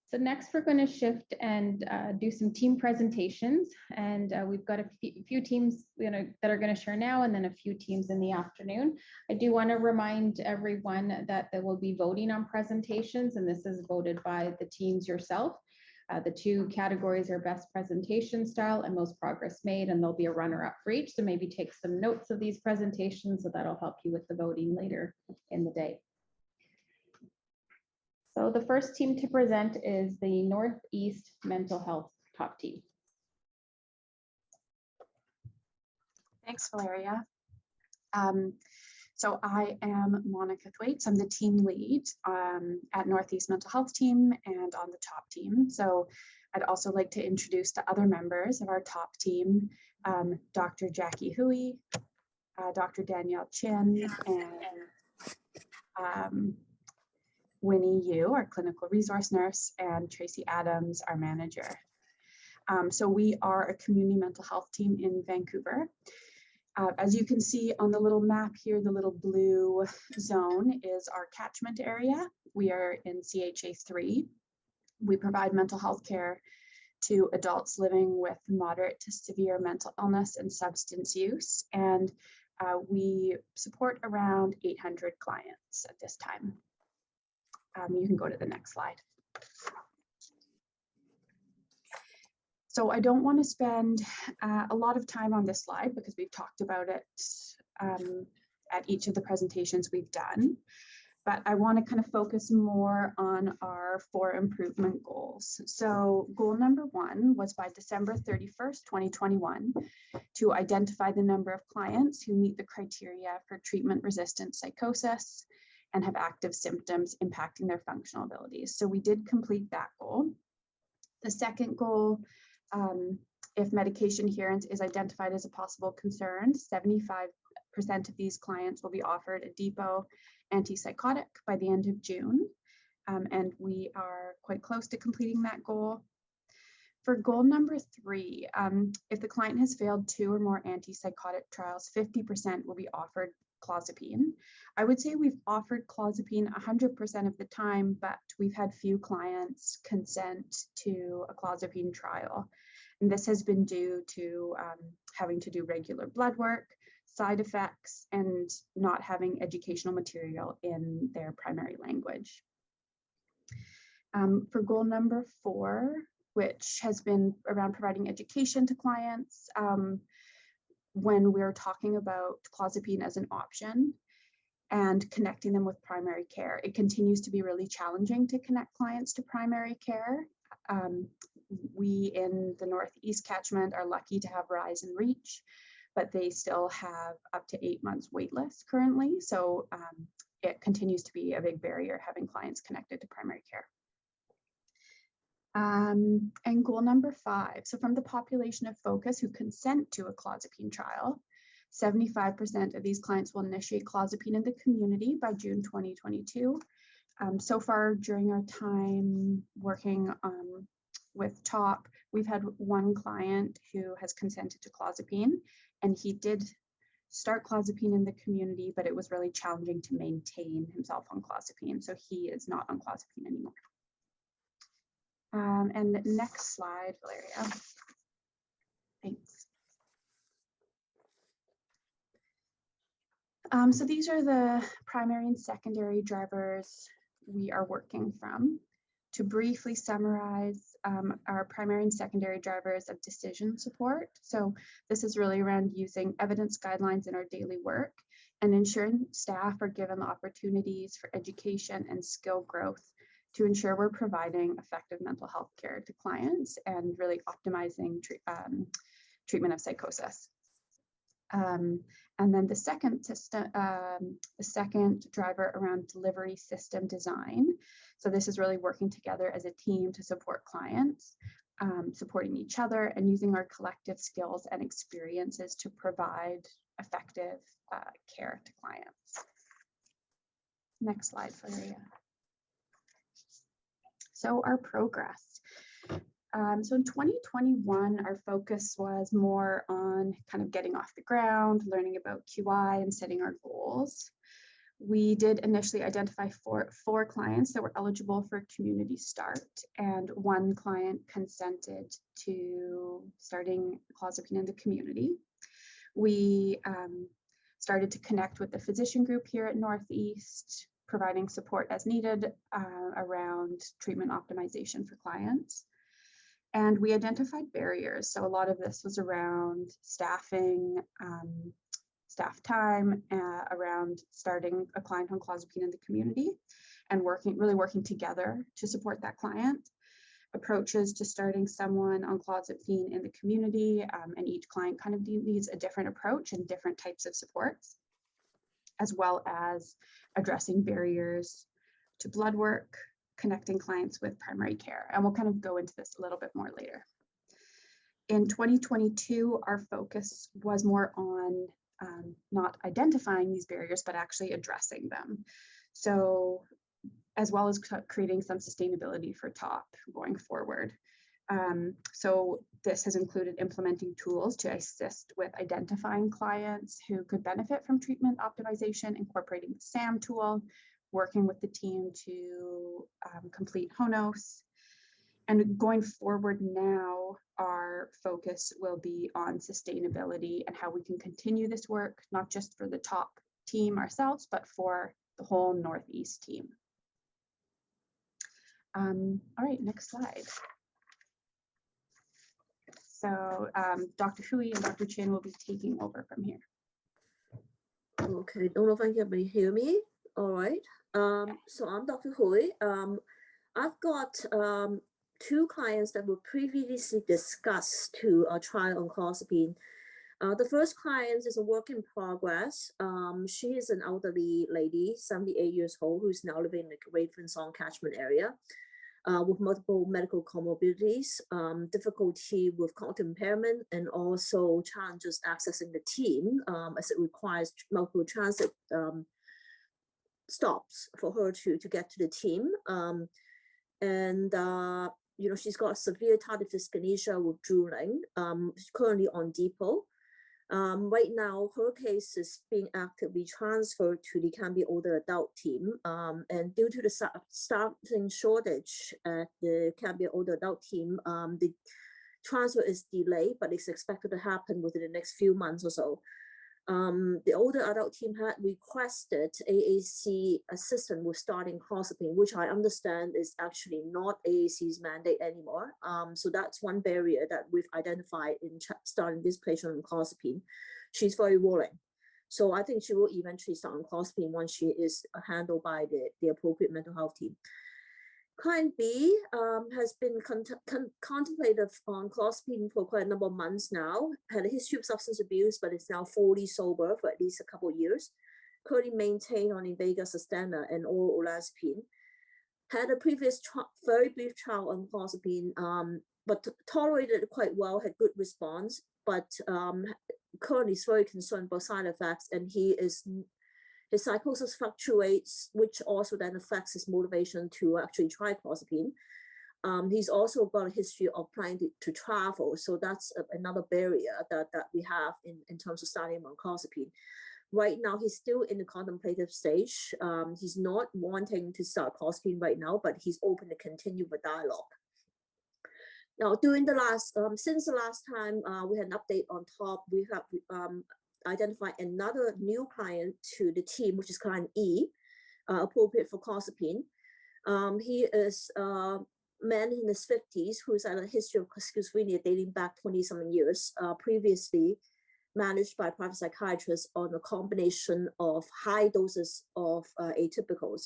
So next we're going to shift and do some team presentations, and we've got a few teams that are going to share now, and then a few teams in the afternoon. I do want to remind everyone that there will be voting on presentations, and this is voted by the teams yourself. The two categories are best presentation style and most progress made, and there'll be a runner-up for each. So maybe take some notes of these presentations, so that'll help you with the voting later in the day. So the first team to present is the Northeast Mental Health Top Team. Thanks, Valeria. So I am Monica Thwaites. I'm the team lead at Northeast Mental Health Team and on the top team. So I'd also like to introduce the other members of our top team, Dr. Jackie Hui, Dr. Danielle Chin, and Winnie Yu, our clinical resource nurse, and Tracy Adams, our manager. So we are a community mental health team in Vancouver. As you can see on the little map here, the little blue zone is our catchment area. We are in CHA 3. We provide mental health care to adults living with moderate to severe mental illness and substance use. And we support around 800 clients at this time. You can go to the next slide. So I don't want to spend a lot of time on this slide because we've talked about it at each of the presentations we've done, but I want to kind of focus more on our 4 improvement goals. So goal number 1 was by December 31st, 2021, to identify the number of clients who meet the criteria for treatment-resistant psychosis and have active symptoms impacting their functional abilities. So we did complete that goal. The second goal, if medication adherence is identified as a possible concern, 75% of these clients will be offered a depot antipsychotic by the end of June. And we are quite close to completing that goal. For goal number 3, if the client has failed 2 or more antipsychotic trials, 50% will be offered clozapine. I would say we've offered clozapine 100% of the time, but we've had few clients consent to a clozapine trial. And this has been due to having to do regular blood work, side effects, and not having educational material in their primary language. For goal number 4, which has been around providing education to clients, when we're talking about clozapine as an option and connecting them with primary care, it continues to be really challenging to connect clients to primary care. We in the Northeast catchment are lucky to have Rise and Reach, but they still have up to 8 months wait list currently. So it continues to be a big barrier having clients connected to primary care. And goal number 5, so from the population of focus who consent to a clozapine trial, 75% of these clients will initiate clozapine in the community by June 2022. So far during our time working with TOP, we've had 1 client who has consented to clozapine, and he did start clozapine in the community, but it was really challenging to maintain himself on clozapine, so he is not on clozapine anymore. And next slide, Valeria. Thanks. So these are the primary and secondary drivers we are working from. To briefly summarize our primary and secondary drivers of decision support. So this is really around using evidence guidelines in our daily work and ensuring staff are given the opportunities for education and skill growth to ensure we're providing effective mental health care to clients and really optimizing treatment of psychosis. And then the second driver around delivery system design. So this is really working together as a team to support clients, supporting each other and using our collective skills and experiences to provide effective care to clients. Next slide, Valeria. So our progress. So in 2021, our focus was more on kind of getting off the ground, learning about QI and setting our goals. We did initially identify four clients that were eligible for community start, and one client consented to starting clozapine in the community. We started to connect with the physician group here at Northeast, providing support as needed around treatment optimization for clients. And we identified barriers. So a lot of this was around staffing, staff time, around starting a client on clozapine in the community, and really working together to support that client. Approaches to starting someone on clozapine in the community, and each client kind of needs a different approach and different types of supports, as well as addressing barriers to blood work, connecting clients with primary care. And we'll kind of go into this a little bit more later. In 2022, our focus was more on not identifying these barriers, but actually addressing them. So, as well as creating some sustainability for TOP going forward. So this has included implementing tools to assist with identifying clients who could benefit from treatment optimization, incorporating the SAM tool, working with the team to complete HONOS. And going forward now, our focus will be on sustainability and how we can continue this work, not just for the TOP team ourselves, but for the whole Northeast team. All right, next slide. So Dr. Hui and Dr. Chin will be taking over from here. Okay, don't know if everybody hear me. All right. So I'm Dr. Hui. I've got two clients that were previously discussed to try on clozapine. The first client is a work in progress. She is an elderly lady, 78 years old, who's now living in the Raven-Song catchment area with multiple medical comorbidities, difficulty with cognitive impairment, and also challenges accessing the team as it requires multiple transit stops for her to get to the team. You know, she's got severe tardive dyskinesia with drooling, currently on depot. Right now, her case is being actively transferred to the Cambia Older Adult team. And due to the staffing shortage at the Cambia Older Adult team, the transfer is delayed, but it's expected to happen within the next few months or so. The older adult team had requested AAC assistance with starting clozapine, which I understand is actually not AAC's mandate anymore. So that's one barrier that we've identified in starting this patient on clozapine. She's very willing. So I think she will eventually start on clozapine once she is handled by the appropriate mental health team. Client B has been contemplative on clozapine for quite a number of months now, had a history of substance abuse, but is now fully sober for at least a couple of years, currently maintained on Invega Sustenna and oral olanzapine, had a previous very brief trial on clozapine, but tolerated it quite well, had good response, but currently is very concerned about side effects, and his psychosis fluctuates, which also then affects his motivation to actually try clozapine. He's also got a history of trying to travel, so that's another barrier that we have in terms of starting on clozapine. Right now, he's still in the contemplative stage. He's not wanting to start clozapine right now, but he's open to continue the dialogue. Now, since the last time we had an update on TOP, we have identify another new client to the team, which is client E, appropriate for clozapine. He is a man in his 50s who's had a history of schizophrenia dating back 20-something years, previously managed by a private psychiatrist on a combination of high doses of atypicals,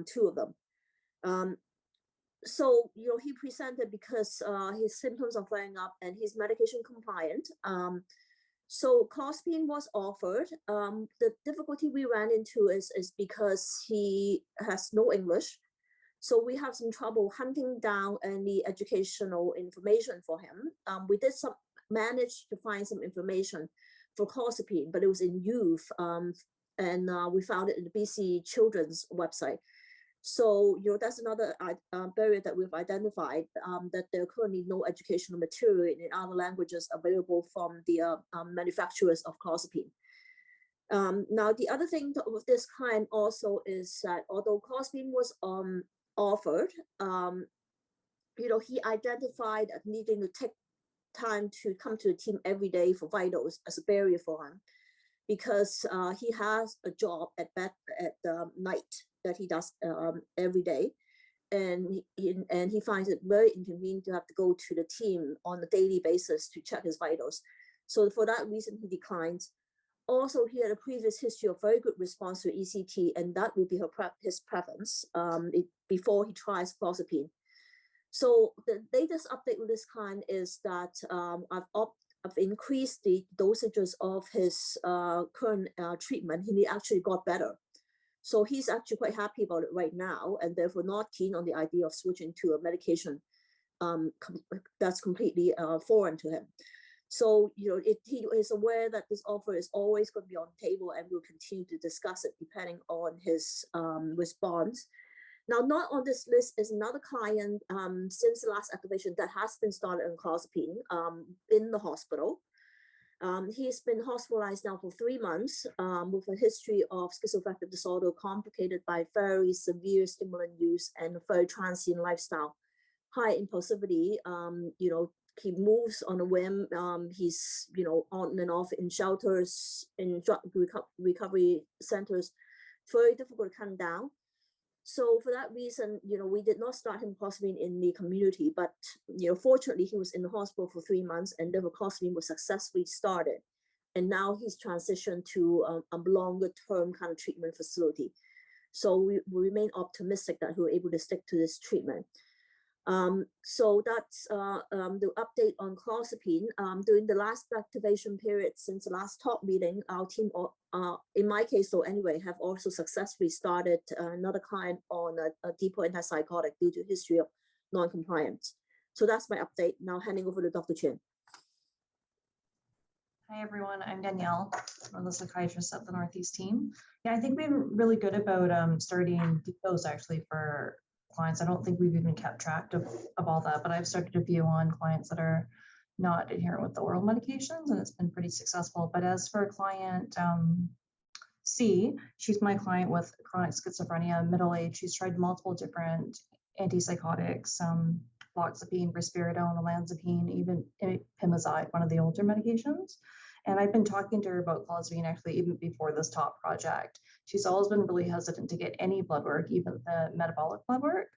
two of them. So, you know, he presented because his symptoms are flaring up and he's medication compliant. So clozapine was offered. The difficulty we ran into is because he has no English. So we have some trouble hunting down any educational information for him. We did manage to find some information for clozapine, but it was in youth. And we found it in the BC Children's website. So, you know, that's another barrier that we've identified, that there are currently no educational material in other languages available from the manufacturers of clozapine. Now, the other thing with this client also is that although clozapine was offered, he identified that needing to take time to come to the team every day for vitals as a barrier for him, because he has a job at night that he does every day, and he finds it very inconvenient to have to go to the team on a daily basis to check his vitals. So for that reason, he declines. Also, he had a previous history of very good response to ECT, and that would be his preference before he tries clozapine. So the latest update with this client is that I've increased the dosages of his current treatment, and he actually got better. So he's actually quite happy about it right now, and therefore not keen on the idea of switching to a medication that's completely foreign to him. So, he is aware that this offer is always going to be on the table, and we'll continue to discuss it depending on his response. Now, not on this list is another client since the last activation that has been started on clozapine in the hospital. He's been hospitalized now for 3 months with a history of schizoaffective disorder complicated by very severe stimulant use and a very transient lifestyle, high impulsivity. He moves on a whim. He's, on and off in shelters, in drug recovery centers, very difficult to calm down. So for that reason, we did not start him clozapine in the community, but, fortunately he was in the hospital for 3 months, and therefore clozapine was successfully started. And now he's transitioned to a longer term kind of treatment facility. So we remain optimistic that he'll be able to stick to this treatment. So that's the update on clozapine. During the last activation period since the last top meeting, our team, in my case, so anyway, have also successfully started another client on a depot antipsychotic due to history of non-compliance. So that's my update. Now handing over to Dr. Chin. Hi everyone, I'm Danielle. I'm the psychiatrist at the Northeast team. Yeah, I think we've been really good about starting depots actually for clients. I don't think we've even kept track of all that, but I've started a few on clients that are not adherent with the oral medications, and it's been pretty successful. But as for client C, she's my client with chronic schizophrenia, middle age. She's tried multiple different antipsychotics, loxapine, risperidone, olanzapine, even pimozide, one of the older medications. And I've been talking to her about clozapine actually even before this top project. She's always been really hesitant to get any blood work, even the metabolic blood work.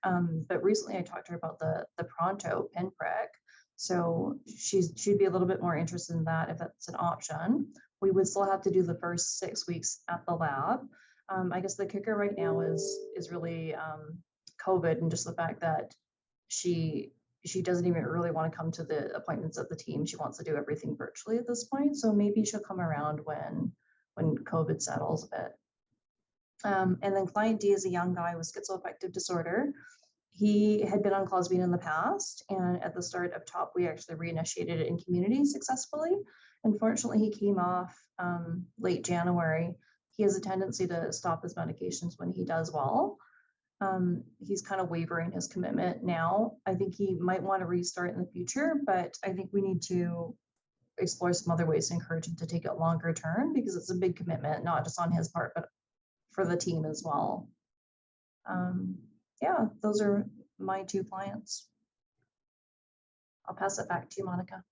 But recently I talked to her about the Pronto pinprick. So she'd be a little bit more interested in that if that's an option. We would still have to do the first 6 weeks at the lab. I guess the kicker right now is really COVID, and just the fact that she doesn't even really want to come to the appointments of the team. She wants to do everything virtually at this point. So maybe she'll come around when COVID settles a bit. And then client D is a young guy with schizoaffective disorder. He had been on clozapine in the past, and at the start of TOP, we actually reinitiated it in community successfully. Unfortunately, he came off late January. He has a tendency to stop his medications when he does well. He's kind of wavering his commitment now. I think he might want to restart in the future, but I think we need to explore some other ways to encourage him to take it longer term, because it's a big commitment, not just on his part, but for the team as well. Yeah, those are my 2 clients. I'll pass it back to you, Monica.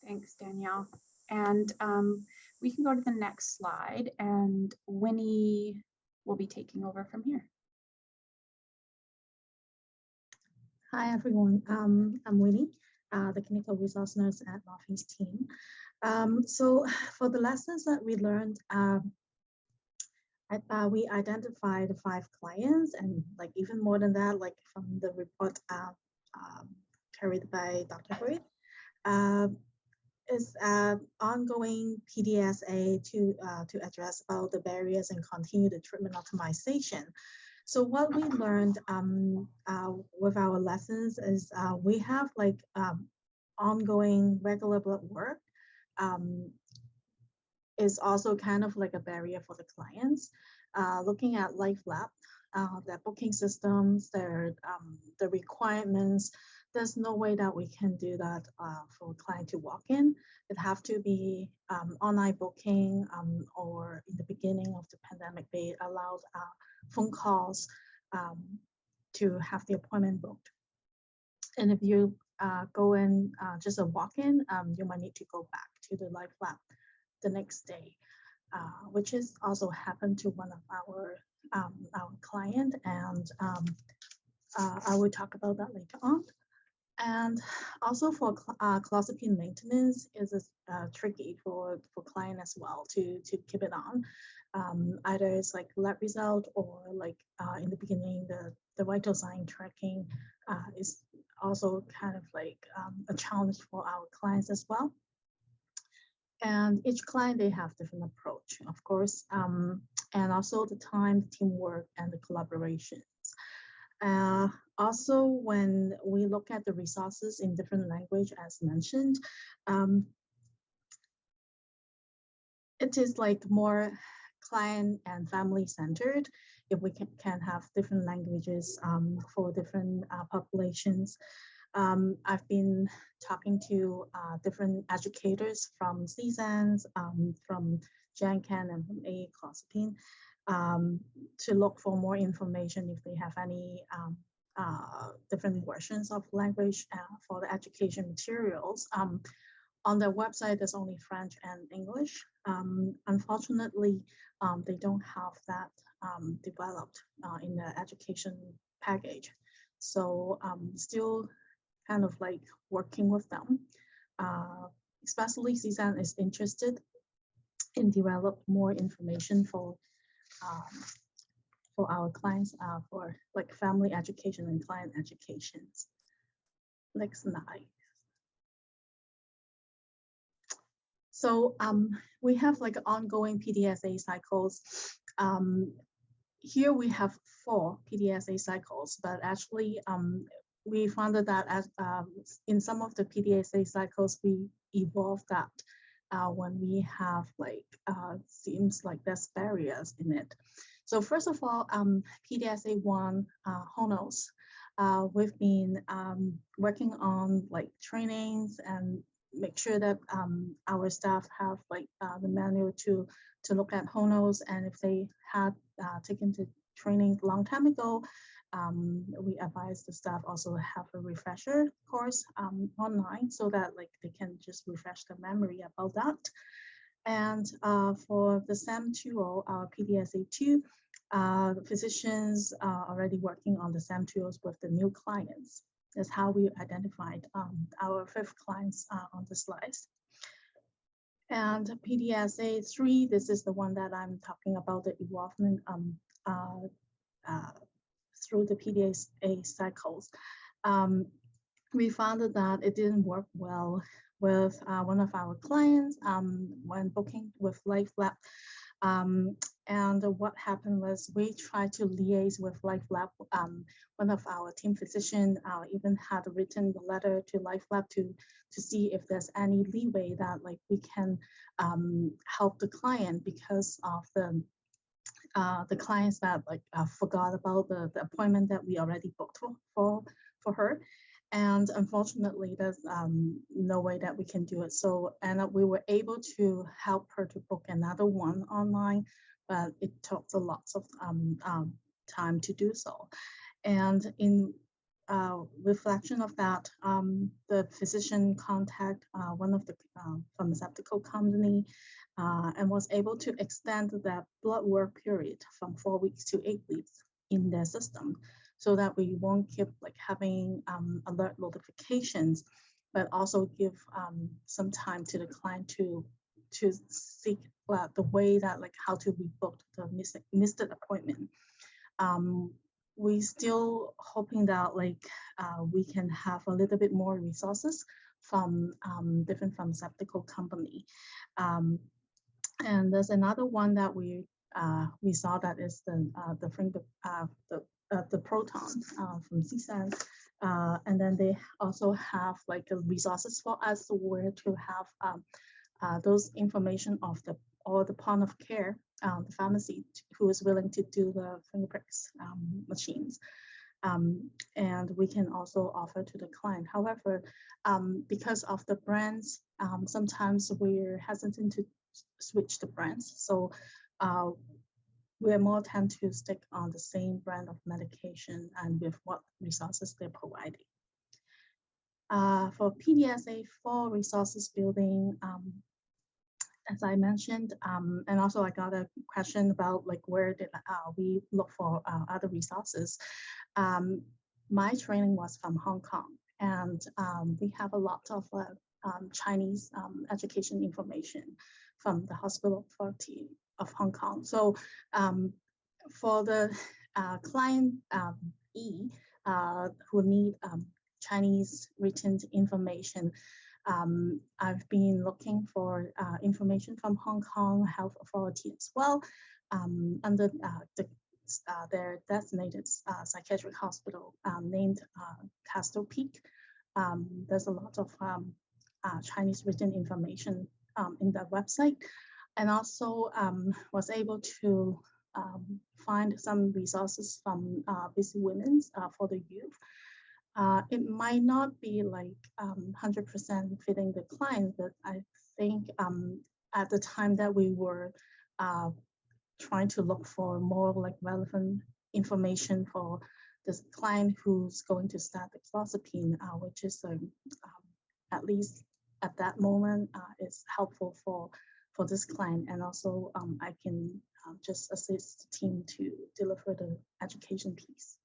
Thanks, Danielle. And we can go to the next slide, and Winnie will be taking over from here. Hi, everyone. I'm Winnie, the clinical resource nurse at Northeast team. So for the lessons that we learned, we identified 5 clients, and like even more than that, like from the report carried by Dr. Hui, is ongoing PDSA to address all the barriers and continue the treatment optimization. So what we learned with our lessons is we have like ongoing regular blood work is also kind of like a barrier for the clients. Looking at Life Lab, their booking systems, the requirements, there's no way that we can do that for a client to walk in. It have to be online booking, or in the beginning of the pandemic, they allowed phone calls to have the appointment booked. And if you go in just a walk-in, you might need to go back to the live lab the next day, which is also happened to one of our client, and I will talk about that later on. And also for clozapine maintenance is tricky for client as well to keep it on. Either it's like lab result, or like in the beginning, the vital sign tracking is also kind of like a challenge for our clients as well. And each client, they have different approach, of course, and also the time, teamwork, and the collaborations. Also, when we look at the resources in different language, as mentioned, it is like more client and family centered. If we can have different languages for different populations. I've been talking to different educators from CSANS, from GenCan, and from AA Clozapine, to look for more information if they have any different versions of language for the education materials. On their website, there's only French and English. Unfortunately, they don't have that developed in the education package. So still kind of like working with them, especially CSAN is interested in develop more information for our clients, for like family education and client educations. Next slide. So we have like ongoing PDSA cycles. Here we have 4 PDSA cycles, but actually we found that as in some of the PDSA cycles, we evolved that when we have like seems like there's barriers in it. So first of all, PDSA 1 HONOS, we've been working on like trainings and make sure that our staff have like the manual to look at HONOS, and if they had taken the training a long time ago, we advise the staff also have a refresher course online so that like they can just refresh their memory about that. And for the SAM2O, our PDSA2, physicians are already working on the SAM2Os with the new clients. That's how we identified our 5th clients on the slides. And PDSA3, this is the one that I'm talking about, the involvement through the PDSA cycles. We found that it didn't work well with one of our clients when booking with LifeLab. And what happened was we tried to liaise with LifeLab. One of our team physicians even had written the letter to LifeLab to see if there's any leeway that like we can help the client because of the clients that like forgot about the appointment that we already booked for her. And unfortunately, there's no way that we can do it. So, and we were able to help her to book another one online, but it took a lot of time to do so. And in reflection of that, the physician contact one of the pharmaceutical company and was able to extend that blood work period from 4 weeks to 8 weeks in their system, so that we won't keep like having alert notifications, but also give some time to the client to seek the way that like how to rebook the missed appointment. We still hoping that like we can have a little bit more resources from different pharmaceutical company. And there's another one that we saw that is the Proton from CSAN, and then they also have like resources for us where to have those information of the point of care, the pharmacy who is willing to do the finger pricks machines. And we can also offer to the client. However, because of the brands, sometimes we're hesitant to switch the brands. So we're more tend to stick on the same brand of medication and with what resources they're providing. For PDSA, for resources building, as I mentioned, and also I got a question about like where did we look for other resources. My training was from Hong Kong, and we have a lot of Chinese education information from the Hospital Authority of Hong Kong. So for the client E who need Chinese written information, I've been looking for information from Hong Kong Health Authority as well, under their designated psychiatric hospital named Castle Peak. There's a lot of Chinese written information in their website, and also was able to find some resources from Busy Women's for the youth. It might not be like 100% fitting the client, but I think at the time that we were trying to look for more like relevant information for this client who's going to start the clozapine, which is at least at that moment is helpful for this client, and also I can just assist the team to deliver the education piece.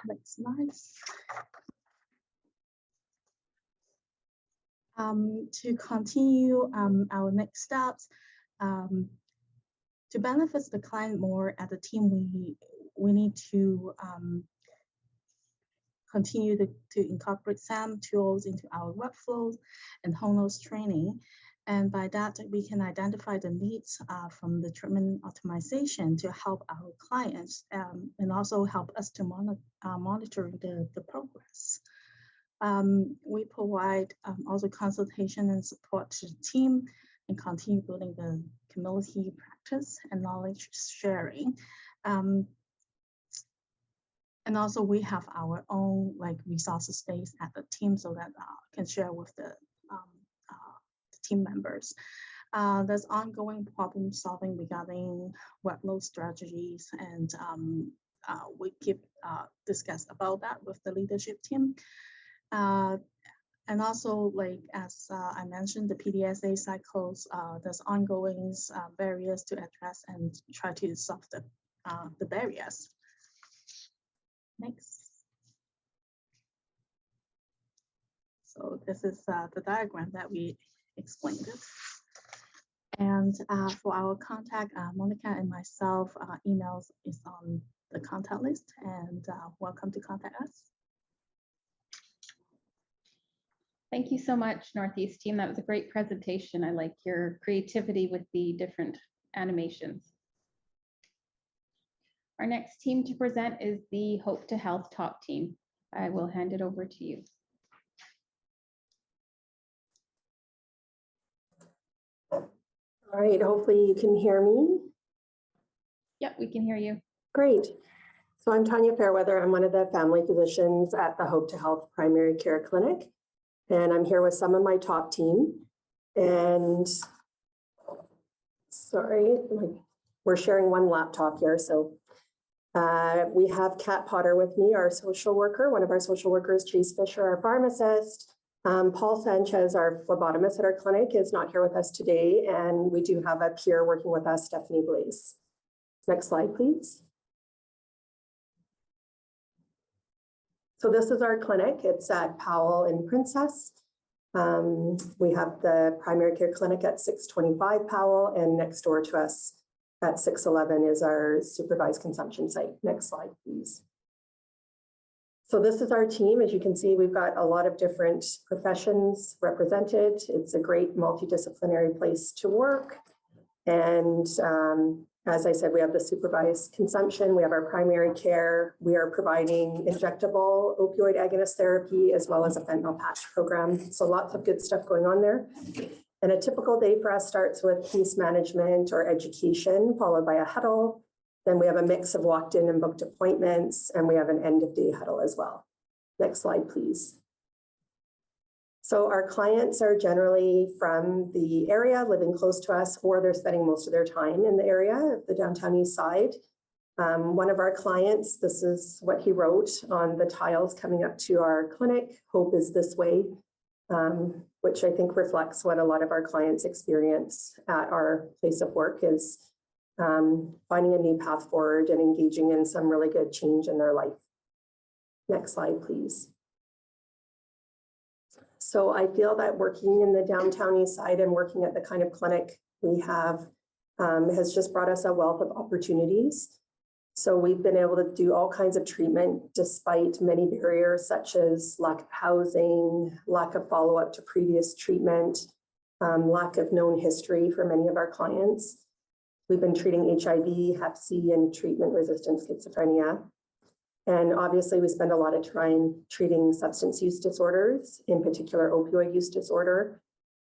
Next slide. To continue our next steps, to benefit the client more at the team, we need to continue to incorporate SAM tools into our workflows and Honos training. And by that, we can identify the needs from the treatment optimization to help our clients and also help us to monitor the progress. We provide also consultation and support to the team and continue building the community practice and knowledge sharing. And also we have our own like resources space at the team so that can share with the team members. There's ongoing problem solving regarding workload strategies, and we keep discuss about that with the leadership team. And also, like as I mentioned, the PDSA cycles, there's ongoing barriers to address and try to solve the barriers. Next. So this is the diagram that we explained it. And for our contact, Monica and myself, emails is on the contact list, and welcome to contact us. Thank you so much, Northeast team. That was a great presentation. I like your creativity with the different animations. Our next team to present is the Hope to Health Top team. I will hand it over to you. All right, hopefully you can hear me. Yep, we can hear you. Great. So I'm Tanya Fairweather. I'm one of the family physicians at the Hope to Health Primary Care Clinic. And I'm here with some of my top team. And sorry, we're sharing one laptop here. So we have Kat Potter with me, our social worker, one of our social workers, Chase Fisher, our pharmacist. Paul Sanchez, our phlebotomist at our clinic, is not here with us today, and we do have a peer working with us, Stephanie Blaze. Next slide, please. So this is our clinic. It's at Powell and Princess. We have the primary care clinic at 625 Powell, and next door to us at 611 is our supervised consumption site. Next slide, please. So this is our team. As you can see, we've got a lot of different professions represented. It's a great multidisciplinary place to work. And as I said, we have the supervised consumption, we have our primary care, we are providing injectable opioid agonist therapy, as well as a fentanyl patch program. So lots of good stuff going on there. And a typical day for us starts with case management or education, followed by a huddle, Then we have a mix of walked in and booked appointments, and we have an end of day huddle as well. Next slide, please. So our clients are generally from the area, living close to us, or they're spending most of their time in the area of the downtown east side. One of our clients, this is what he wrote on the tiles coming up to our clinic, "Hope is this way," which I think reflects what a lot of our clients experience at our place of work, is finding a new path forward and engaging in some really good change in their life. Next slide, please. So I feel that working in the downtown east side and working at the kind of clinic we have has just brought us a wealth of opportunities. So we've been able to do all kinds of treatment despite many barriers, such as lack of housing, lack of follow-up to previous treatment, lack of known history for many of our clients. We've been treating HIV, Hep C, and treatment-resistant schizophrenia. And obviously, we spend a lot of time treating substance use disorders, in particular opioid use disorder.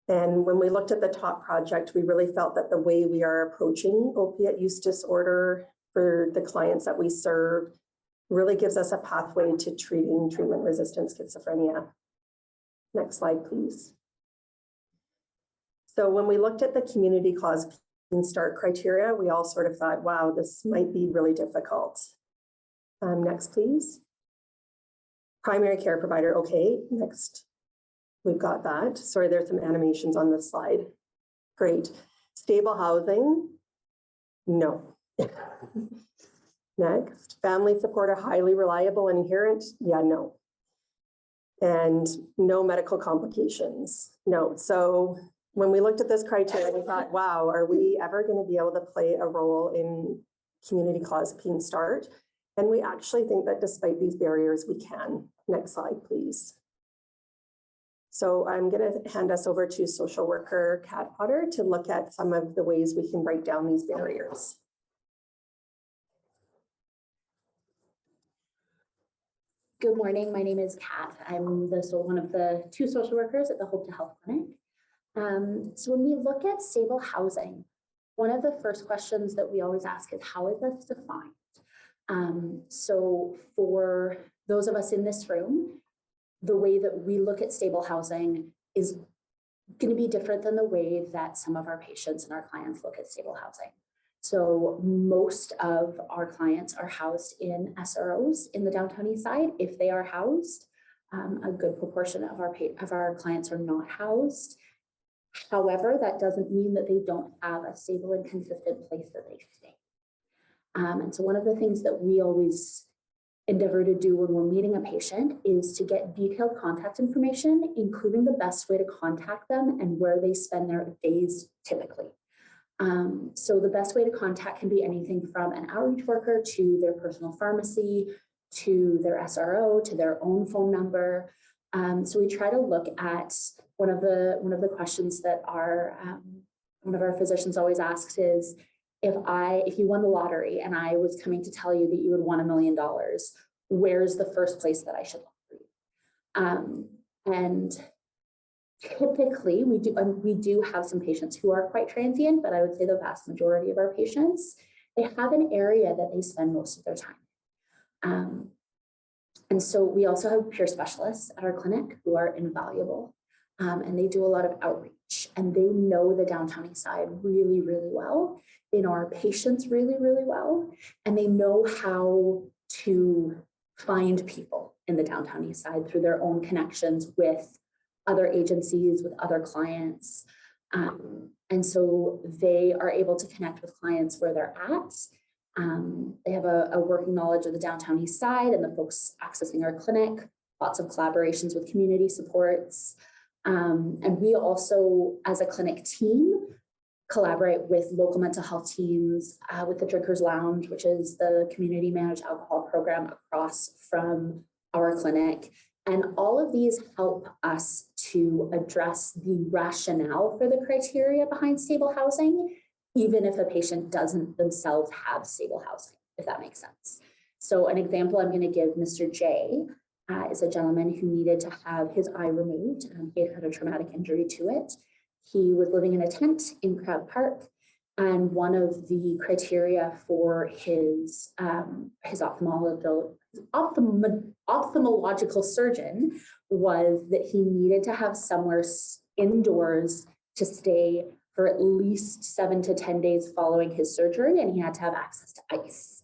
And when we looked at the TOP project, we really felt that the way we are approaching opiate use disorder for the clients that we serve really gives us a pathway to treating treatment-resistant schizophrenia. Next slide, please. So when we looked at the community cause Clean Start criteria, we all sort of thought, wow, this might be really difficult. Next, please. Primary care provider, okay, next. We've got that. Sorry, there's some animations on this slide. Great. Stable housing, no. Next, family support are highly reliable and adherent, yeah, no. And no medical complications, no. So when we looked at this criteria, we thought, wow, are we ever going to be able to play a role in community cause Clean Start? And we actually think that despite these barriers, we can. Next slide, please. So I'm going to hand us over to social worker Kat Potter to look at some of the ways we can break down these barriers. Good morning, my name is Kat. I'm one of the 2 social workers at the Hope to Health Clinic. So when we look at stable housing, one of the first questions that we always ask is, how is this defined? So for those of us in this room, the way that we look at stable housing is going to be different than the way that some of our patients and our clients look at stable housing. So most of our clients are housed in SROs in the downtown east side. If they are housed, a good proportion of our clients are not housed. However, that doesn't mean that they don't have a stable and consistent place that they stay. And so one of the things that we always endeavor to do when we're meeting a patient is to get detailed contact information, including the best way to contact them and where they spend their days typically. So the best way to contact can be anything from an outreach worker to their personal pharmacy, to their SRO, to their own phone number. So we try to look at one of the questions that one of our physicians always asks is, if you won the lottery and I was coming to tell you that you had won $1 million, where's the first place that I should look for you? And typically we do have some patients who are quite transient, but I would say the vast majority of our patients, they have an area that they spend most of their time. And so we also have peer specialists at our clinic who are invaluable, and they do a lot of outreach, and they know the downtown east side really, really well. They know our patients really, really well, and they know how to find people in the downtown east side through their own connections with other agencies, with other clients. And so they are able to connect with clients where they're at. They have a working knowledge of the downtown east side and the folks accessing our clinic, lots of collaborations with community supports. And we also, as a clinic team, collaborate with local mental health teams, with the Drinkers Lounge, which is the community managed alcohol program across from our clinic. And all of these help us to address the rationale for the criteria behind stable housing, even if a patient doesn't themselves have stable housing, if that makes sense. So an example I'm going to give, Mr. J is a gentleman who needed to have his eye removed. He had had a traumatic injury to it. He was living in a tent in Crowd Park. And one of the criteria for his ophthalmological surgeon was that he needed to have somewhere indoors to stay for at least 7 to 10 days following his surgery, and he had to have access to ice.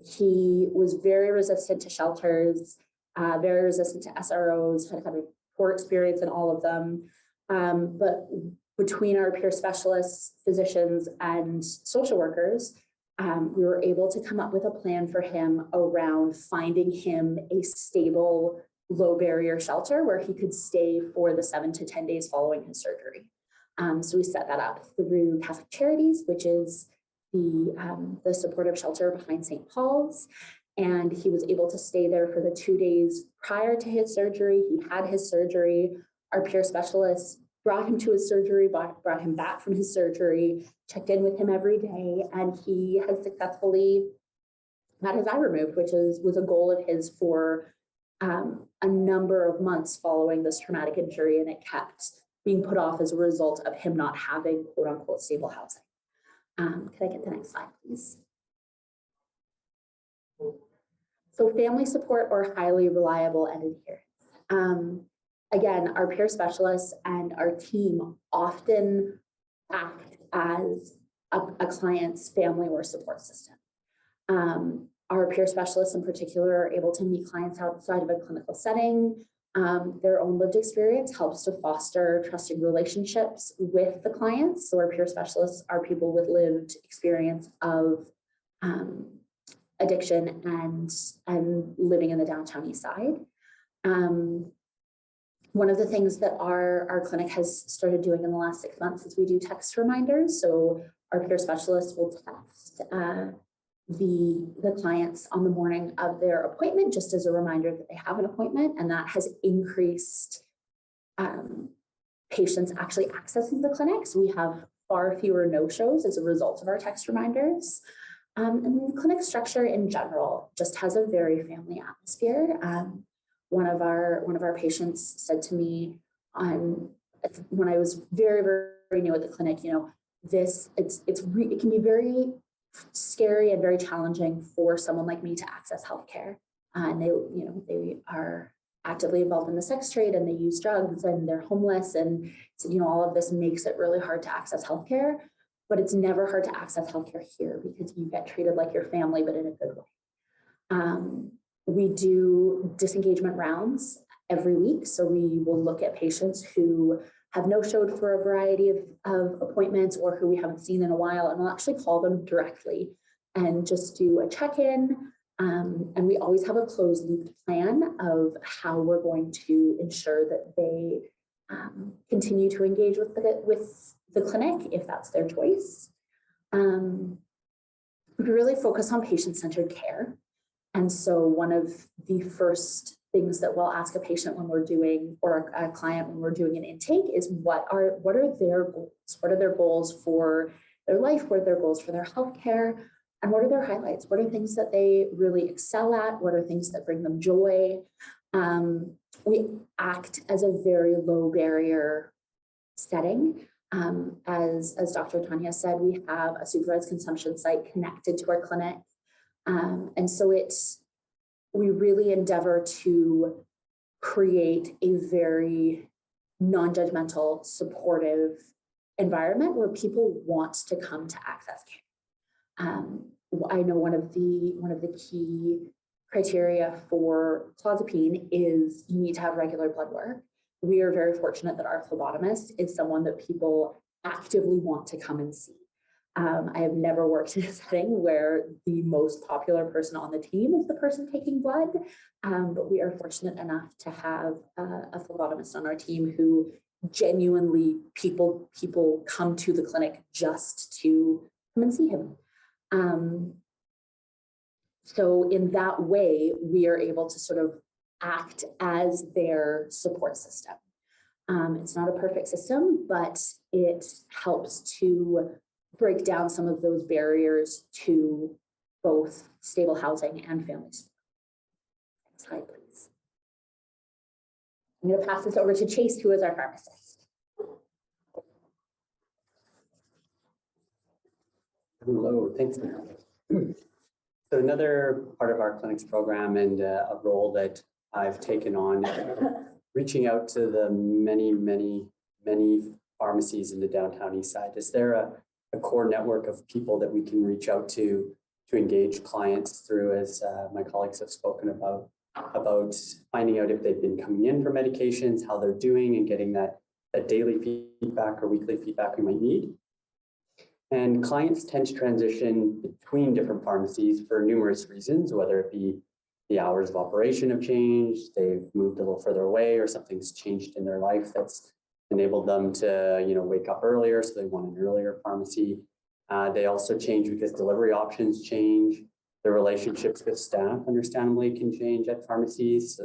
He was very resistant to shelters, very resistant to SROs, had a poor experience in all of them. But between our peer specialists, physicians, and social workers, we were able to come up with a plan for him around finding him a stable, low barrier shelter where he could stay for the 7 to 10 days following his surgery. So we set that up through Catholic Charities, which is the supportive shelter behind St. Paul's. And he was able to stay there for the 2 days prior to his surgery. He had his surgery. Our peer specialists brought him to his surgery, brought him back from his surgery, checked in with him every day, and he has successfully had his eye removed, which was a goal of his for a number of months following this traumatic injury, and it kept being put off as a result of him not having quote unquote stable housing. Could I get the next slide, please? So family support or highly reliable and adherence. Again, our peer specialists and our team often act as a client's family or support system. Our peer specialists in particular are able to meet clients outside of a clinical setting. Their own lived experience helps to foster trusting relationships with the clients. So our peer specialists are people with lived experience of addiction and living in the downtown east side. One of the things that our clinic has started doing in the last 6 months is we do text reminders. So our peer specialists will text the clients on the morning of their appointment, just as a reminder that they have an appointment, and that has increased patients actually accessing the clinic. So we have far fewer no-shows as a result of our text reminders. And the clinic structure in general just has a very family atmosphere. One of our patients said to me when I was very, very new at the clinic, it can be very scary and very challenging for someone like me to access healthcare. And they are actively involved in the sex trade, and they use drugs, and they're homeless, and so, all of this makes it really hard to access healthcare. But it's never hard to access healthcare here because you get treated like your family, but in a good way. We do disengagement rounds every week. So we will look at patients who have no-showed for a variety of appointments or who we haven't seen in a while, and we'll actually call them directly and just do a check-in. And we always have a closed loop plan of how we're going to ensure that they continue to engage with the clinic if that's their choice. We really focus on patient-centered care. And so one of the first things that we'll ask a patient when we're doing, or a client when we're doing an intake, is what are their goals? What are their goals for their life? What are their goals for their healthcare? And what are their highlights? What are things that they really excel at? What are things that bring them joy? We act as a very low barrier setting. As Dr. Tanya said, we have a supervised consumption site connected to our clinic. And so we really endeavor to create a very non-judgmental, supportive environment where people want to come to access care. I know one of the key criteria for clozapine is you need to have regular blood work. We are very fortunate that our phlebotomist is someone that people actively want to come and see. I have never worked in a setting where the most popular person on the team is the person taking blood, but we are fortunate enough to have a phlebotomist on our team who genuinely people come to the clinic just to come and see him. So in that way, we are able to sort of act as their support system. It's not a perfect system, but it helps to break down some of those barriers to both stable housing and family support. Next slide, please. I'm going to pass this over to Chase, who is our pharmacist. Hello, thanks. So another part of our clinics program and a role that I've taken on, reaching out to the many pharmacies in the downtown east side. Is there a core network of people that we can reach out to engage clients through, as my colleagues have spoken about finding out if they've been coming in for medications, how they're doing, and getting that daily feedback or weekly feedback we might need. And clients tend to transition between different pharmacies for numerous reasons, whether it be the hours of operation have changed, they've moved a little further away, or something's changed in their life that's enabled them to, wake up earlier, so they want an earlier pharmacy. They also change because delivery options change. The relationships with staff, understandably, can change at pharmacies.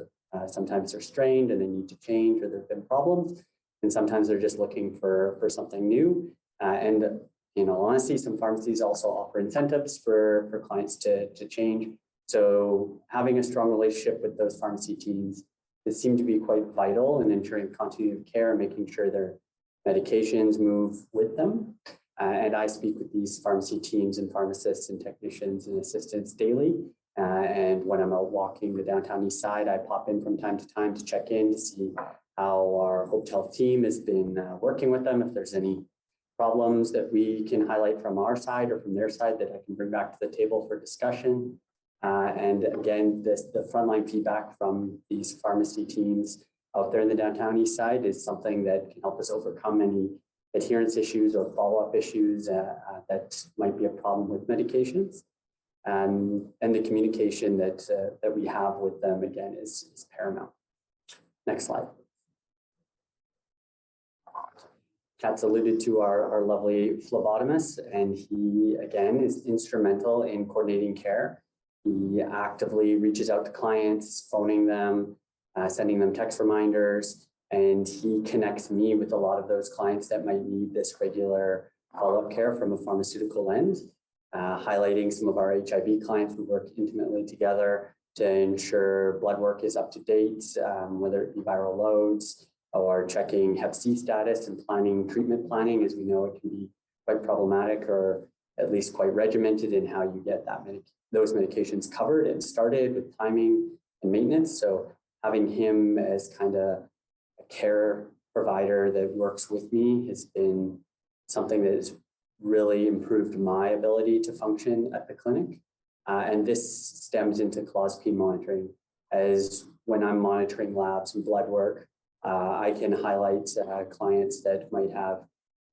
Sometimes they're strained and they need to change, or there have been problems. And sometimes they're just looking for something new. And in all honesty, some pharmacies also offer incentives for clients to change. So having a strong relationship with those pharmacy teams, it seemed to be quite vital in ensuring continuity of care and making sure their medications move with them. And I speak with these pharmacy teams and pharmacists and technicians and assistants daily. And when I'm out walking the downtown east side, I pop in from time to time to check in to see how our Hope Health team has been working with them, if there's any problems that we can highlight from our side or from their side that I can bring back to the table for discussion. And again, the frontline feedback from these pharmacy teams out there in the downtown east side is something that can help us overcome any adherence issues or follow-up issues that might be a problem with medications. And the communication that we have with them, again, is paramount. Next slide. Kat's alluded to our lovely phlebotomist, and he, again, is instrumental in coordinating care. He actively reaches out to clients, phoning them, sending them text reminders, and he connects me with a lot of those clients that might need this regular follow-up care from a pharmaceutical lens, highlighting some of our HIV clients. We work intimately together to ensure blood work is up to date, whether it be viral loads or checking Hep C status and planning treatment planning, as we know it can be quite problematic or at least quite regimented in how you get those medications covered and started with timing and maintenance. So having him as kind of a care provider that works with me has been something that has really improved my ability to function at the clinic. And this stems into clozapine monitoring, as when I'm monitoring labs and blood work, I can highlight clients that might have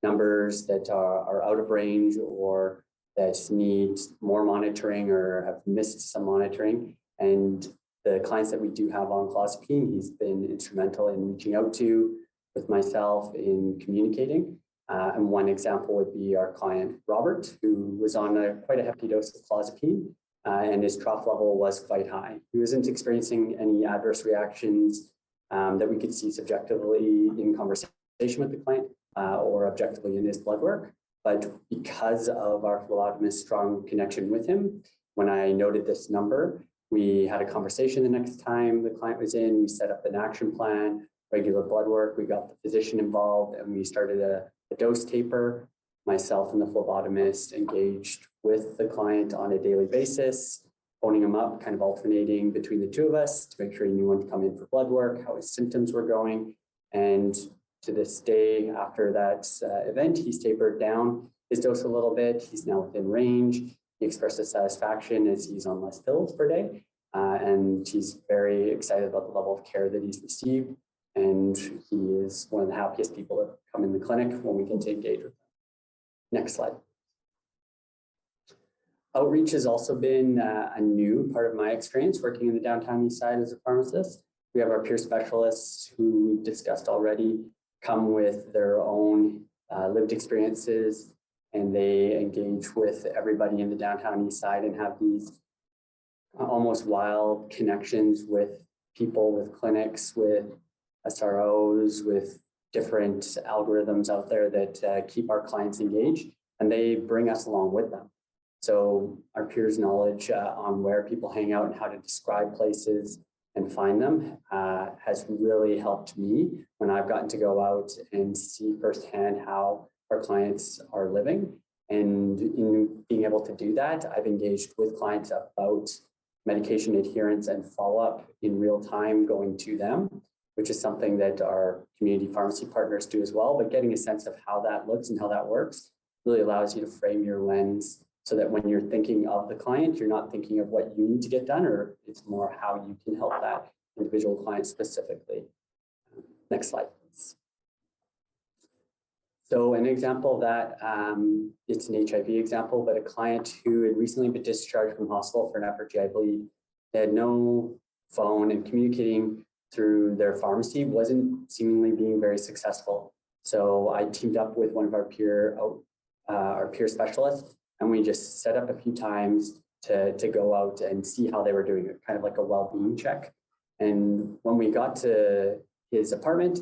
numbers that are out of range or that need more monitoring or have missed some monitoring. And the clients that we do have on clozapine, he's been instrumental in reaching out to with myself in communicating. And one example would be our client, Robert, who was on quite a hefty dose of clozapine, and his trough level was quite high. He wasn't experiencing any adverse reactions that we could see subjectively in conversation with the client or objectively in his blood work. But because of our phlebotomist's strong connection with him, when I noted this number, we had a conversation the next time the client was in. We set up an action plan, regular blood work. We got the physician involved, and we started a dose taper. Myself and the phlebotomist engaged with the client on a daily basis, phoning him up, kind of alternating between the two of us to make sure he knew when to come in for blood work, how his symptoms were going. And to this day, after that event, he's tapered down his dose a little bit. He's now within range. He expresses satisfaction as he's on less pills per day. And he's very excited about the level of care that he's received. And he is one of the happiest people that come in the clinic when we get to engage with them. Next slide. Outreach has also been a new part of my experience working in the downtown east side as a pharmacist. We have our peer specialists who we've discussed already come with their own lived experiences, and they engage with everybody in the downtown east side and have these almost wild connections with people, with clinics, with SROs, with different algorithms out there that keep our clients engaged, and they bring us along with them. So our peers' knowledge on where people hang out and how to describe places and find them has really helped me when I've gotten to go out and see firsthand how our clients are living. And in being able to do that, I've engaged with clients about medication adherence and follow-up in real time going to them, which is something that our community pharmacy partners do as well. But getting a sense of how that looks and how that works really allows you to frame your lens so that when you're thinking of the client, you're not thinking of what you need to get done, or it's more how you can help that individual client specifically. Next slide, please. So an example of that, it's an HIV example, but a client who had recently been discharged from hospital for an upper GI bleed. They had no phone, and communicating through their pharmacy wasn't seemingly being very successful. So I teamed up with one of our peer specialists, and we just set up a few times to go out and see how they were doing it, kind of like a well-being check. And when we got to his apartment,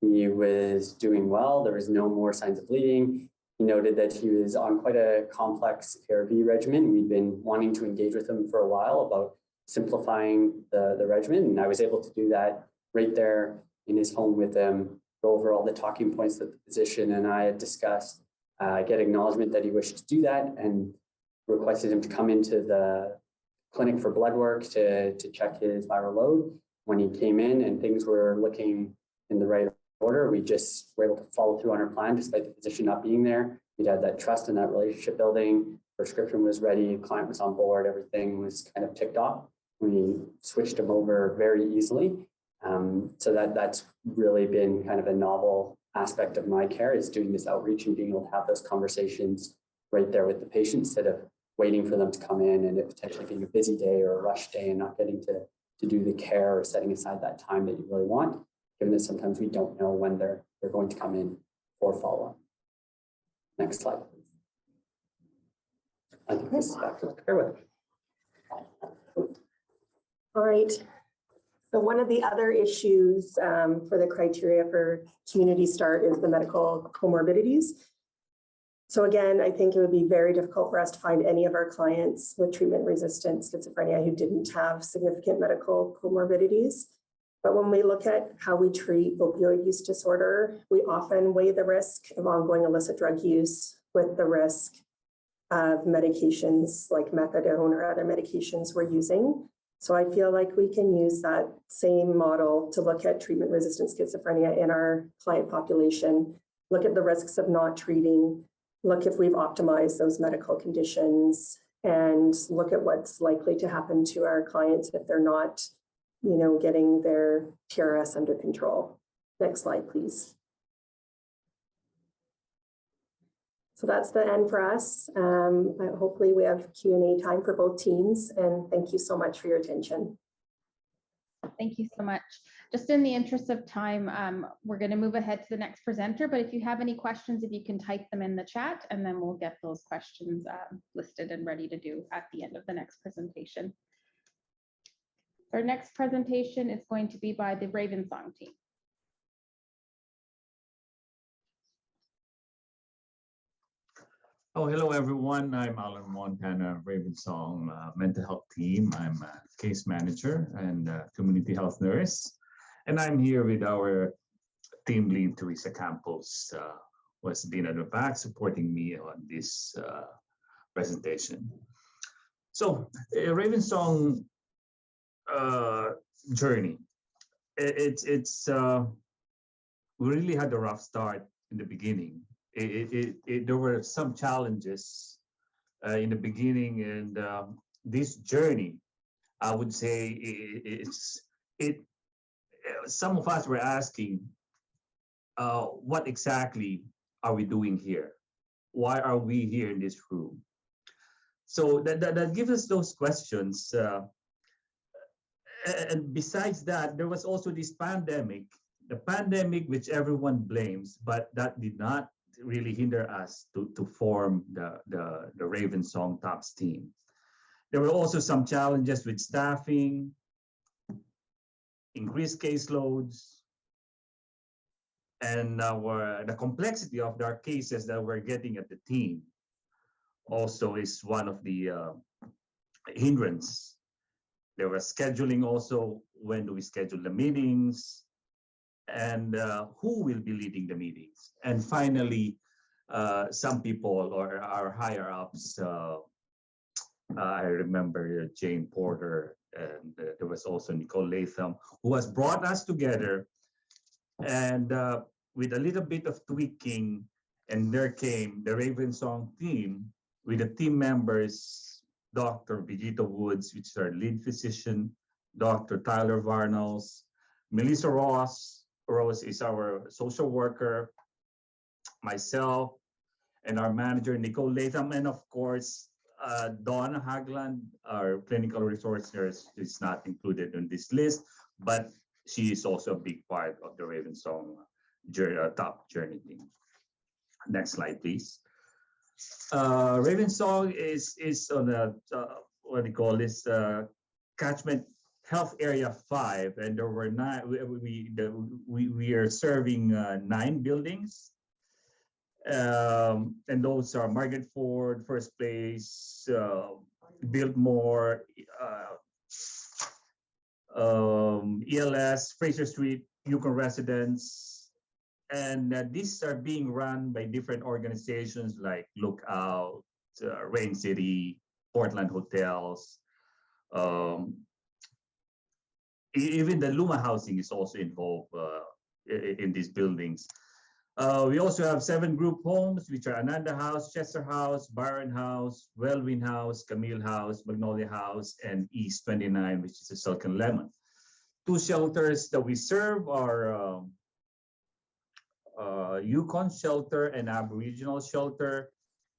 he was doing well. There was no more signs of bleeding. He noted that he was on quite a complex ARV regimen. We'd been wanting to engage with him for a while about simplifying the regimen, and I was able to do that right there in his home with him, go over all the talking points that the physician and I had discussed, get acknowledgement that he wished to do that, and requested him to come into the clinic for blood work to check his viral load. When he came in and things were looking in the right order, we just were able to follow through on our plan despite the physician not being there. We'd had that trust and that relationship building. Prescription was ready, client was on board, everything was kind of ticked off. We switched him over very easily. So that's really been kind of a novel aspect of my care, is doing this outreach and being able to have those conversations right there with the patient instead of waiting for them to come in and it potentially being a busy day or a rush day and not getting to do the care or setting aside that time that you really want, given that sometimes we don't know when they're going to come in for follow-up. Next slide, please. I think this is back to the care with. All right. So one of the other issues for the criteria for Community Start is the medical comorbidities. So again, I think it would be very difficult for us to find any of our clients with treatment-resistant schizophrenia who didn't have significant medical comorbidities. But when we look at how we treat opioid use disorder, we often weigh the risk of ongoing illicit drug use with the risk of medications like methadone or other medications we're using. So I feel like we can use that same model to look at treatment-resistant schizophrenia in our client population, look at the risks of not treating, look if we've optimized those medical conditions, and look at what's likely to happen to our clients if they're not, getting their TRS under control. Next slide, please. So that's the end for us. Hopefully we have Q&A time for both teams, and thank you so much for your attention. Thank you so much. Just in the interest of time, we're going to move ahead to the next presenter, but if you have any questions, if you can type them in the chat, and then we'll get those questions listed and ready to do at the end of the next presentation. Our next presentation is going to be by the Ravensong team. Oh, hello, everyone. I'm Alan Montana, Ravensong mental health team. I'm a case manager and community health nurse. And I'm here with our team lead, Teresa Campos, who has been at the back supporting me on this presentation. So, Ravensong journey. We really had a rough start in the beginning. There were some challenges in the beginning, and this journey, I would say, some of us were asking, what exactly are we doing here? Why are we here in this room? So that gives us those questions. And besides that, there was also this pandemic, the pandemic which everyone blames, but that did not really hinder us to form the Ravensong TOPS team. There were also some challenges with staffing, increased caseloads, and the complexity of our cases that we're getting at the team also is one of the hindrance. There was scheduling also. When do we schedule the meetings? And who will be leading the meetings? And finally, some people or our higher ups, I remember Jane Porter, and there was also Nicole Latham, who has brought us together. And with a little bit of tweaking, and there came the Raven Song team with the team members, Dr. Vegeta Woods, which is our lead physician, Dr. Tyler Varnals, Melissa Ross. Rose is our social worker, myself, and our manager, Nicole Latham, and of course, Donna Hagland, our clinical resource nurse, is not included in this list, but she is also a big part of the Raven Song top journey team. Next slide, please. Raven Song is on the what do you call this, catchment health area 5, and there were 9. We are serving 9 buildings. And those are Margaret Ford, First Place, Biltmore, ELS, Fraser Street, Yukon Residence. And these are being run by different organizations like Lookout, Rain City, Portland Hotels. Even the Luma Housing is also involved in these buildings. We also have 7 group homes, which are Ananda House, Chester House, Byron House, Wellwyn House, Camille House, Magnolia House, and East 29, which is a Silk and Lemon. 2 shelters that we serve are Yukon Shelter and Aboriginal Shelter.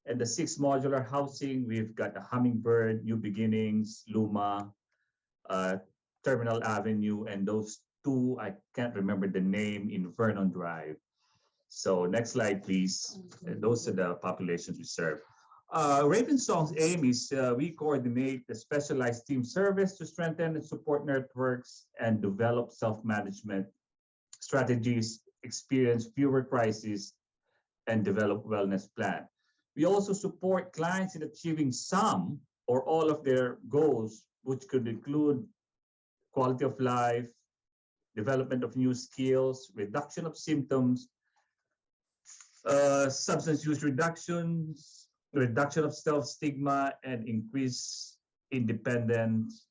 And the 6 modular housing, we've got the Hummingbird, New Beginnings, Luma, Terminal Avenue, and those 2, I can't remember the name, in Vernon Drive. So next slide, please. Those are the populations we serve. Raven Song's aim is we coordinate the specialized team service to strengthen and support networks and develop self-management strategies, experience fewer crises, and develop wellness plan. We also support clients in achieving some or all of their goals, which could include quality of life, development of new skills, reduction of symptoms, substance use reductions, reduction of self-stigma, and increased independence,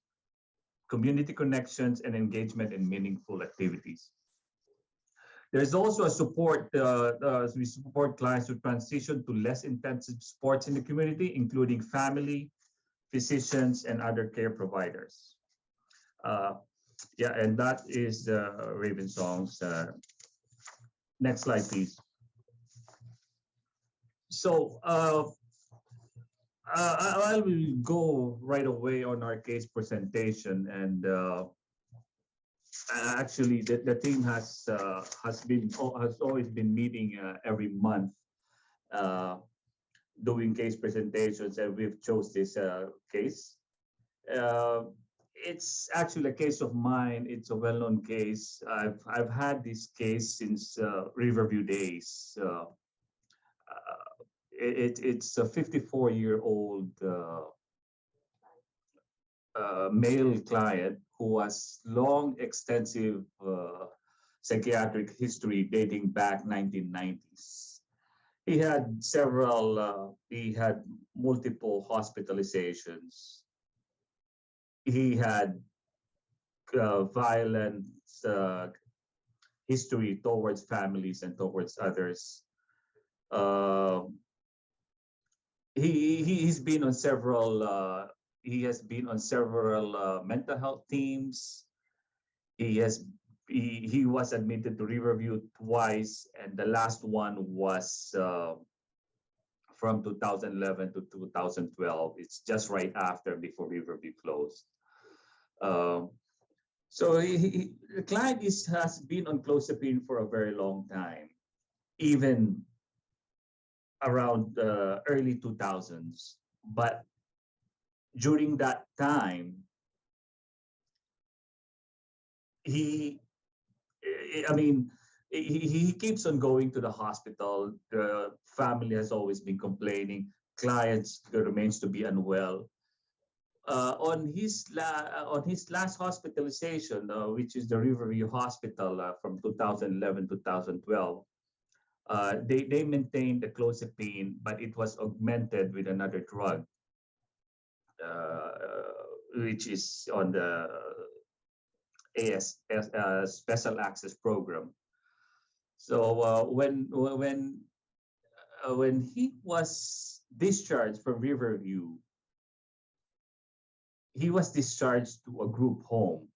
community connections, and engagement in meaningful activities. There's also a support, we support clients to transition to less intensive sports in the community, including family, physicians, and other care providers. Yeah, and that is Raven Song's. Next slide, please. So I will go right away on our case presentation, and actually the team has always been meeting every month, doing case presentations, and we've chose this case. It's actually a case of mine. It's a well-known case. I've had this case since Riverview days. It's a 54-year-old male client who has long, extensive psychiatric history dating back 1990s. He had multiple hospitalizations. He had violent history towards families and towards others. He has been on several mental health teams. He was admitted to Riverview twice, and the last one was from 2011 to 2012. It's just right before Riverview closed. So the client has been on clozapine for a very long time, even around early 2000s. But during that time, he keeps on going to the hospital. The family has always been complaining. Clients remains to be unwell. On his last hospitalization, which is the Riverview Hospital from 2011 to 2012, They maintained the clozapine, but it was augmented with another drug, which is on the Special Access Program. So when he was discharged from Riverview, he was discharged to a group home,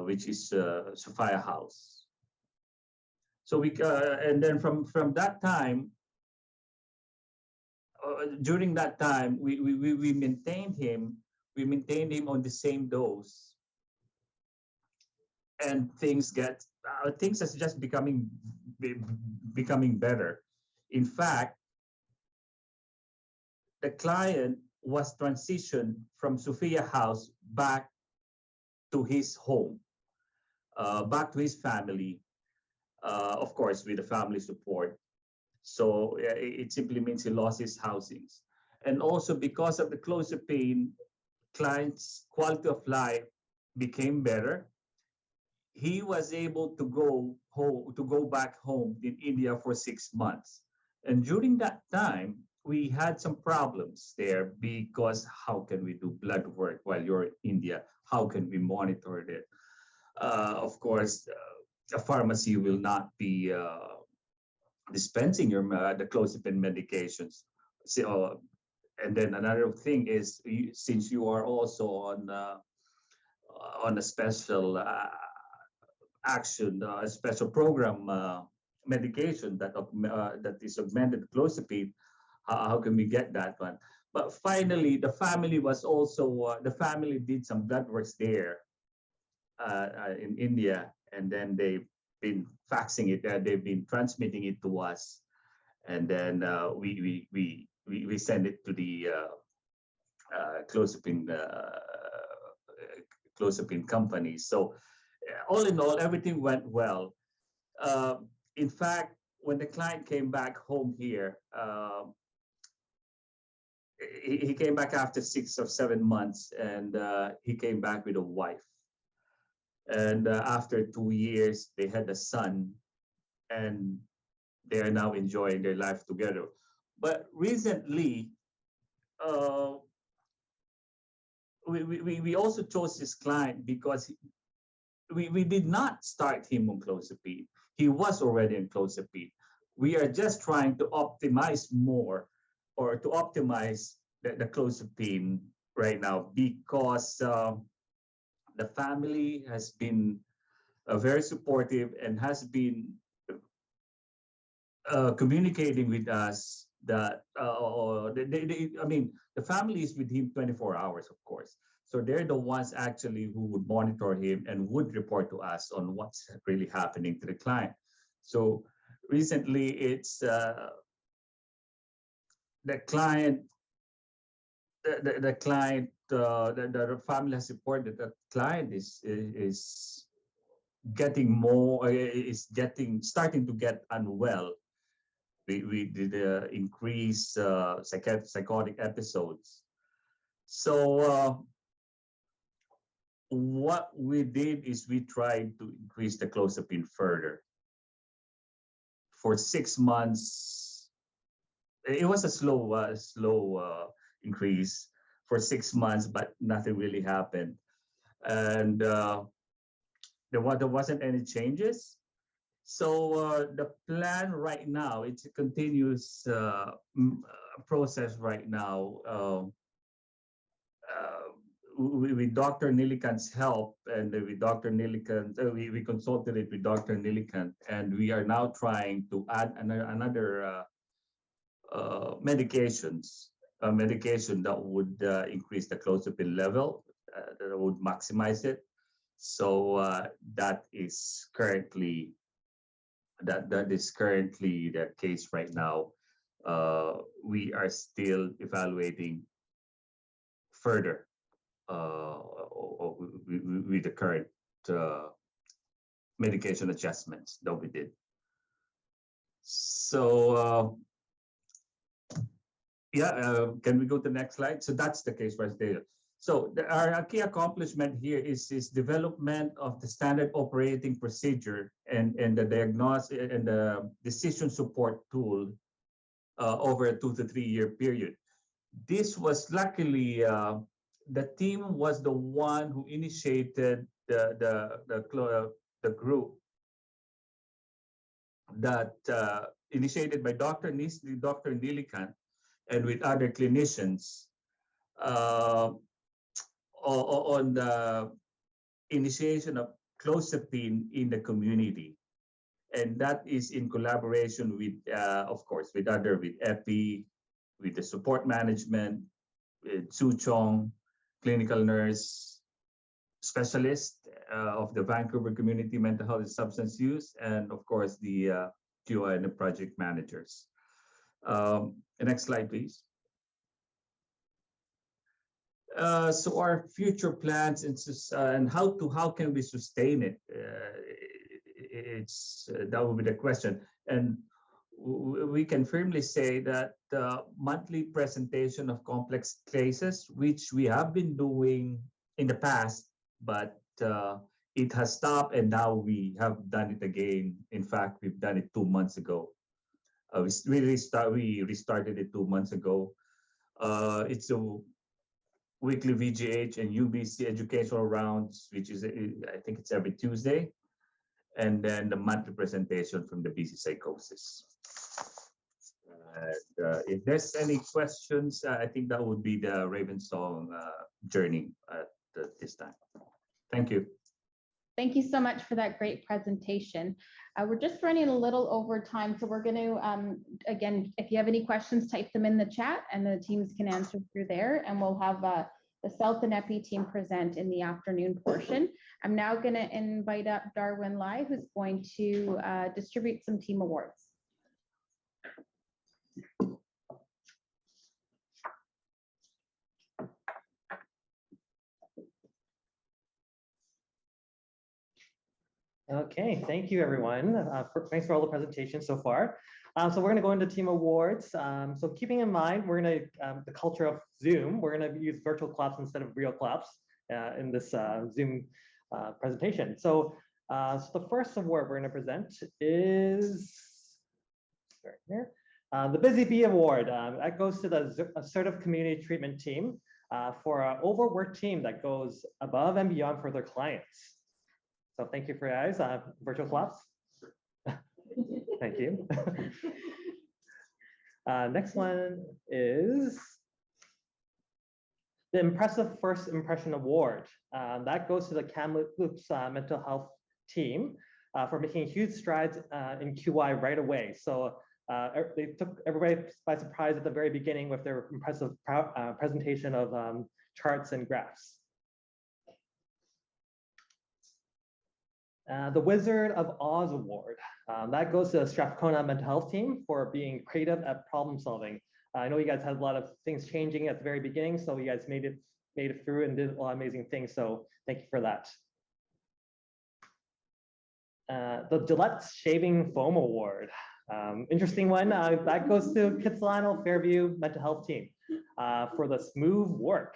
which is Sophia House. So and then from that time, during that time, we maintained him. We maintained him on the same dose, and things are just becoming better. In fact, the client was transitioned from Sophia House back to his home, back to his family, of course, with the family support. So it simply means he lost his housings. And also because of the clozapine, client's quality of life became better. He was able to go back home in India for 6 months. And during that time, we had some problems there because how can we do blood work while you're in India? How can we monitor it? Of course, a pharmacy will not be dispensing the clozapine medications. So, and then another thing is, since you are also on a special action, a special program medication that is augmented clozapine, how can we get that one? But finally, the family was also the family did some blood works there in India, and then they've been faxing it. They've been transmitting it to us, and then we send it to the clozapine company. So all in all, everything went well. In fact, when the client came back home here, he came back after 6 or 7 months, and he came back with a wife. And after 2 years, they had a son, and they are now enjoying their life together. But recently, we also chose this client because we did not start him on clozapine. He was already on clozapine. We are just trying to optimize more, or to optimize the clozapine right now, because the family has been very supportive and has been communicating with us that I mean, the family is with him 24 hours, of course. So they're the ones actually who would monitor him and would report to us on what's really happening to the client. So recently, it's the client. The client, the family has reported that the client is getting more, starting to get unwell. We did increase psychotic episodes. So what we did is we tried to increase the clozapine further. For 6 months, it was a slow increase for 6 months, but nothing really happened. And there wasn't any changes. So the plan right now, it's a continuous process right now. With Dr. Nilikant's help, and with Dr. Nilikant, we consulted it with Dr. Nilikant, and we are now trying to add another medication that would increase the clozapine level, that would maximize it. So that is currently the case right now. We are still evaluating further with the current medication adjustments that we did. So can we go to the next slide? So that's the case for us data. So our key accomplishment here is development of the standard operating procedure and the diagnosis and the decision support tool over a 2 to 3 year period. This was luckily the team was the one who initiated the group that initiated by Dr. Nilikan and with other clinicians on the initiation of clozapine in the community. And that is in collaboration with, of course, with EPI, with the support management, with Suchong, clinical nurse specialist of the Vancouver Community Mental Health and Substance Use, and of course the QA and the project managers. The next slide, please. So our future plans and how can we sustain it? That would be the question. And we can firmly say that monthly presentation of complex cases, which we have been doing in the past, but it has stopped and now we have done it again. In fact, we've done it 2 months ago. We restarted it 2 months ago. It's a weekly VGH and UBC educational rounds, which is, I think it's every Tuesday. And then the monthly presentation from the BC Psychosis. If there's any questions, I think that would be the Ravensong journey at this time. Thank you. Thank you so much for that great presentation. We're just running a little over time, so we're going to, again, if you have any questions, type them in the chat and the teams can answer through there, and we'll have the South and EPI team present in the afternoon portion. I'm now going to invite up Darwin Lai, who's going to distribute some team awards. Okay, thank you everyone. Thanks for all the presentations so far. So we're going to go into team awards. So keeping in mind, we're going to, the culture of Zoom, we're going to use virtual claps instead of real claps in this Zoom presentation. So, so the first award we're going to present is right here, the Busy Bee Award. That goes to the Assertive Community Treatment Team for an overworked team that goes above and beyond for their clients. So thank you for your eyes. Virtual claps. Thank you. Next one is the Impressive First Impression Award. That goes to the Kamloops Mental Health Team for making huge strides in QI right away. So they took everybody by surprise at the very beginning with their impressive presentation of charts and graphs. The Wizard of Oz Award. That goes to the Strathcona Mental Health Team for being creative at problem solving. I know you guys had a lot of things changing at the very beginning, so you guys made it through and did a lot of amazing things. So thank you for that. The Gillette Shaving Foam Award. Interesting one. That goes to Kitsilano Fairview Mental Health Team for the smooth work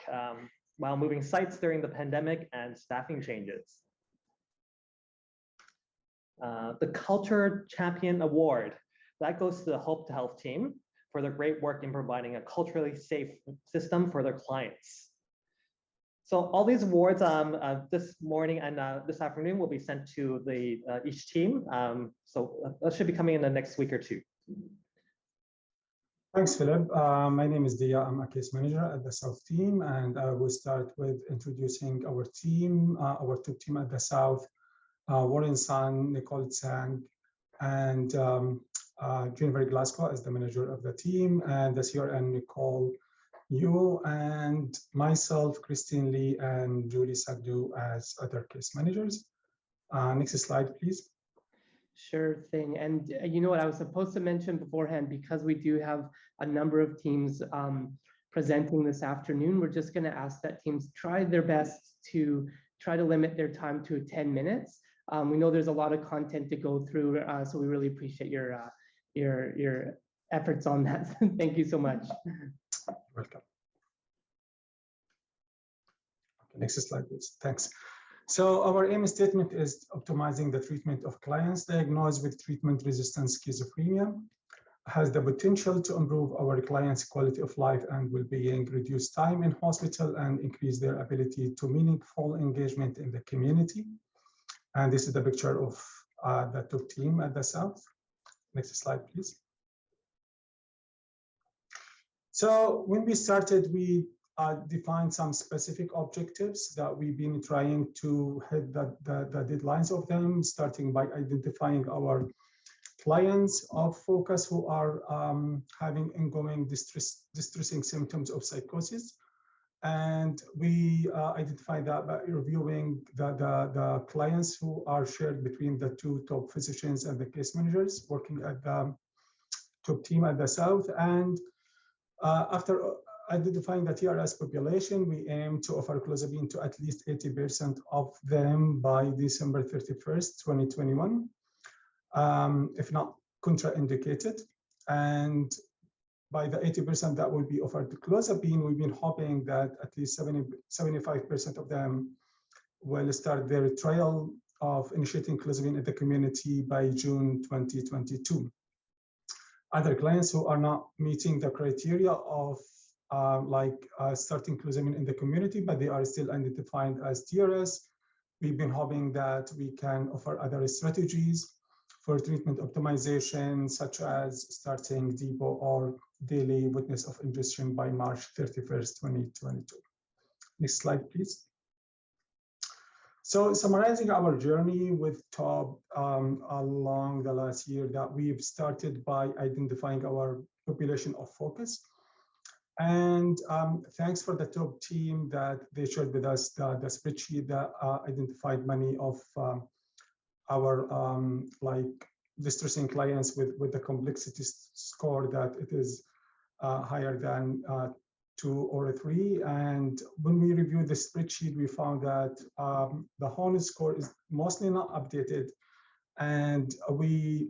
while moving sites during the pandemic and staffing changes. The Culture Champion Award, that goes to the Hope to Health team for their great work in providing a culturally safe system for their clients. So all these awards this morning and this afternoon will be sent to the each team. So that should be coming in the next week or two. Thanks, Philip. My name is Dia. I'm a case manager at the South team, and I will start with introducing our team, our two team at the South. Warren San, Nicole Tsang, and Jennifer Glasgow as the manager of the team, and the CRM Nicole Yu, and myself, Christine Lee, and Julie Sagdu as other case managers. Next slide, please. Sure thing. And you know what I was supposed to mention beforehand, because we do have a number of teams presenting this afternoon, we're just going to ask that teams try their best to try to limit their time to 10 minutes. We know there's a lot of content to go through, so we really appreciate your efforts on that. Thank you so much. Welcome. Next slide, please. Thanks. So our aim statement is optimizing the treatment of clients diagnosed with treatment-resistant schizophrenia, has the potential to improve our clients' quality of life and well-being, reduce time in hospital, and increase their ability to meaningful engagement in the community. And this is the picture of the top team at the South. Next slide, please. So when we started, we defined some specific objectives that we've been trying to hit the deadlines of them, starting by identifying our clients of focus who are having ongoing distressing symptoms of psychosis. And we identify that by reviewing the clients who are shared between the two top physicians and the case managers working at the top team at the South. And after identifying the TRS population, we aim to offer clozapine to at least 80% of them by December 31st, 2021, if not contraindicated. And by the 80% that will be offered to clozapine, we've been hoping that at least 75% of them will start their trial of initiating clozapine in the community by June 2022. Other clients who are not meeting the criteria of starting clozapine in the community, but they are still identified as TRS, we've been hoping that we can offer other strategies for treatment optimization, such as starting depot or daily witness of ingestion by March 31st, 2022. Next slide, please. So summarizing our journey with TOB along the last year, that we've started by identifying our population of focus. And thanks for the TOB team that they shared with us the spreadsheet that identified many of our distressing clients with the complexity score that it is higher than 2 or 3. And when we reviewed the spreadsheet, we found that the HONE score is mostly not updated, and we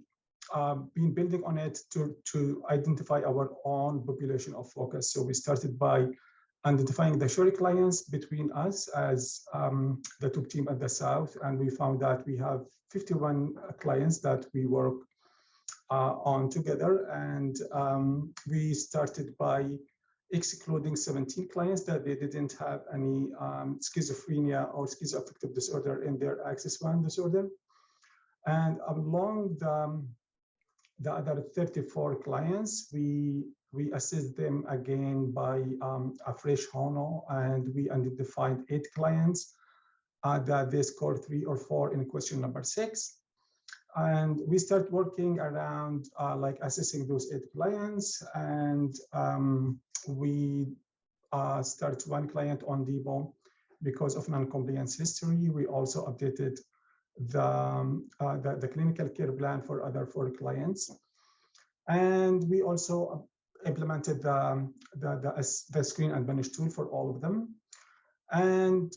been building on it to identify our own population of focus. So we started by identifying the shared clients between us as the TOB team at the South, and we found that we have 51 clients that we work on together. And we started by excluding 17 clients that they didn't have any schizophrenia or schizoaffective disorder in their Axis 1 disorder. And along the other 34 clients, we assessed them again by a fresh HONO, and we identified 8 clients that they scored 3 or 4 in question number 6. And we start working around assessing those 8 clients, and we start 1 client on depot because of non-compliance history. We also updated the clinical care plan for other 4 clients. And we also implemented the screen and manage tool for all of them. And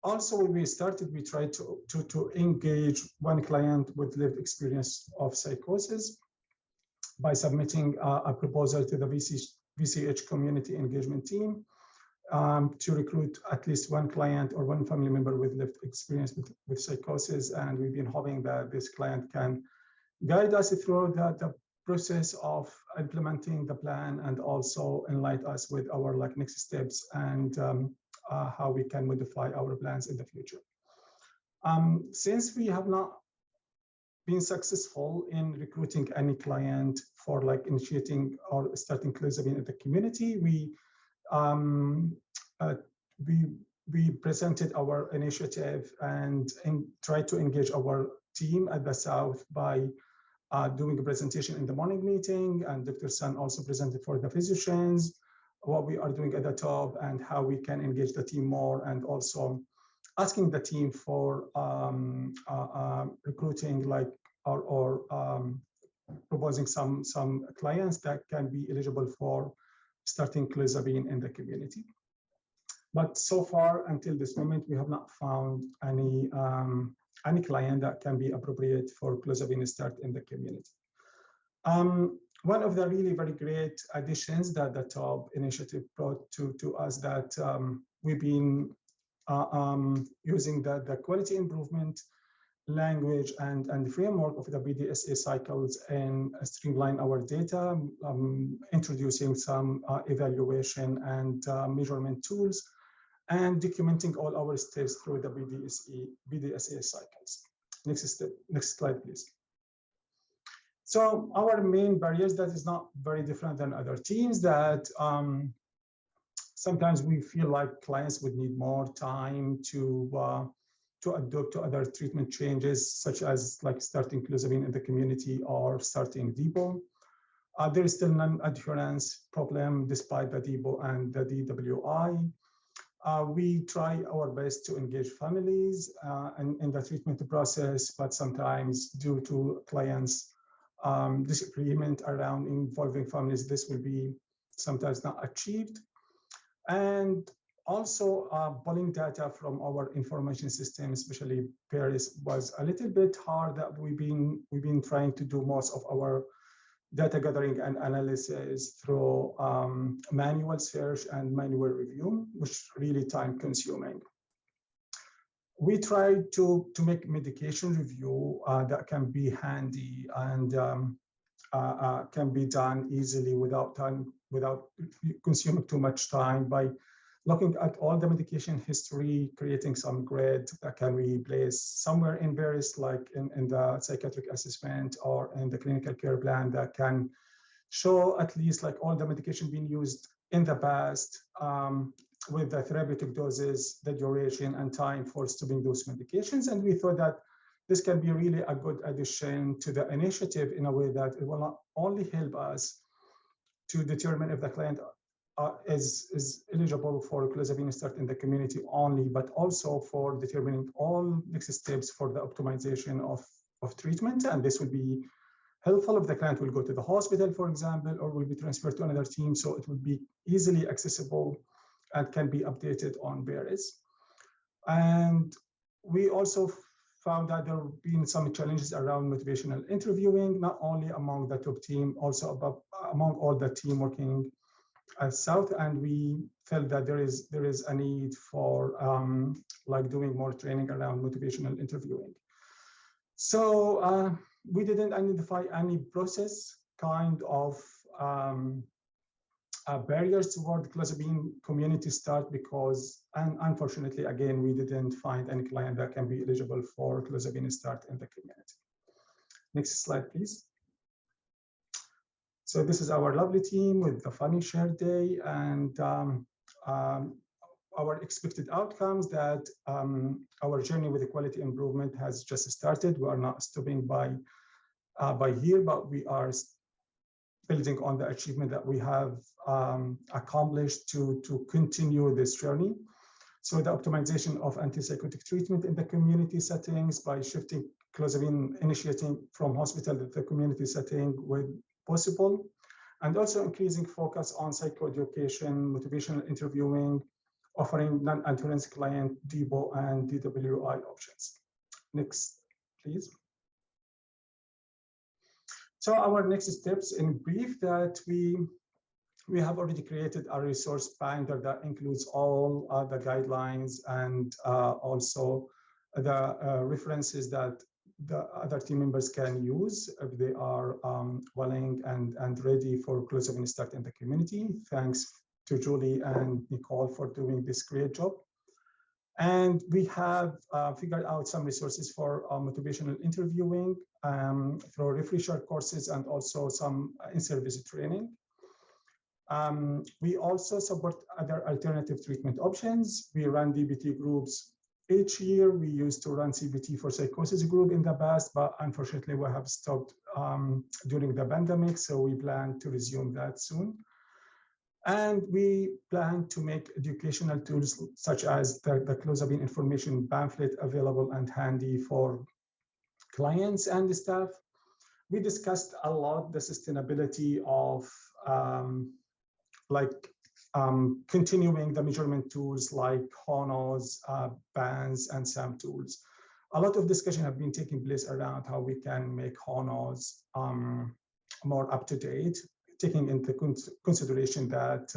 also when we started, we tried to engage 1 client with lived experience of psychosis by submitting a proposal to the VCH community engagement team to recruit at least 1 client or 1 family member with lived experience with psychosis. And we've been hoping that this client can guide us through the process of implementing the plan, and also enlighten us with our next steps and how we can modify our plans in the future. Since we have not been successful in recruiting any client for initiating or starting clozapine in the community, we presented our initiative and tried to engage our team at the South by doing a presentation in the morning meeting, and Dr. Sun also presented for the physicians what we are doing at the top and how we can engage the team more, and also asking the team for recruiting or proposing some clients that can be eligible for starting clozapine in the community. But so far, until this moment, we have not found any client that can be appropriate for clozapine start in the community. One of the really very great additions that the TOB initiative brought to us that we've been using the quality improvement language and framework of the BDSA cycles and streamline our data, introducing some evaluation and measurement tools, and documenting all our steps through the BDSA cycles. Next slide, please. So our main barriers, that is not very different than other teams, that sometimes we feel like clients would need more time to adapt to other treatment changes, such as like starting clozapine in the community or starting depot. There is still non-adherence problem despite the depot and the DWI. We try our best to engage families in the treatment process, but sometimes due to clients' disagreement around involving families, this will be sometimes not achieved. And also pulling data from our information system, especially PERIS, was a little bit hard. That we've been trying to do most of our data gathering and analysis through manual search and manual review, which really time consuming. We try to make medication review that can be handy and can be done easily without consuming too much time, by looking at all the medication history, creating some grid that can be placed somewhere in various, like in the psychiatric assessment or in the clinical care plan, that can show at least like all the medication being used in the past, with the therapeutic doses, the duration and time for stopping those medications. And we thought that this can be really a good addition to the initiative in a way that it will not only help us to determine if the client is eligible for clozapine start in the community only, but also for determining all next steps for the optimization of treatment. And this will be helpful if the client will go to the hospital, for example, or will be transferred to another team. So it will be easily accessible and can be updated on PERIS. And we also found that there have been some challenges around motivational interviewing, not only among the top team, also among all the team working at South. And we felt that there is a need for like doing more training around motivational interviewing. So we didn't identify any process kind of barriers toward clozapine community start, because, and unfortunately, again, we didn't find any client that can be eligible for clozapine start in the community. Next slide, please. So this is our lovely team with the funny share day, and our expected outcomes, that our journey with the quality improvement has just started. We are not stopping by here, but we are building on the achievement that we have accomplished to continue this journey. So the optimization of antipsychotic treatment in the community settings by shifting clozapine initiating from hospital to the community setting when possible, and also increasing focus on psychoeducation, motivational interviewing, offering non-adherence client depot and DWI options. Next, please. So our next steps in brief, that we have already created a resource binder that includes all the guidelines and also the references that the other team members can use if they are willing and ready for clozapine start in the community. Thanks to Julie and Nicole for doing this great job. And we have figured out some resources for motivational interviewing through refresher courses and also some in-service training. We also support other alternative treatment options. We run DBT groups each year. We used to run CBT for psychosis group in the past, but unfortunately we have stopped during the pandemic. So we plan to resume that soon. And we plan to make educational tools such as the clozapine information pamphlet available and handy for clients and staff. We discussed a lot the sustainability of continuing the measurement tools like HONOS, bands, and SAM tools. A lot of discussion have been taking place around how we can make HONOS more up to date, taking into consideration that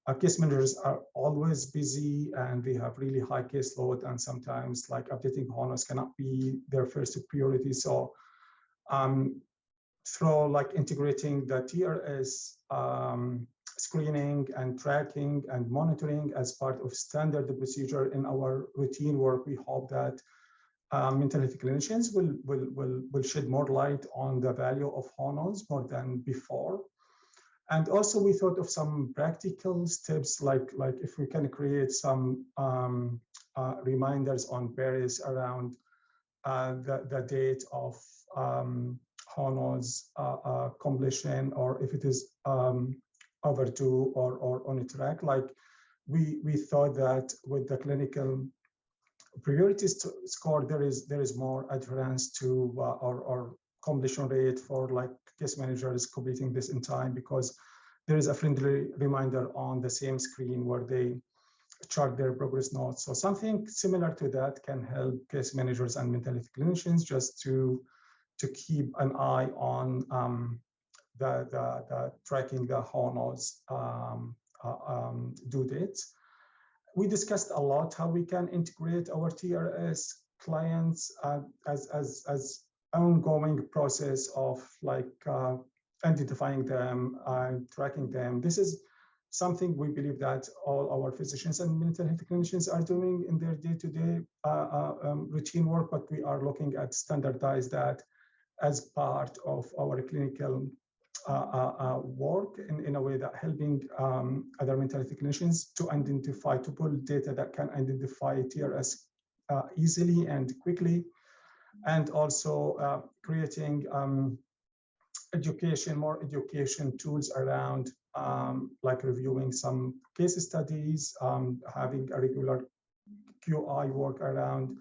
our case managers are always busy and they have really high caseload, and sometimes like updating honors cannot be their first priority. So through like integrating the TRS screening and tracking and monitoring as part of standard procedure in our routine work, we hope that mental health clinicians will shed more light on the value of honors more than before. And also we thought of some practical steps, like if we can create some reminders on barriers around the date of honors completion, or if it is overdue or on a track. Like we thought that with the clinical priorities score, there is more adherence to our completion rate for like case managers completing this in time, because there is a friendly reminder on the same screen where they chart their progress notes. So something similar to that can help case managers and mental health clinicians just to keep an eye on the tracking the honors due dates. We discussed a lot how we can integrate our TRS clients as ongoing process of like identifying them and tracking them. This is something we believe that all our physicians and mental health clinicians are doing in their day-to-day routine work, but we are looking at standardize that as part of our clinical work in a way that helping other mental health clinicians to pull data that can identify TRS easily and quickly, and also creating more education tools around like reviewing some case studies, having a regular QI work around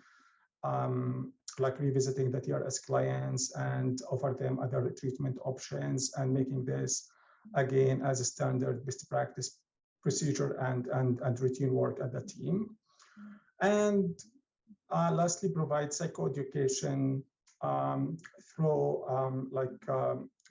like revisiting the TRS clients and offer them other treatment options, and making this again as a standard best practice procedure and routine work at the team. And lastly, provide psychoeducation through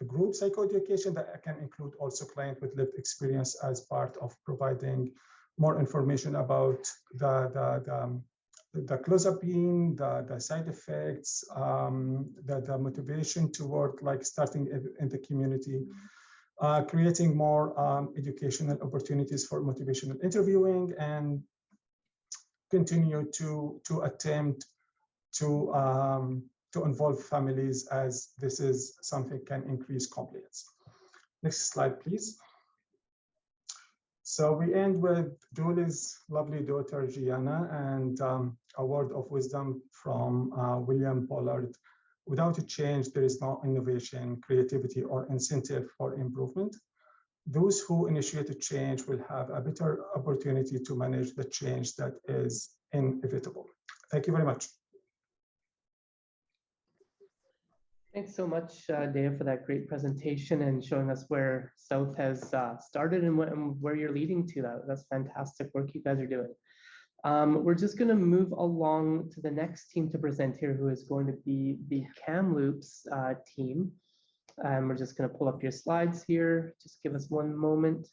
group psychoeducation that can include also client with lived experience as part of providing more information about the clozapine, the side effects, the motivation toward like starting in the community, creating more educational opportunities for motivational interviewing, and continue to attempt to involve families, as this is something can increase compliance. Next slide, please. So we end with Julie's lovely daughter, Gianna, and a word of wisdom from William Pollard. Without a change, there is no innovation, creativity, or incentive for improvement. Those who initiate a change will have a better opportunity to manage the change that is inevitable. Thank you very much. Thanks so much, Dave, for that great presentation and showing us where South has started and where you're leading to. That's fantastic work you guys are doing. We're just going to move along to the next team to present here, who is going to be the Kamloops team. We're just going to pull up your slides here. Just give us one moment.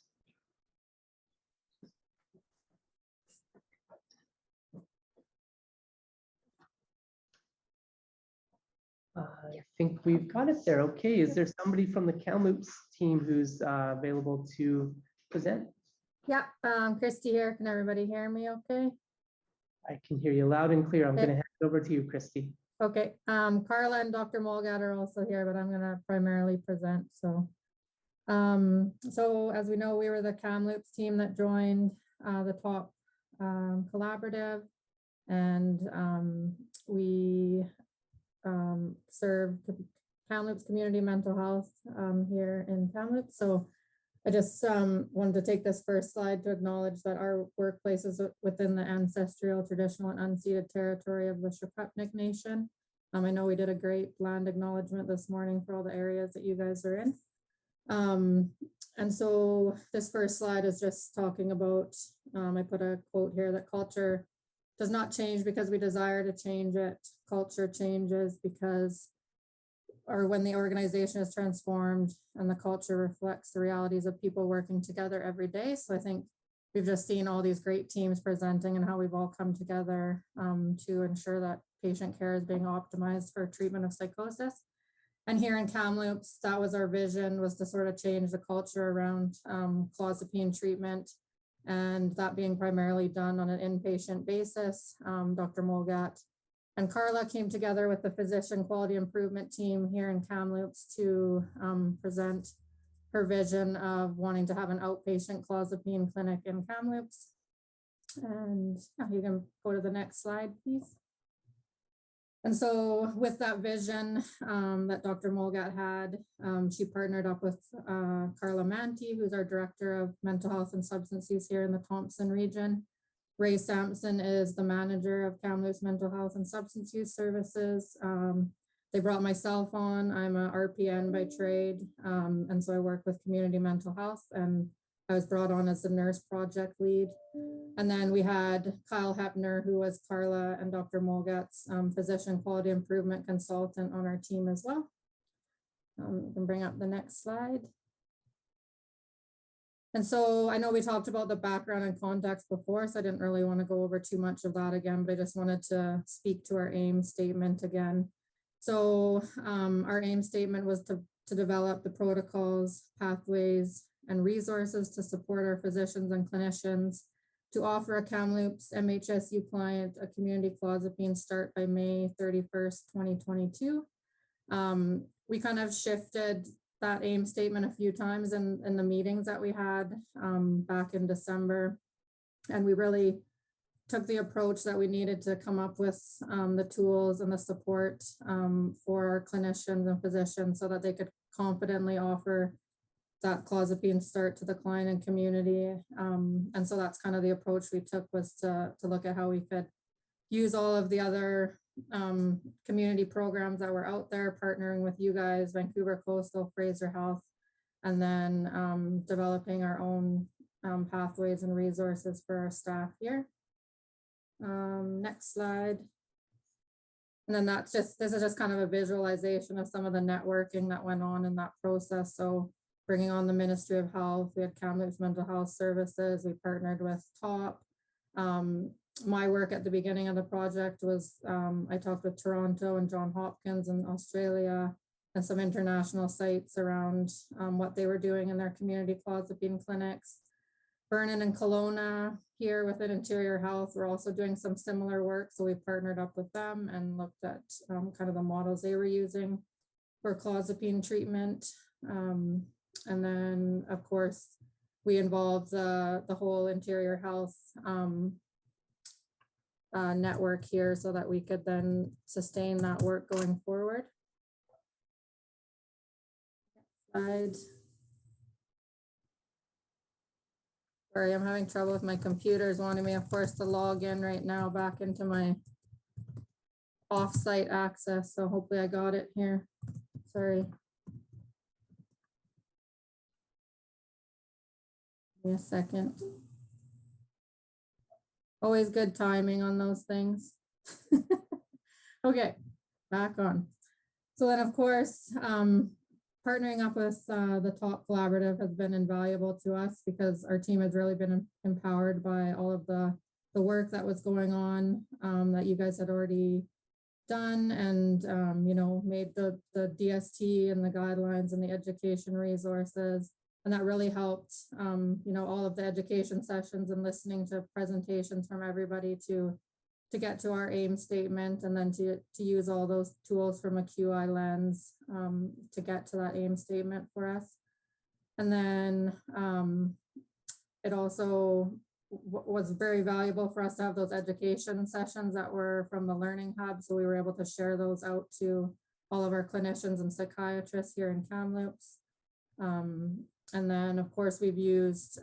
I think we've got it there. Okay, is there somebody from the Kamloops team who's available to present? Yeah, Christy here. Can everybody hear me okay? I can hear you loud and clear. I'm going to hand it over to you, Christy. Okay, Carla and Dr. Molgat are also here, but I'm going to primarily present. So as we know, we were the Kamloops team that joined the TWAP collaborative, and we serve the Kamloops community mental health here in Kamloops. So I just wanted to take this first slide to acknowledge that our workplace is within the ancestral, traditional, and unceded territory of the Secwepemc Nation. I know we did a great land acknowledgement this morning for all the areas that you guys are in. And so this first slide is just talking about, I put a quote here, that culture does not change because we desire to change it. Culture changes because, or when the organization is transformed and the culture reflects the realities of people working together every day. So I think we've just seen all these great teams presenting and how we've all come together to ensure that patient care is being optimized for treatment of psychosis. And here in Kamloops, that was our vision, was to sort of change the culture around clozapine treatment, and that being primarily done on an inpatient basis. Dr. Molgat and Carla came together with the physician quality improvement team here in Kamloops to present her vision of wanting to have an outpatient clozapine clinic in Kamloops. And you can go to the next slide, please. And so with that vision that Dr. Molgat had, she partnered up with Carla Manti, who's our Director of Mental Health and Substance Use here in the Thompson region. Ray Sampson is the manager of Kamloops Mental Health and Substance Use Services. They brought myself on. I'm a RPN by trade, and so I work with community mental health, and I was brought on as the nurse project lead. And then we had Kyle Hepner, who was Carla and Dr. Molgat's physician quality improvement consultant on our team as well. You can bring up the next slide. And so I know we talked about the background and context before, so I didn't really want to go over too much of that again, but I just wanted to speak to our aim statement again. So our aim statement was to develop the protocols, pathways, and resources to support our physicians and clinicians to offer a Kamloops MHSU client a community clozapine start by May 31st, 2022. We kind of shifted that aim statement a few times in the meetings that we had back in December. And we really took the approach that we needed to come up with the tools and the support for our clinicians and physicians so that they could confidently offer that clozapine start to the client and community. And so that's kind of the approach we took, was to look at how we could use all of the other community programs that were out there, partnering with you guys, Vancouver Coastal, Fraser Health, and then developing our own pathways and resources for our staff here. Next slide. And then this is just kind of a visualization of some of the networking that went on in that process. So bringing on the Ministry of Health, we had Kamloops Mental Health Services, we partnered with TOP. My work at the beginning of the project was, I talked with Toronto and Johns Hopkins in Australia and some international sites around what they were doing in their community clozapine clinics. Vernon and Kelowna here within Interior Health, we're also doing some similar work. So we partnered up with them and looked at kind of the models they were using for clozapine treatment. And then, of course, we involved the whole Interior Health network here so that we could then sustain that work going forward. Slide. Sorry, I'm having trouble with my computers wanting me, of course, to log in right now back into my off-site access. So hopefully I got it here. Sorry. Give me a second. Always good timing on those things. Okay, back on. So then, of course, partnering up with the TOP Collaborative has been invaluable to us because our team has really been empowered by all of the work that was going on that you guys had already done, and you know, made the DST and the guidelines and the education resources. And that really helped, you know, all of the education sessions and listening to presentations from everybody to get to our aim statement, and then to use all those tools from a QI lens to get to that aim statement for us. And then it also was very valuable for us to have those education sessions that were from the Learning Hub. So we were able to share those out to all of our clinicians and psychiatrists here in Kamloops. And then, of course, we've used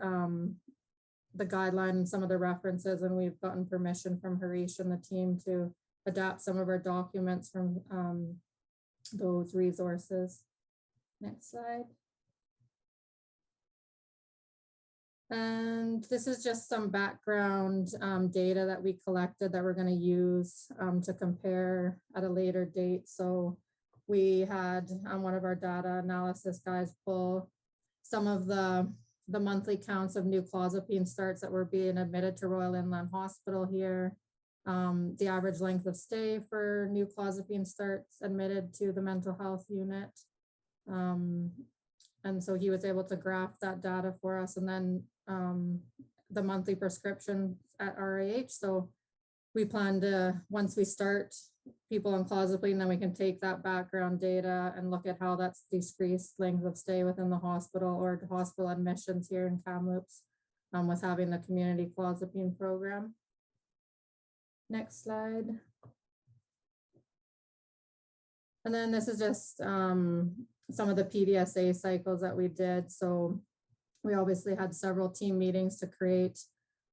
the guideline and some of the references, and we've gotten permission from Harish and the team to adapt some of our documents from those resources. Next slide. And this is just some background data that we collected that we're going to use to compare at a later date. So we had one of our data analysis guys pull some of the the monthly counts of new clozapine starts that were being admitted to Royal Inland Hospital here, the average length of stay for new clozapine starts admitted to the mental health unit. And so he was able to graph that data for us, and then the monthly prescription at RAH. So we plan to, once we start people on clozapine, then we can take that background data and look at how that's decreased length of stay within the hospital or hospital admissions here in Kamloops with having the community clozapine program. Next slide. And then this is just some of the PDSA cycles that we did. So we obviously had several team meetings to create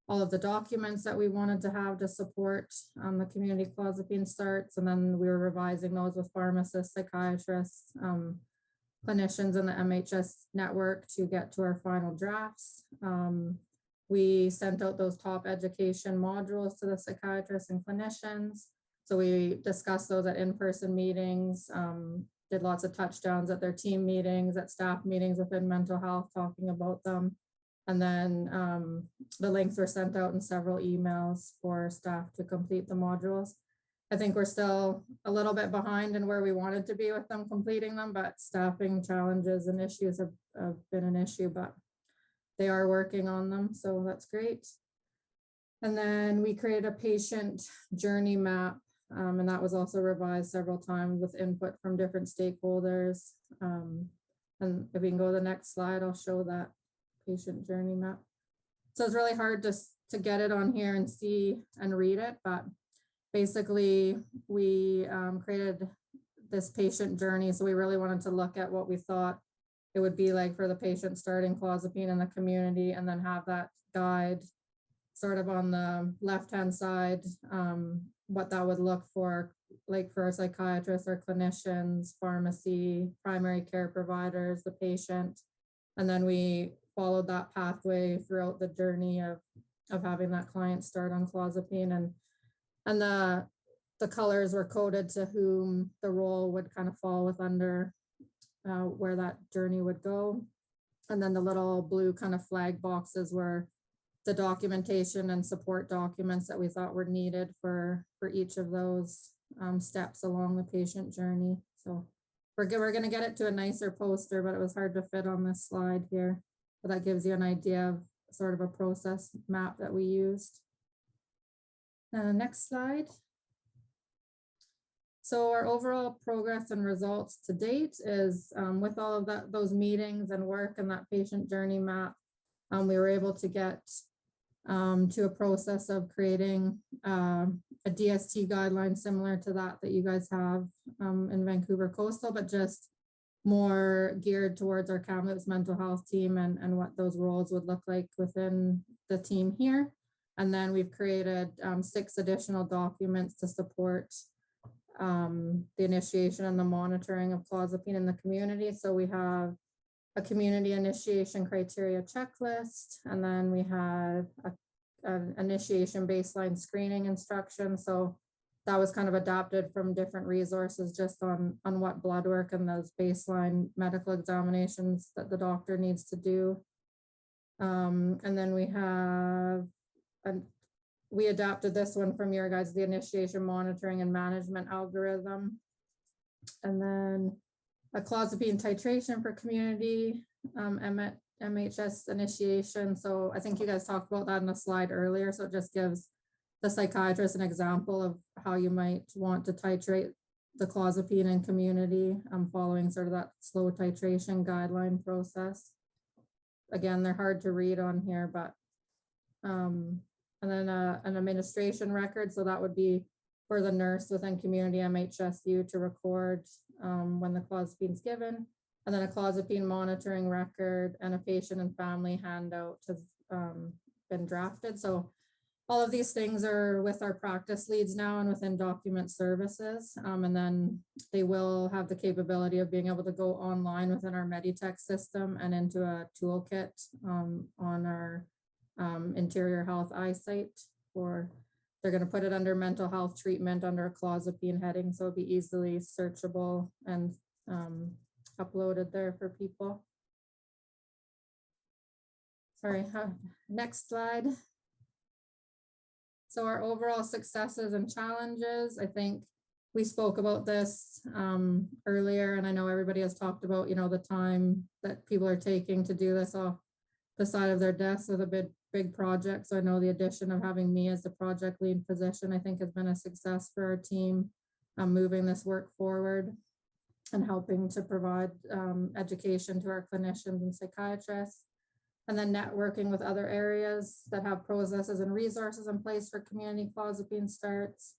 all of the documents that we wanted to have to support the community clozapine starts. And then we were revising those with pharmacists, psychiatrists, clinicians in the MHS network to get to our final drafts. We sent out those top education modules to the psychiatrists and clinicians. So we discussed those at in-person meetings, did lots of touchdowns at their team meetings, at staff meetings within mental health, talking about them. And then the links were sent out in several emails for staff to complete the modules. I think we're still a little bit behind in where we wanted to be with them completing them, but staffing challenges and issues have been an issue, but they are working on them, so that's great. And then we created a patient journey map, and that was also revised several times with input from different stakeholders. And if we can go to the next slide, I'll show that patient journey map. So it's really hard to get it on here and see and read it, but basically we created this patient journey. So we really wanted to look at what we thought it would be like for the patient starting clozapine in the community, and then have that guide sort of on the left-hand side, what that would look for, like for psychiatrists or clinicians, pharmacy, primary care providers, the patient. And then we followed that pathway throughout the journey of having that client start on clozapine, and the colors were coded to whom the role would kind of fall with under where that journey would go. And then the little blue kind of flag boxes were the documentation and support documents that we thought were needed for each of those steps along the patient journey. So we're going to get it to a nicer poster, but it was hard to fit on this slide here. But that gives you an idea of sort of a process map that we used. Next slide. So our overall progress and results to date is with all of those meetings and work and that patient journey map, we were able to get to a process of creating a DST guideline similar to that you guys have in Vancouver Coastal, but just more geared towards our Kamloops mental health team and what those roles would look like within the team here. And then we've created 6 additional documents to support the initiation and the monitoring of clozapine in the community. So we have a community initiation criteria checklist, and then we had an initiation baseline screening instruction. So that was kind of adapted from different resources just on what blood work and those baseline medical examinations that the doctor needs to do. And then we have we adapted this one from your guys, the initiation monitoring and management algorithm. And then a clozapine titration for community MHS initiation. So I think you guys talked about that in a slide earlier. So it just gives the psychiatrist an example of how you might want to titrate the clozapine in community, following sort of that slow titration guideline process. Again, they're hard to read on here, but and then an administration record. So that would be for the nurse within community MHSU to record when the clozapine's given. And then a clozapine monitoring record and a patient and family handout has been drafted. So all of these things are with our practice leads now and within document services. And then they will have the capability of being able to go online within our Meditech system and into a toolkit on our Interior Health iSite. They're going to put it under mental health treatment under a clozapine heading, so it'll be easily searchable and uploaded there for people. sorry, next slide. So our overall successes and challenges, I think we spoke about this earlier, and I know everybody has talked about, you know, the time that people are taking to do this off the side of their desks with a big project. So I know the addition of having me as the project lead position, I think has been a success for our team, moving this work forward and helping to provide education to our clinicians and psychiatrists. And then networking with other areas that have processes and resources in place for community clozapine starts.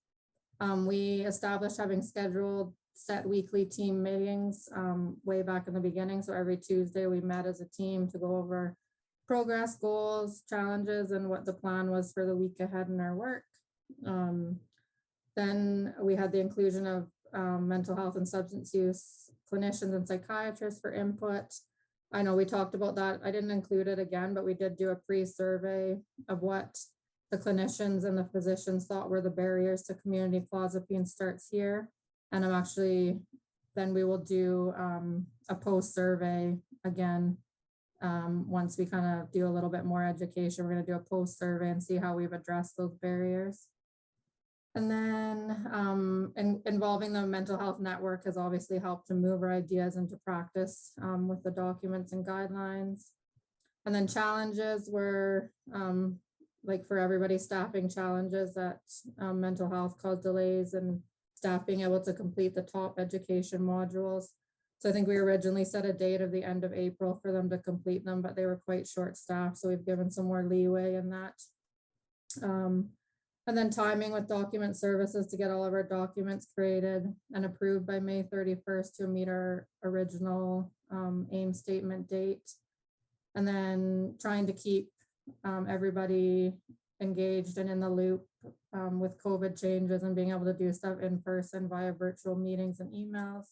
We established having scheduled set weekly team meetings way back in the beginning. So every Tuesday we met as a team to go over progress, goals, challenges, and what the plan was for the week ahead in our work. Then we had the inclusion of mental health and substance use clinicians and psychiatrists for input. I know we talked about that. I didn't include it again, but we did do a pre-survey of what the clinicians and the physicians thought were the barriers to community clozapine starts here. And I'm actually, then we will do a post-survey again. Once we kind of do a little bit more education, we're going to do a post-survey and see how we've addressed those barriers. And then involving the mental health network has obviously helped to move our ideas into practice with the documents and guidelines. And then challenges were like for everybody, staffing challenges that mental health caused delays and staff being able to complete the top education modules. So I think we originally set a date of the end of April for them to complete them, but they were quite short staffed. So we've given some more leeway in that. And then timing with document services to get all of our documents created and approved by May 31st to meet our original AIM statement date. And then trying to keep everybody engaged and in the loop with COVID changes and being able to do stuff in person via virtual meetings and emails.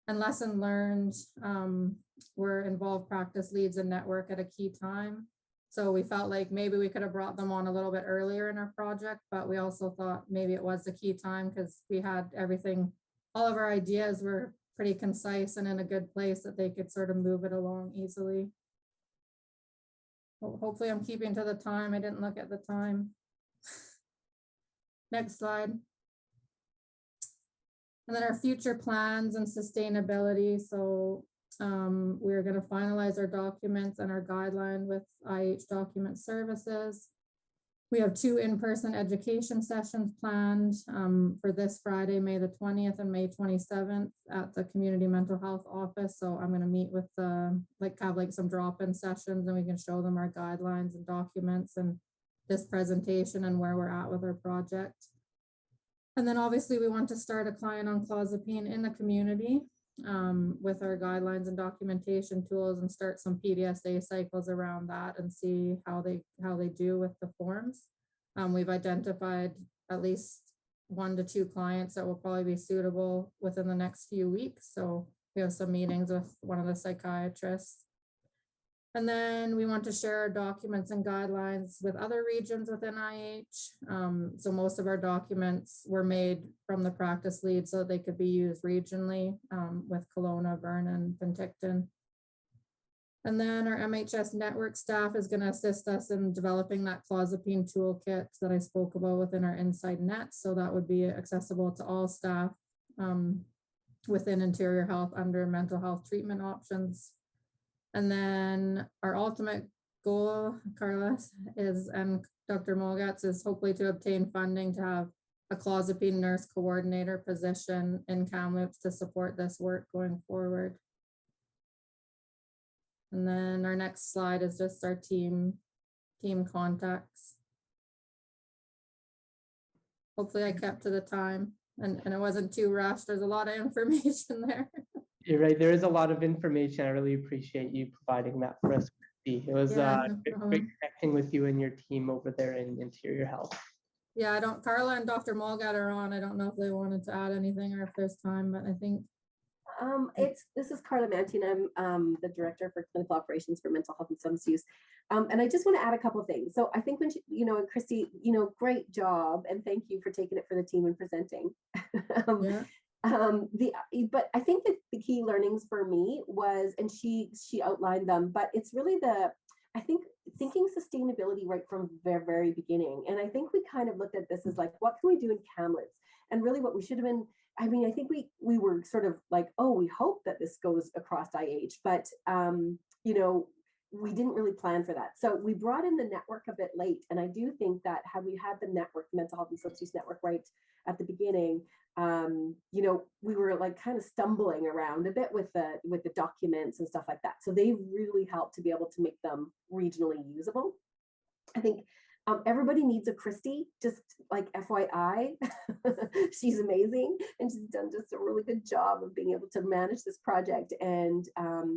And lesson learned were involved practice leads and network at a key time. So we felt like maybe we could have brought them on a little bit earlier in our project, but we also thought maybe it was the key time because we had everything, all of our ideas were pretty concise and in a good place that they could sort of move it along easily. Well, hopefully I'm keeping to the time. I didn't look at the time. Next slide. And then our future plans and sustainability. So we're going to finalize our documents and our guideline with IH Document Services. We have 2 in-person education sessions planned for this Friday, May the 20th and May 27th at the Community Mental Health Office. So I'm going to meet with have some drop-in sessions and we can show them our guidelines and documents and this presentation and where we're at with our project. And then obviously we want to start a client on clozapine in the community with our guidelines and documentation tools and start some PDSA cycles around that and see how they do with the forms. We've identified at least 1 to 2 clients that will probably be suitable within the next few weeks. So we have some meetings with one of the psychiatrists. And then we want to share our documents and guidelines with other regions within IH. So most of our documents were made from the practice lead so that they could be used regionally with Kelowna, Vernon, Penticton. And then our MHS network staff is going to assist us in developing that clozapine toolkit that I spoke about within our Inside Net. So that would be accessible to all staff within Interior Health under mental health treatment options. And then our ultimate goal, Carla, is, and Dr. Molgatz, is hopefully to obtain funding to have a clozapine nurse coordinator position in Kamloops to support this work going forward. And then our next slide is just our team contacts. Hopefully I kept to the time and it wasn't too rushed. There's a lot of information there. You're right. There is a lot of information. I really appreciate you providing that for us. It was great connecting with you and your team over there in Interior Health. Yeah, Carla and Dr. Molgat are on. I don't know if they wanted to add anything or if there's time, but I think. This is Carla Mantin. I'm the Director for Clinical Operations for Mental Health and Substance Use. And I just want to add a couple of things. So I think when, Christy, great job. And thank you for taking it for the team and presenting. Yeah. But I think that the key learnings for me was, and she outlined them, but it's really I think thinking sustainability right from the very beginning. And I think we kind of looked at this as like, what can we do in Kamloops? And really what we should have been, I mean, I think we were sort of like, oh, we hope that this goes across IH, but you know, we didn't really plan for that. So we brought in the network a bit late. And I do think that had we had the network, mental health and substance use network right at the beginning, you know, we were like kind of stumbling around a bit with the documents and stuff like that. So they really helped to be able to make them regionally usable. I think everybody needs a Christy, just like FYI. She's amazing and she's done just a really good job of being able to manage this project and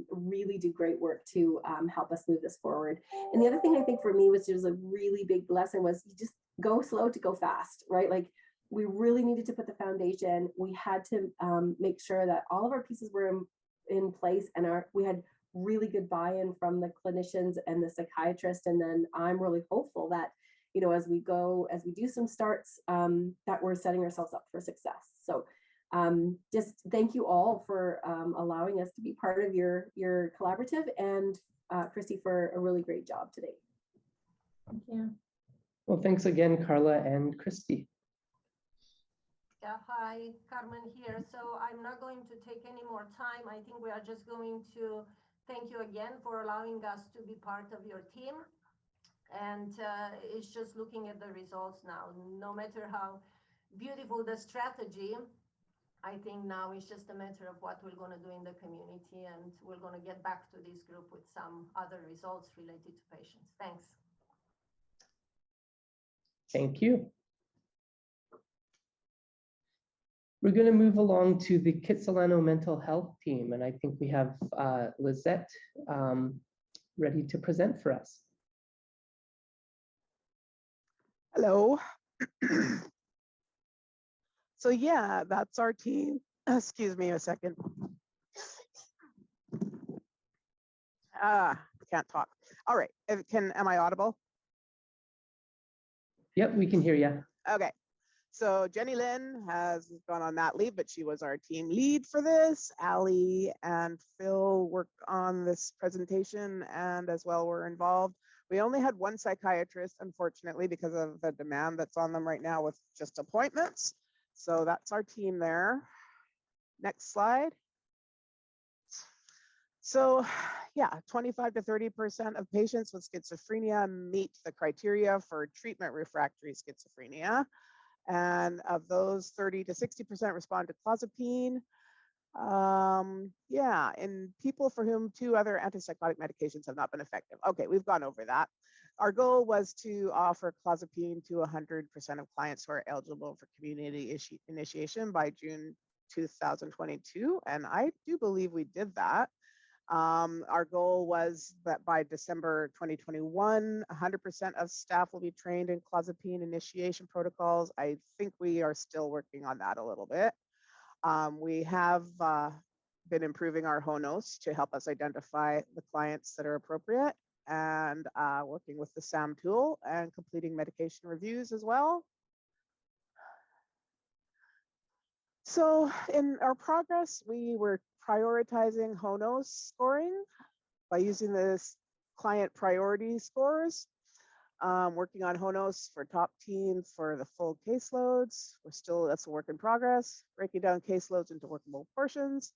really do great work to help us move this forward. And the other thing I think for me, which was a really big lesson, was you just go slow to go fast, right? Like we really needed to put the foundation. We had to make sure that all of our pieces were in place and we had really good buy-in from the clinicians and the psychiatrist. And then I'm really hopeful that, you know, as we do some starts, that we're setting ourselves up for success. So just thank you all for allowing us to be part of your collaborative, and Christy for a really great job today. Thank you. Well, thanks again, Carla and Christy. Yeah, hi, Carmen here. So I'm not going to take any more time. I think we are just going to thank you again for allowing us to be part of your team. And it's just looking at the results now. No matter how beautiful the strategy, I think now it's just a matter of what we're going to do in the community, and we're going to get back to this group with some other results related to patients. Thanks. Thank you. We're going to move along to the Kitsilano mental health team, and I think we have Lizette ready to present for us. Hello. So yeah, that's our team. Excuse me a second. Can't talk. All right, am I audible? Yep, we can hear you. Okay. So Jenny Lynn has gone on mat leave, but she was our team lead for this. Ali and Phil worked on this presentation and as well were involved. We only had one psychiatrist, unfortunately, because of the demand that's on them right now with just appointments. So that's our team there. Next slide. So yeah, 25 to 30% of patients with schizophrenia meet the criteria for treatment refractory schizophrenia. And of those, 30 to 60% respond to clozapine. Yeah, in people for whom 2 other antipsychotic medications have not been effective. Okay, we've gone over that. Our goal was to offer clozapine to 100% of clients who are eligible for community initiation by June 2022, and I do believe we did that. Our goal was that by December 2021, 100% of staff will be trained in clozapine initiation protocols. I think we are still working on that a little bit. We have been improving our HONOS to help us identify the clients that are appropriate, and working with the SAM tool and completing medication reviews as well. So in our progress, we were prioritizing HONOS scoring by using this client priority scores, working on HONOS for top team for the full caseloads. That's a work in progress, breaking down caseloads into workable portions,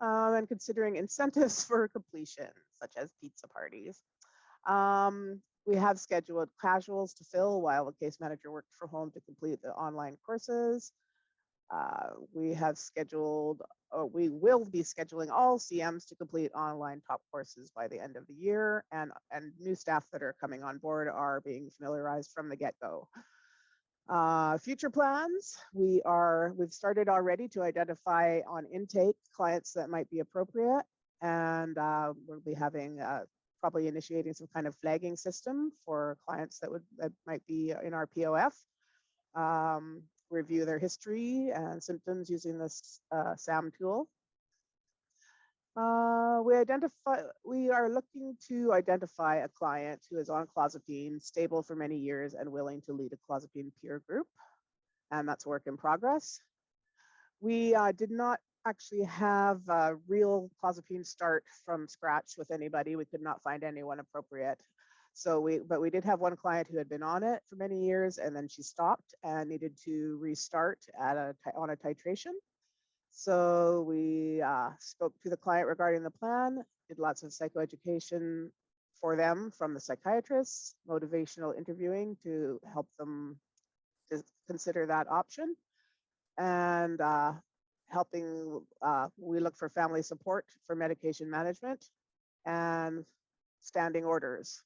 and considering incentives for completion, such as pizza parties. We have scheduled casuals to fill while the case manager worked from home to complete the online courses. We will be scheduling all CMs to complete online top courses by the end of the year, and new staff that are coming on board are being familiarized from the get-go. Future plans, we've started already to identify on intake clients that might be appropriate, and we'll be having probably initiating some kind of flagging system for clients that might be in our POF. Review their history and symptoms using this SAM tool. We are looking to identify a client who is on clozapine, stable for many years, and willing to lead a clozapine peer group, and that's a work in progress. We did not actually have a real clozapine start from scratch with anybody. We could not find anyone appropriate. But we did have one client who had been on it for many years, and then she stopped and needed to restart on a titration. So we spoke to the client regarding the plan, did lots of psychoeducation for them from the psychiatrists, motivational interviewing to help them to consider that option, and we look for family support for medication management and standing orders.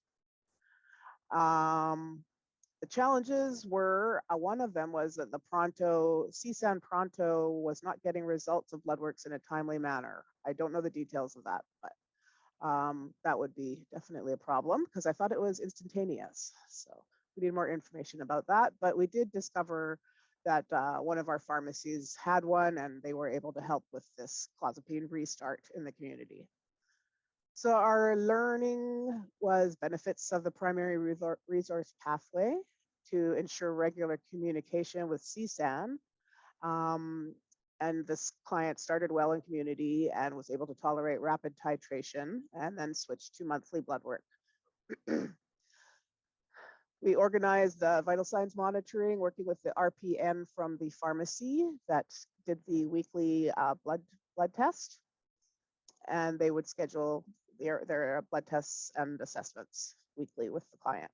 The challenges were, one of them was that the CSAN Pronto was not getting results of blood works in a timely manner. I don't know the details of that, but that would be definitely a problem because I thought it was instantaneous. So we need more information about that, but we did discover that one of our pharmacies had one and they were able to help with this clozapine restart in the community. So our learning was benefits of the primary resource pathway to ensure regular communication with CSAN. And this client started well in community and was able to tolerate rapid titration and then switched to monthly blood work. We organized the vital signs monitoring, working with the RPN from the pharmacy that did the weekly blood test. And they would schedule their blood tests and assessments weekly with the client.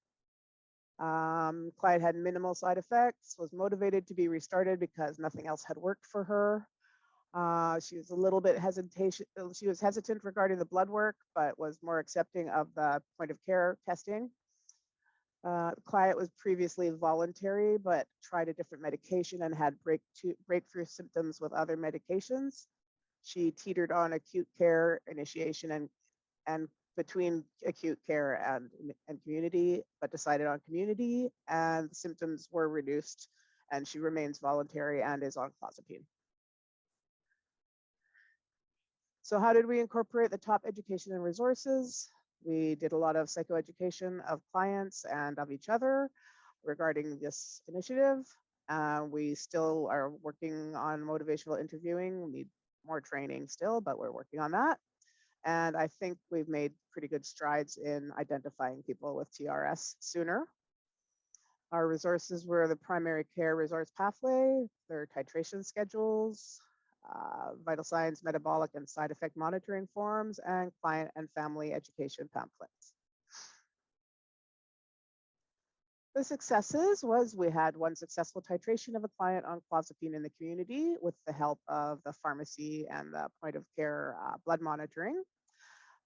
Client had minimal side effects, was motivated to be restarted because nothing else had worked for her. She was a little bit she was hesitant regarding the blood work, but was more accepting of the point of care testing. The client was previously voluntary, but tried a different medication and had breakthrough symptoms with other medications. She teetered on acute care initiation and between acute care and community, but decided on community, and the symptoms were reduced, and she remains voluntary and is on clozapine. So how did we incorporate the top education and resources? We did a lot of psychoeducation of clients and of each other regarding this initiative. We still are working on motivational interviewing. We need more training still, but we're working on that. And I think we've made pretty good strides in identifying people with TRS sooner. Our resources were the primary care resource pathway, their titration schedules, vital signs, metabolic and side effect monitoring forms, and client and family education pamphlets. The successes was we had one successful titration of a client on clozapine in the community with the help of the pharmacy and the point of care blood monitoring.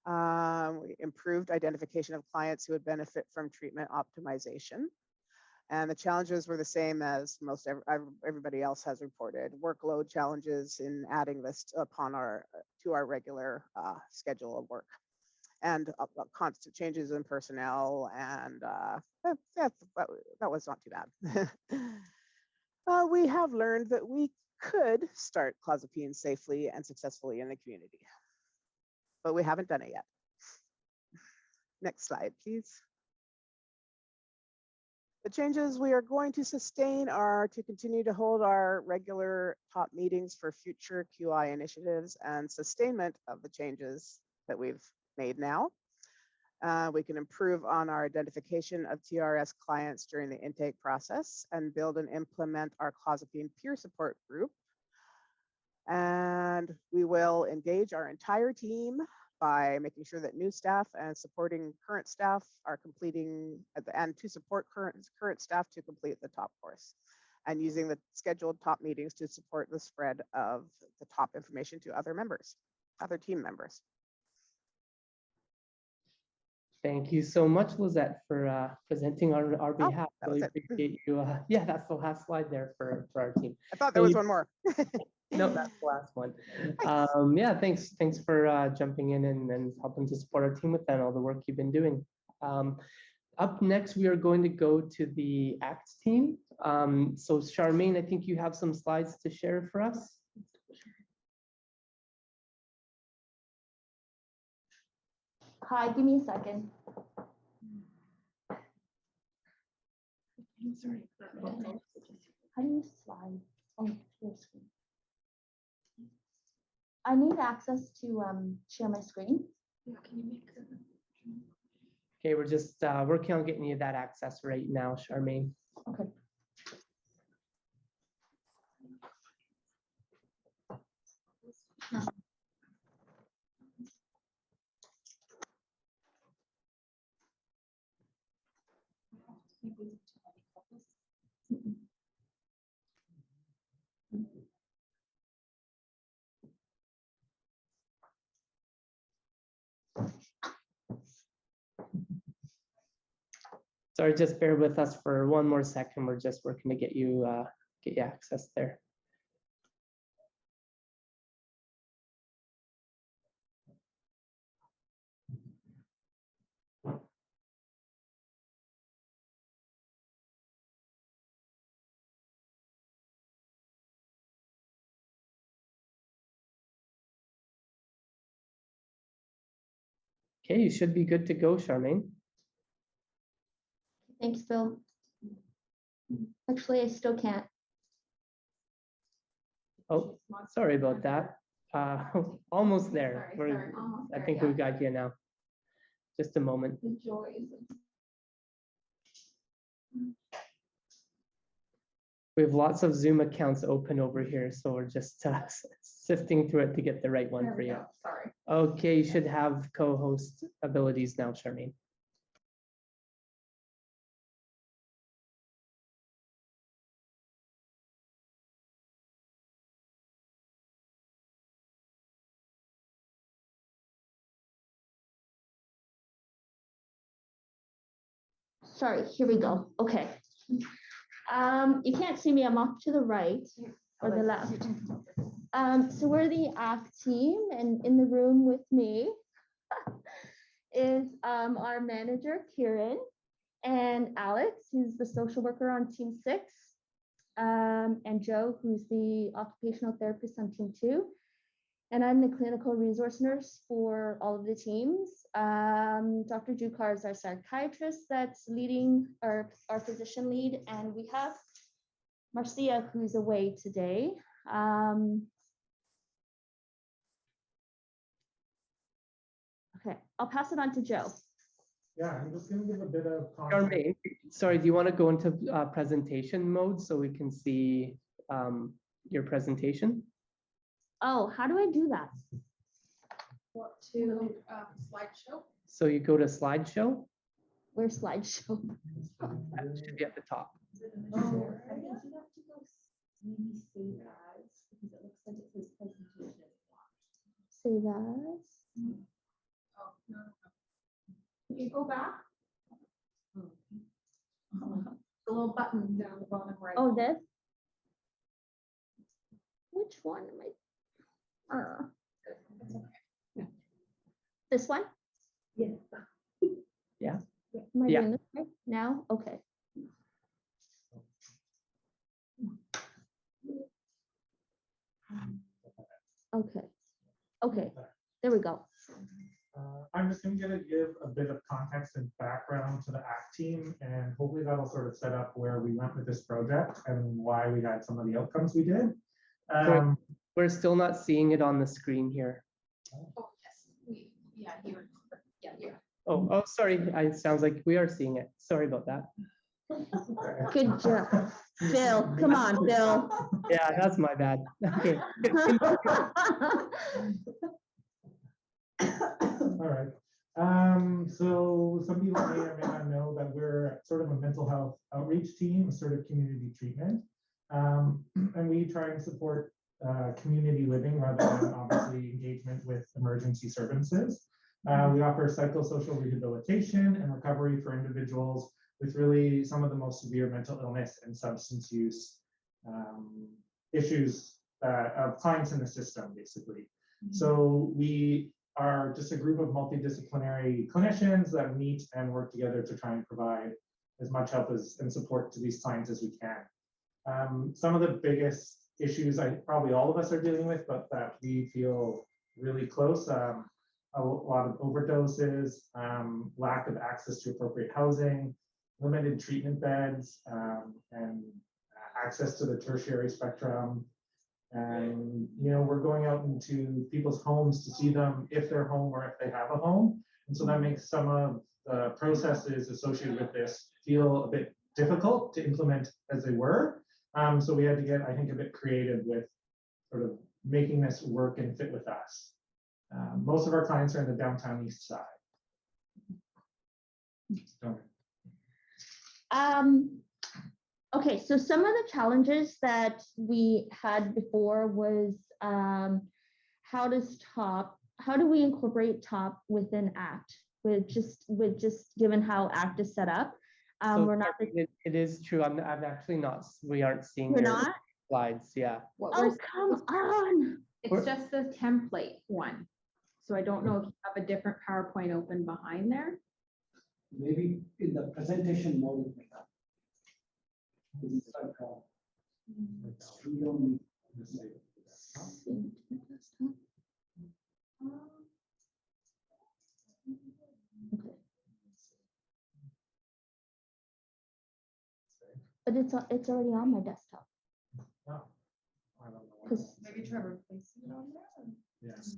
We improved identification of clients who would benefit from treatment optimization. And the challenges were the same as everybody else has reported. Workload challenges in adding this to our regular schedule of work, and constant changes in personnel, and that was not too bad. We have learned that we could start clozapine safely and successfully in the community, but we haven't done it yet. Next slide, please. The changes we are going to sustain are to continue to hold our regular top meetings for future QI initiatives and sustainment of the changes that we've made now. We can improve on our identification of TRS clients during the intake process and build and implement our clozapine peer support group. And we will engage our entire team by making sure that new staff and supporting current staff are completing, and to support current staff to complete the top course, and using the scheduled top meetings to support the spread of the top information to other team members. Thank you so much, Lizette, for presenting on our behalf. Really appreciate you. Yeah, that's the last slide there for our team. I thought there was one more. No, that's the last one. Yeah, thanks for jumping in and helping to support our team with that and all the work you've been doing. Up next, we are going to go to the ACTS team. So Charmaine, I think you have some slides to share for us. Hi, give me a second. Sorry. How do you slide on your screen? I need access to share my screen. Yeah, can you make Okay, we're just working on getting you that access right now, Charmaine. Okay. Sorry, just bear with us for one more second. We're just working to get you access there. Okay, you should be good to go, Charmaine. Thanks, Phil. Actually, I still can't. Oh, sorry about that. Almost there. Sorry, almost I there, think yeah. we've got you now. Just a moment. The joys of We have lots of Zoom accounts open over here, so we're just sifting through it to get the right one There for we you. go, sorry. Okay, you should have co-host abilities now, Charmaine. Sorry, here we go. Okay. You can't see me, I'm off to the right or the left. So we're the ACT team, and in the room with me is our manager, Kieran, and Alex, who's the social worker on team 6, and Joe, who's the occupational therapist on team 2. And I'm the clinical resource nurse for all of the teams. Dr. Jukar is our psychiatrist that's leading our physician lead. And we have Marcia, who's away today. Okay, I'll pass it on to Joe. Yeah, I'm just going to give a bit of context. Charmaine, sorry, do you want to go into presentation mode so we can see your presentation? Oh, how do I do that? What to slideshow? So you go to slideshow. Where's slideshow? That should be at the top. Oh, I think you have to go maybe save as, because it looks like it says presentation. Save as. Oh, no. Can you go back? The little button down the bottom right. Oh, this? Which one am I? This one? Yeah. Yeah. Am I Yeah. doing this right now? Okay. Okay. Okay. There we go. I'm just going to give a bit of context and background to the ACT team, and hopefully that'll sort of set up where we went with this project and why we had some of the outcomes we did. We're still not seeing it on the screen here. Oh, yes. Yeah, here. Yeah, here. Oh, sorry. It sounds like we are seeing it. Sorry about that. Good job. Phil, come on, Phil. Yeah, that's my bad. Okay. All right. So some people may or may not know that we're sort of a mental health outreach team, sort of community treatment. And we try and support community living rather than obviously engagement with emergency services. We offer psychosocial rehabilitation and recovery for individuals with really some of the most severe mental illness and substance use issues of clients in the system, basically. So we are just a group of multidisciplinary clinicians that meet and work together to try and provide as much help and support to these clients as we can. Some of the biggest issues probably all of us are dealing with, but that we feel really close, a lot of overdoses, lack of access to appropriate housing, limited treatment beds, and access to the tertiary spectrum. And, we're going out into people's homes to see them if they're home or if they have a home. And so that makes some of the processes associated with this feel a bit difficult to implement as they were. So we had to get, I think, a bit creative with sort of making this work and fit with us. Most of our clients are in the downtown east side. Okay, so some of the challenges that we had before was how do we incorporate TOP within ACT with just given how ACT is set up. So We're not. it is true. I'm actually not. We aren't seeing We're your not? slides. Yeah. Oh, come on. It's just the template one. So I don't know if you have a different PowerPoint open behind there. Maybe in the presentation mode. It's like we don't need to say. But it's already on my desktop. Oh, I don't know. Because Maybe try replacing it on there. Yes.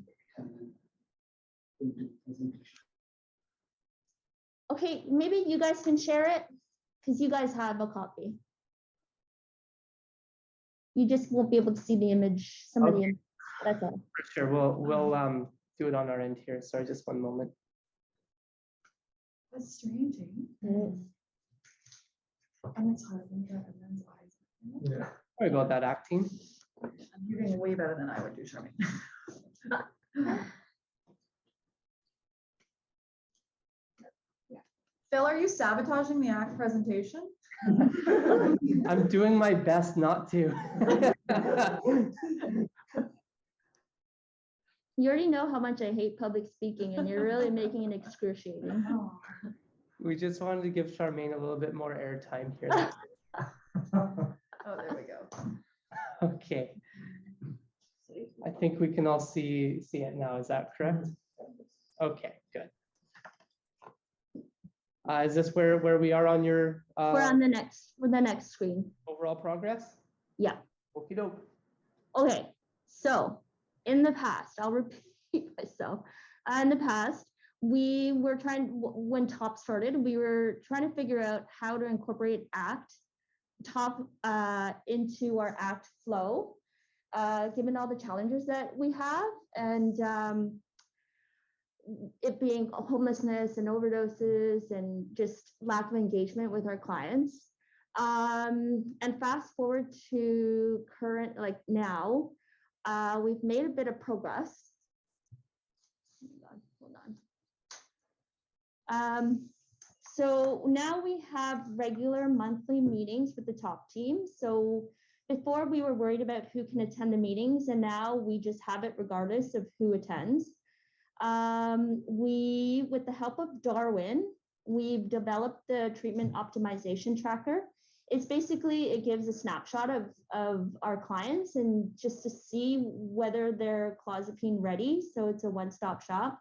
okay, maybe you guys can share it because you guys have a copy. You just won't be able to see the image. Somebody, that's all. For sure. We'll do it on our end here. Sorry, just one moment. That's strange, eh? It is. And it's hard when you have everyone's eyes. Yeah. Sorry about that, ACT team. You're doing way better than I would do, Charmaine. Phil, are you sabotaging the ACT presentation? I'm doing my best not to. You already know how much I hate public speaking, and you're really making it excruciating. We just wanted to give Charmaine a little bit more airtime here. Oh, there we go. Okay. I think we can all see it now. Is that correct? Okay, good. Is this where we are on your We're on the next screen. overall progress? Yeah. Okie doke. Okay, so in the past, I'll repeat myself. In the past, we were when TOP started, we were trying to figure out how to incorporate TOP into our ACT flow, given all the challenges that we have, and it being homelessness and overdoses and just lack of engagement with our clients. And fast forward to current, like now, we've made a bit of progress. Hold on. So now we have regular monthly meetings with the TOP team. So before we were worried about who can attend the meetings, and now we just have it regardless of who attends. With the help of Darwin, we've developed the treatment optimization tracker. It's basically, it gives a snapshot of our clients and just to see whether they're clozapine ready. So it's a one-stop shop.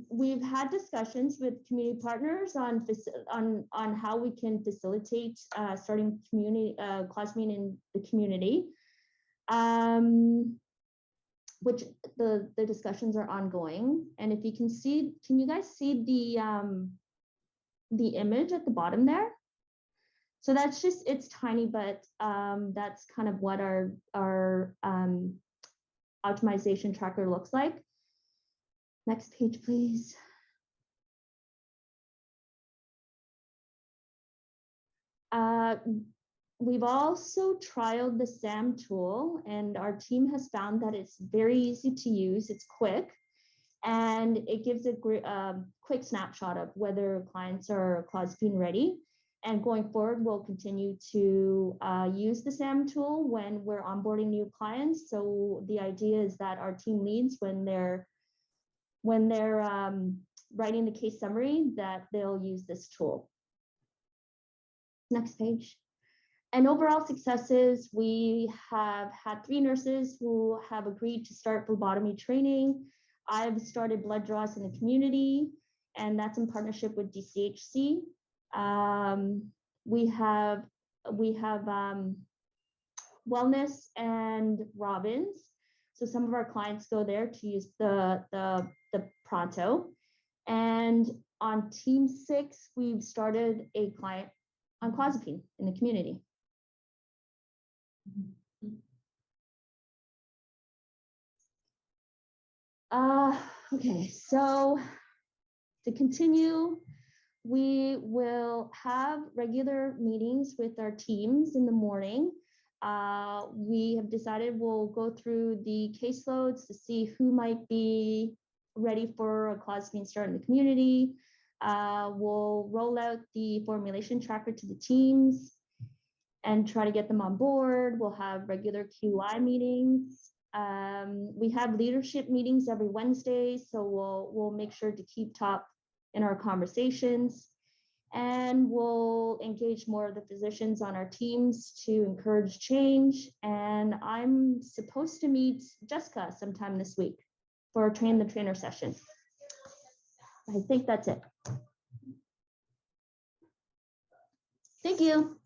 We've had discussions with community partners on how we can facilitate starting community clozapine in the community. Which the discussions are ongoing. And if you can see, can you guys see the image at the bottom there? So that's just, it's tiny, but that's kind of what our optimization tracker looks like. Next page, please. We've also trialed the SAM tool, and our team has found that it's very easy to use. It's quick, and it gives a quick snapshot of whether clients are clozapine ready. And going forward, we'll continue to use the SAM tool when we're onboarding new clients. So the idea is that our team leads when they're writing the case summary, that they'll use this tool. Next page. And overall successes, we have had 3 nurses who have agreed to start phlebotomy training. I've started blood draws in the community, and that's in partnership with DCHC. We have Wellness and Robbins. So some of our clients go there to use the Pronto. And on team 6, we've started a client on clozapine in the community. Okay, so to continue, we will have regular meetings with our teams in the morning. We have decided we'll go through the caseloads to see who might be ready for a clozapine start in the community. We'll roll out the formulation tracker to the teams and try to get them on board. We'll have regular QI meetings. We have leadership meetings every Wednesday, so we'll make sure to keep top in our conversations, and we'll engage more of the physicians on our teams to encourage change. And I'm supposed to meet Jessica sometime this week for a train the trainer session. I think that's it. Thank you.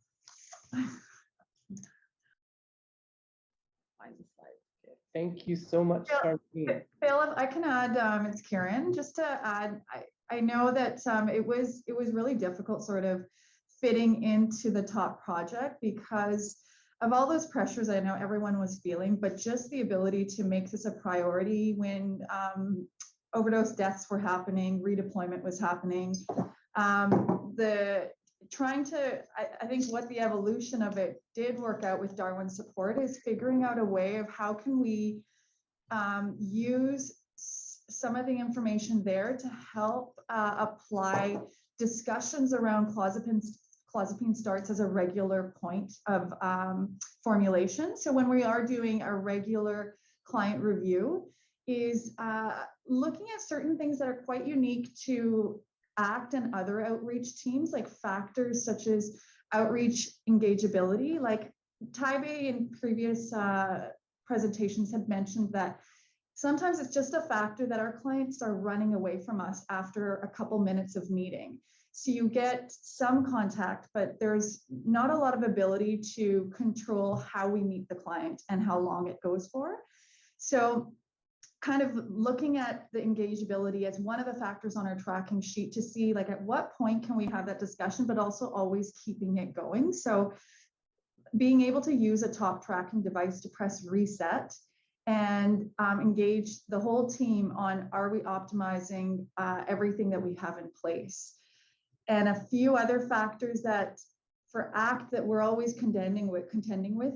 Thank you so much, Charlene. Phil, if I can add, it's Karen, just to add, I know that it was really difficult sort of fitting into the top project because of all those pressures I know everyone was feeling, but just the ability to make this a priority when overdose deaths were happening, redeployment was happening. I think what the evolution of it did work out with Darwin support is figuring out a way of how can we use some of the information there to help apply discussions around clozapine starts as a regular point of formulation. So when we are doing a regular client review is looking at certain things that are quite unique to ACT and other outreach teams, like factors such as outreach engageability. Like Taibe in previous presentations had mentioned that sometimes it's just a factor that our clients are running away from us after a couple minutes of meeting. So you get some contact, but there's not a lot of ability to control how we meet the client and how long it goes for. So kind of looking at the engageability as one of the factors on our tracking sheet to see like at what point can we have that discussion, but also always keeping it going. So being able to use a top tracking device to press reset and engage the whole team on, are we optimizing everything that we have in place? And a few other factors that for ACT that we're always contending with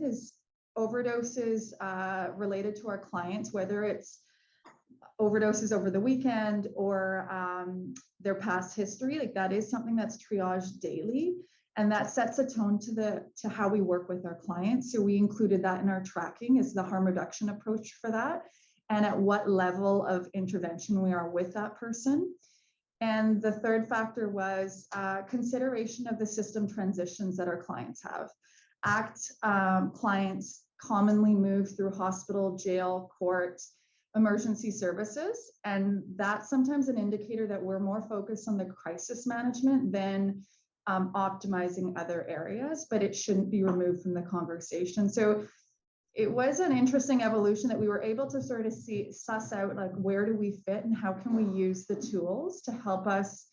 is overdoses related to our clients, whether it's overdoses over the weekend or their past history. Like that is something that's triaged daily, and that sets a tone to how we work with our clients. So we included that in our tracking is the harm reduction approach for that, and at what level of intervention we are with that person. And the third factor was consideration of the system transitions that our clients have. ACT clients commonly move through hospital, jail, court, emergency services, and that's sometimes an indicator that we're more focused on the crisis management than optimizing other areas, but it shouldn't be removed from the conversation. So it was an interesting evolution that we were able to sort of suss out like where do we fit and how can we use the tools to help us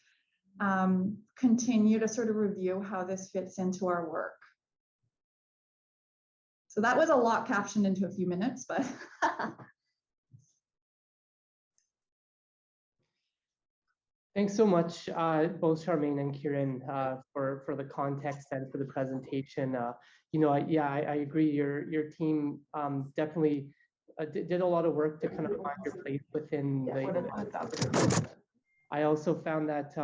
continue to sort of review how this fits into our work. So that was a lot captioned into a few minutes, but Thanks so much, both Charmaine and Kieran, for the context and for the presentation. You know, I agree. Your team definitely did a lot of work to kind of find your place within the. I also found that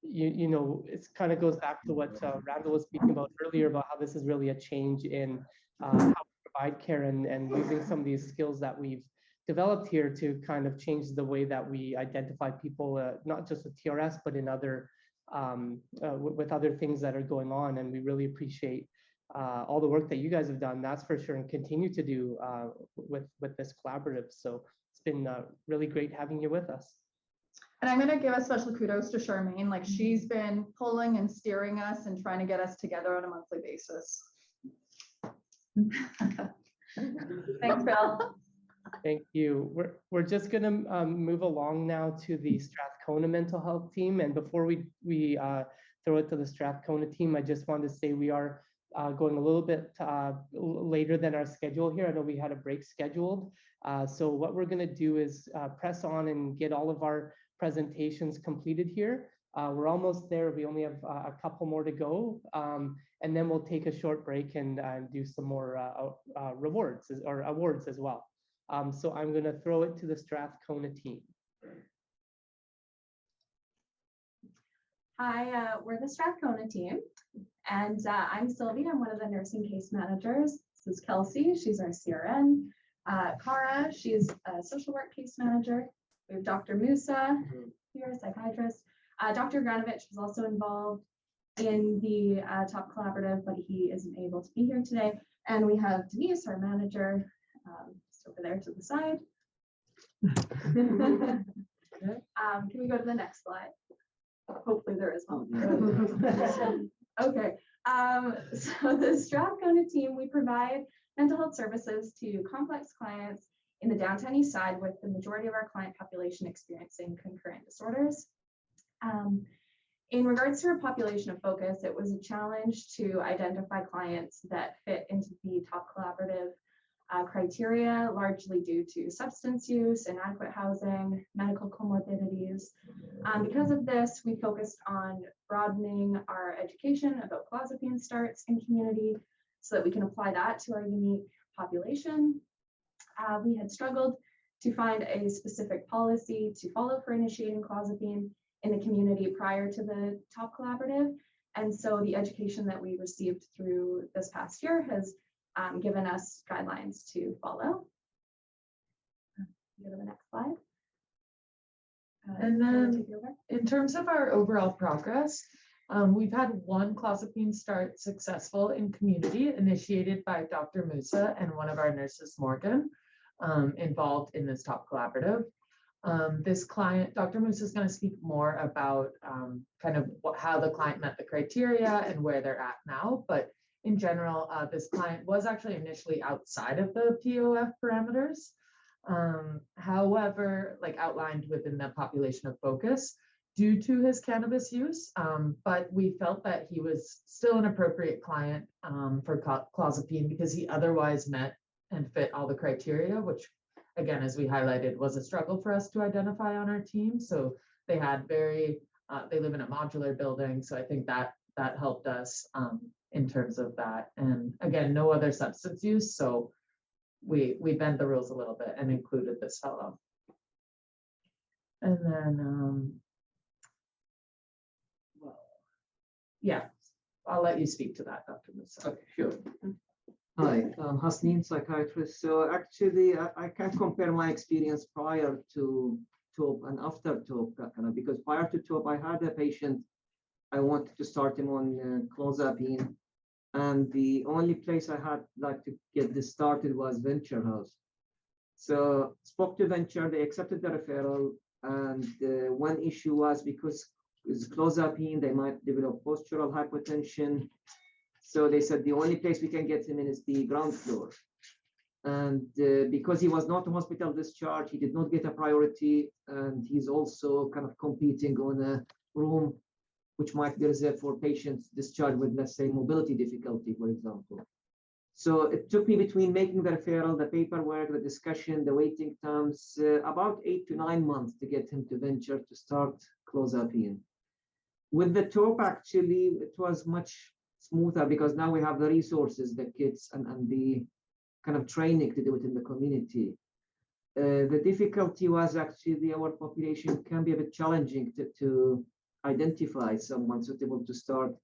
you know it kind of goes back to what Randall was speaking about earlier about how this is really a change in how we provide care and using some of these skills that we've developed here to kind of change the way that we identify people, not just with TRS, but in other, with other things that are going on. And we really appreciate all the work that you guys have done, that's for sure, and continue to do with this collaborative. So it's been really great having you with us. And I'm going to give a special kudos to Charmaine. Like she's been pulling and steering us and trying to get us together on a monthly basis. Thanks, Bill. Thank you. We're just gonna move along now to the Strathcona Mental Health Team. And before we throw it to the Strathcona team, I just want to say we are going a little bit later than our schedule here. I know we had a break scheduled. So what we're gonna do is press on and get all of our presentations completed here. We're almost there. We only have a couple more to go. And then we'll take a short break and do some more rewards or awards as well. So I'm going to throw it to the Strathcona team. Hi, we're the Strathcona team, and I'm Sylvie. I'm one of the nursing case managers. This is Kelsey. She's our CRN. Cara, she's a social work case manager. We have Dr. Musa here, psychiatrist. Dr. Granovich was also involved in the TOP Collaborative, but he isn't able to be here today. And we have Denise, our manager, just over there to the side. Can we go to the next slide? Hopefully there is one. Okay, so the Strathcona team, we provide mental health services to complex clients in the downtown east side, with the majority of our client population experiencing concurrent disorders. In regards to our population of focus, it was a challenge to identify clients that fit into the TOP Collaborative criteria, largely due to substance use, inadequate housing, medical comorbidities. Because of this, we focused on broadening our education about clozapine starts in community so that we can apply that to our unique population. We had struggled to find a specific policy to follow for initiating clozapine in the community prior to the TOP Collaborative. And so the education that we received through this past year has given us guidelines to follow. Go to the next slide. And then in terms of our overall progress, we've had one clozapine start successful in community, initiated by Dr. Musa and one of our nurses, Morgan, involved in this TOP Collaborative. This client, Dr. Musa, is going to speak more about kind of how the client met the criteria and where they're at now. But in general, this client was actually initially outside of the POF parameters. However, like outlined within the population of focus due to his cannabis use, but we felt that he was still an appropriate client for clozapine because he otherwise met and fit all the criteria, which again, as we highlighted, was a struggle for us to identify on our team. So they had they live in a modular building. So I think that helped us in terms of that. And again, no other substance use. So we bent the rules a little bit and included this fellow. And then, well, yeah, I'll let you speak to that, Dr. Musa. Okay, sure. Hi, I'm Hasneen, psychiatrist. So actually, I can't compare my experience prior to TOP and after TOP, because prior to TOP, I had a patient, I wanted to start him on clozapine, and the only place I had like to get this started was Venture House. So spoke to Venture, they accepted the referral, and one issue was because it's clozapine, they might develop postural hypotension. So they said the only place we can get him in is the ground floor. And because he was not a hospital discharge, he did not get a priority. And he's also kind of competing on a room which might be reserved for patients discharged with, let's say, mobility difficulty, for example. So it took me between making the referral, the paperwork, the discussion, the waiting times, about 8 to 9 months to get him to Venture to start clozapine. With the TOP, actually, it was much smoother because now we have the resources, the kits, and the kind of training to do it in the community. The difficulty was actually our population can be a bit challenging to identify someone suitable to start.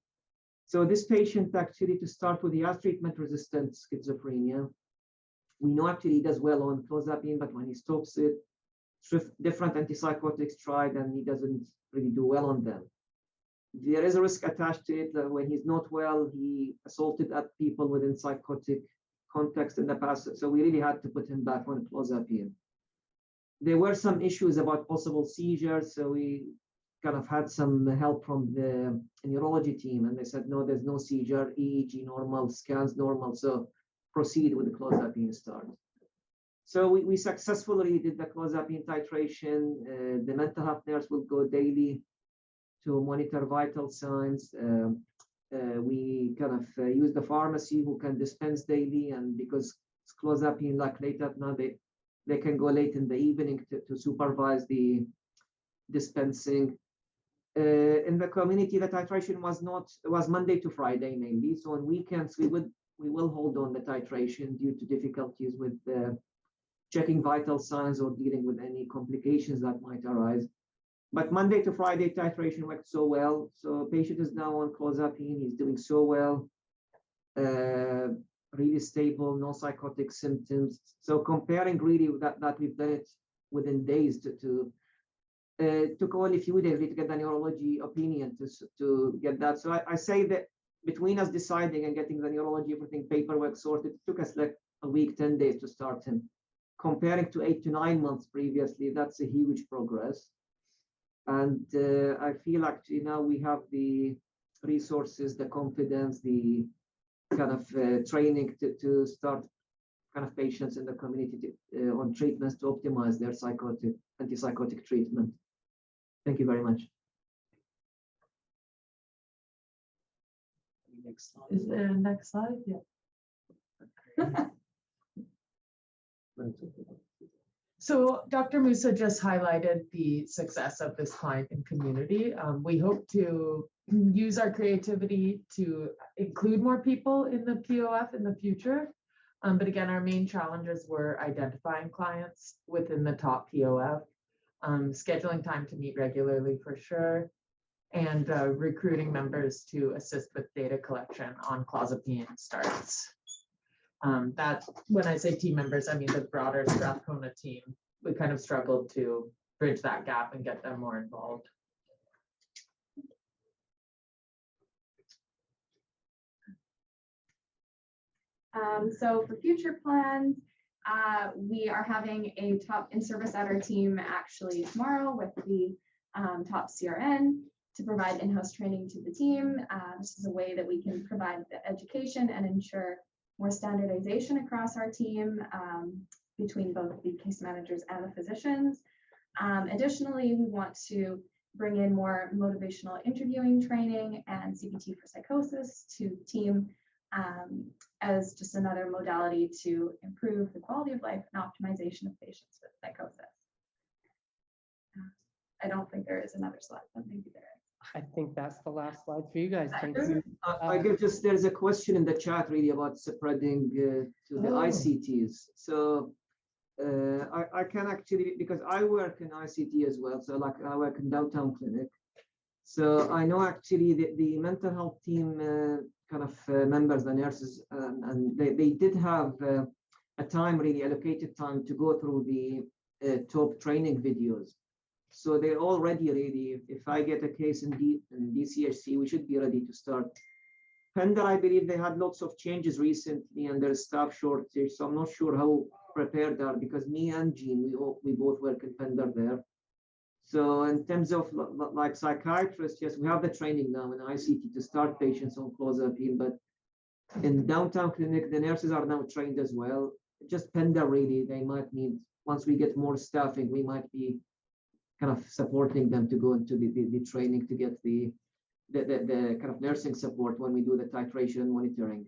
So this patient actually to start with, he has treatment-resistant schizophrenia. We know actually he does well on clozapine, but when he stops it, different antipsychotics tried and he doesn't really do well on them. There is a risk attached to it that when he's not well, he assaulted people within psychotic context in the past. So we really had to put him back on clozapine. There were some issues about possible seizures. So we kind of had some help from the neurology team, and they said, no, there's no seizure, EEG normal, scans normal. So proceed with the clozapine start. So we successfully did the clozapine titration. The mental health nurse will go daily to monitor vital signs. We kind of use the pharmacy who can dispense daily, and because it's clozapine like late at night, they can go late in the evening to supervise the dispensing. In the community, the titration was Monday to Friday mainly. So on weekends, we will hold on the titration due to difficulties with checking vital signs or dealing with any complications that might arise. But Monday to Friday titration worked so well. So patient is now on clozapine. He's doing so well. Really stable, no psychotic symptoms. So comparing really that we've done it within days took only a few days to get the neurology opinion to get that. So I say that between us deciding and getting the neurology, everything paperwork sorted, it took us like a week, 10 days to start him. Comparing to 8 to 9 months previously, that's a huge progress. And I feel actually now we have the resources, the confidence, the kind of training to start kind of patients in the community on treatments to optimize their antipsychotic treatment. Thank you very much. Next slide. Is there a next slide? Yeah. So Dr. Musa just highlighted the success of this client and community. We hope to use our creativity to include more people in the POF in the future. But again, our main challenges were identifying clients within the top POF, scheduling time to meet regularly for sure, and recruiting members to assist with data collection on clozapine starts. That, when I say team members, I mean the broader Strathcona team. We kind of struggled to bridge that gap and get them more involved. So for future plans, we are having a top in-service at our team actually tomorrow with the top CRN to provide in-house training to the team. This is a way that we can provide the education and ensure more standardization across our team between both the case managers and the physicians. Additionally, we want to bring in more motivational interviewing training and CBT for psychosis to the team as just another modality to improve the quality of life and optimization of patients with psychosis. I don't think there is another slide, but maybe there is. I think that's the last slide for you guys. Thank you. I guess just there's a question in the chat really about spreading to the ICTs. So I can actually, because I work in ICT as well, so like I work in downtown clinic. So I know actually the mental health team kind of members, the nurses, and they did have a time, really allocated time to go through the top training videos. So they're already ready. If I get a case in DCHC, we should be ready to start. Pender, I believe they had lots of changes recently and there's staff shortage. So I'm not sure how prepared they are because me and Jean, we both work in Pender there. So in terms of like psychiatrists, yes, we have the training now in ICT to start patients on clozapine, but in downtown clinic, the nurses are now trained as well. Just Pender really, they might need, once we get more staffing, we might be kind of supporting them to go into the training to get the kind of nursing support when we do the titration monitoring.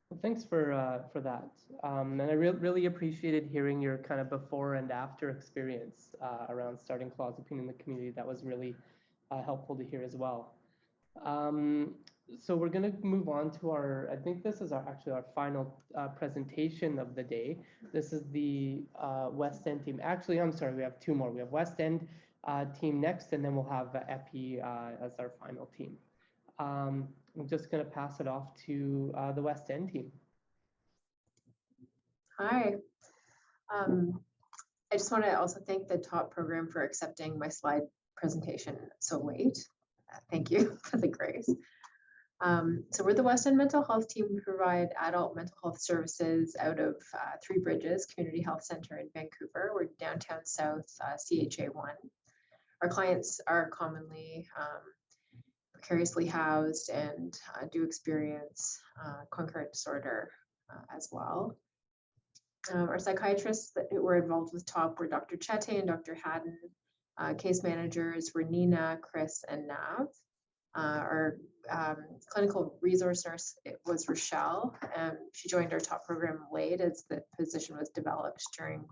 Well, thanks for that. And I really appreciated hearing your kind of before and after experience around starting clozapine in the community. That was really helpful to hear as well. So we're going to move on to I think this is actually our final presentation of the day. This is the West End team. Actually, I'm sorry, we have two more. We have West End team next, and then we'll have EPI as our final team. I'm just going to pass it off to the West End team. Hi. I just want to also thank the TOP program for accepting my slide presentation so late. Thank you for the grace. So we're the West End Mental Health team. We provide adult mental health services out of Three Bridges Community Health Center in Vancouver. We're downtown south, CHA1. Our clients are commonly precariously housed and do experience concurrent disorder as well. Our psychiatrists that were involved with TOP were Dr. Chete and Dr. Haddon. Case managers were Nina, Chris, and Nav. Our clinical resource nurse was Rochelle, and she joined our TOP program late as the position was developed during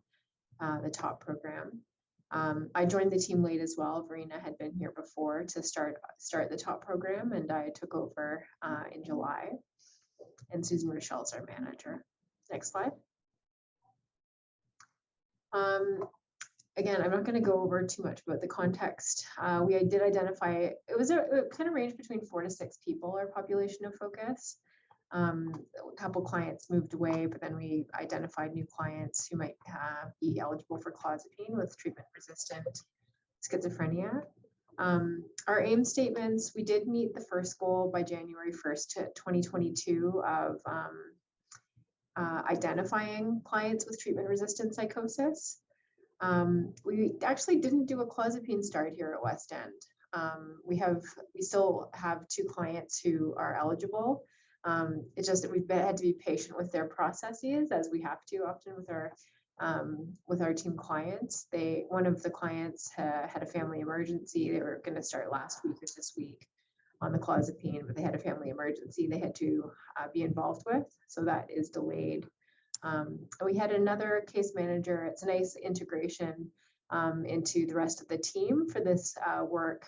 the TOP program. I joined the team late as well. Verena had been here before to start the TOP program, and I took over in July. And Susan Rochelle is our manager. Next slide. Again, I'm not going to go over too much about the context. We did identify, it kind of ranged between 4 to 6 people, our population of focus. A couple clients moved away, but then we identified new clients who might be eligible for clozapine with treatment-resistant schizophrenia. Our aim statements, we did meet the first goal by January 1st, 2022 of identifying clients with treatment-resistant psychosis. We actually didn't do a clozapine start here at West End. We still have 2 clients who are eligible. It's just that we've had to be patient with their processes, as we have to often with our team clients. One of the clients had a family emergency. They were going to start last week or this week on the clozapine, but they had a family emergency they had to be involved with, so that is delayed. We had another case manager. It's a nice integration into the rest of the team for this work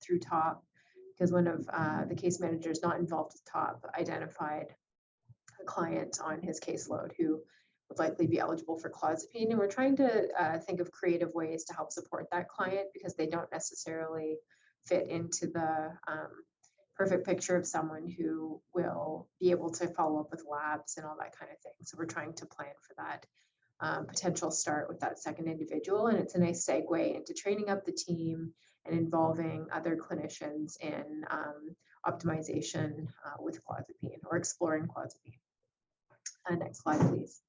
through TOP, because one of the case managers not involved with TOP identified a client on his caseload who would likely be eligible for clozapine. And we're trying to think of creative ways to help support that client, because they don't necessarily fit into the perfect picture of someone who will be able to follow up with labs and all that kind of thing. So we're trying to plan for that potential start with that second individual. And it's a nice segue into training up the team and involving other clinicians in optimization with clozapine or exploring clozapine. Next slide, please.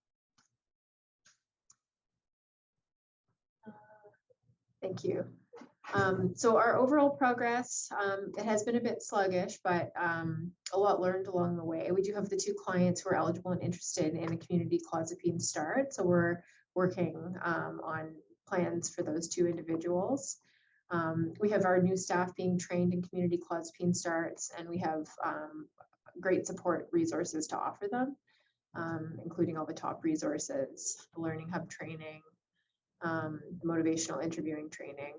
Thank you. So our overall progress, it has been a bit sluggish, but a lot learned along the way. We do have the 2 clients who are eligible and interested in a community clozapine start. So we're working on plans for those 2 individuals. We have our new staff being trained in community clozapine starts, and we have great support resources to offer them, including all the TOP resources, the Learning Hub training, motivational interviewing training.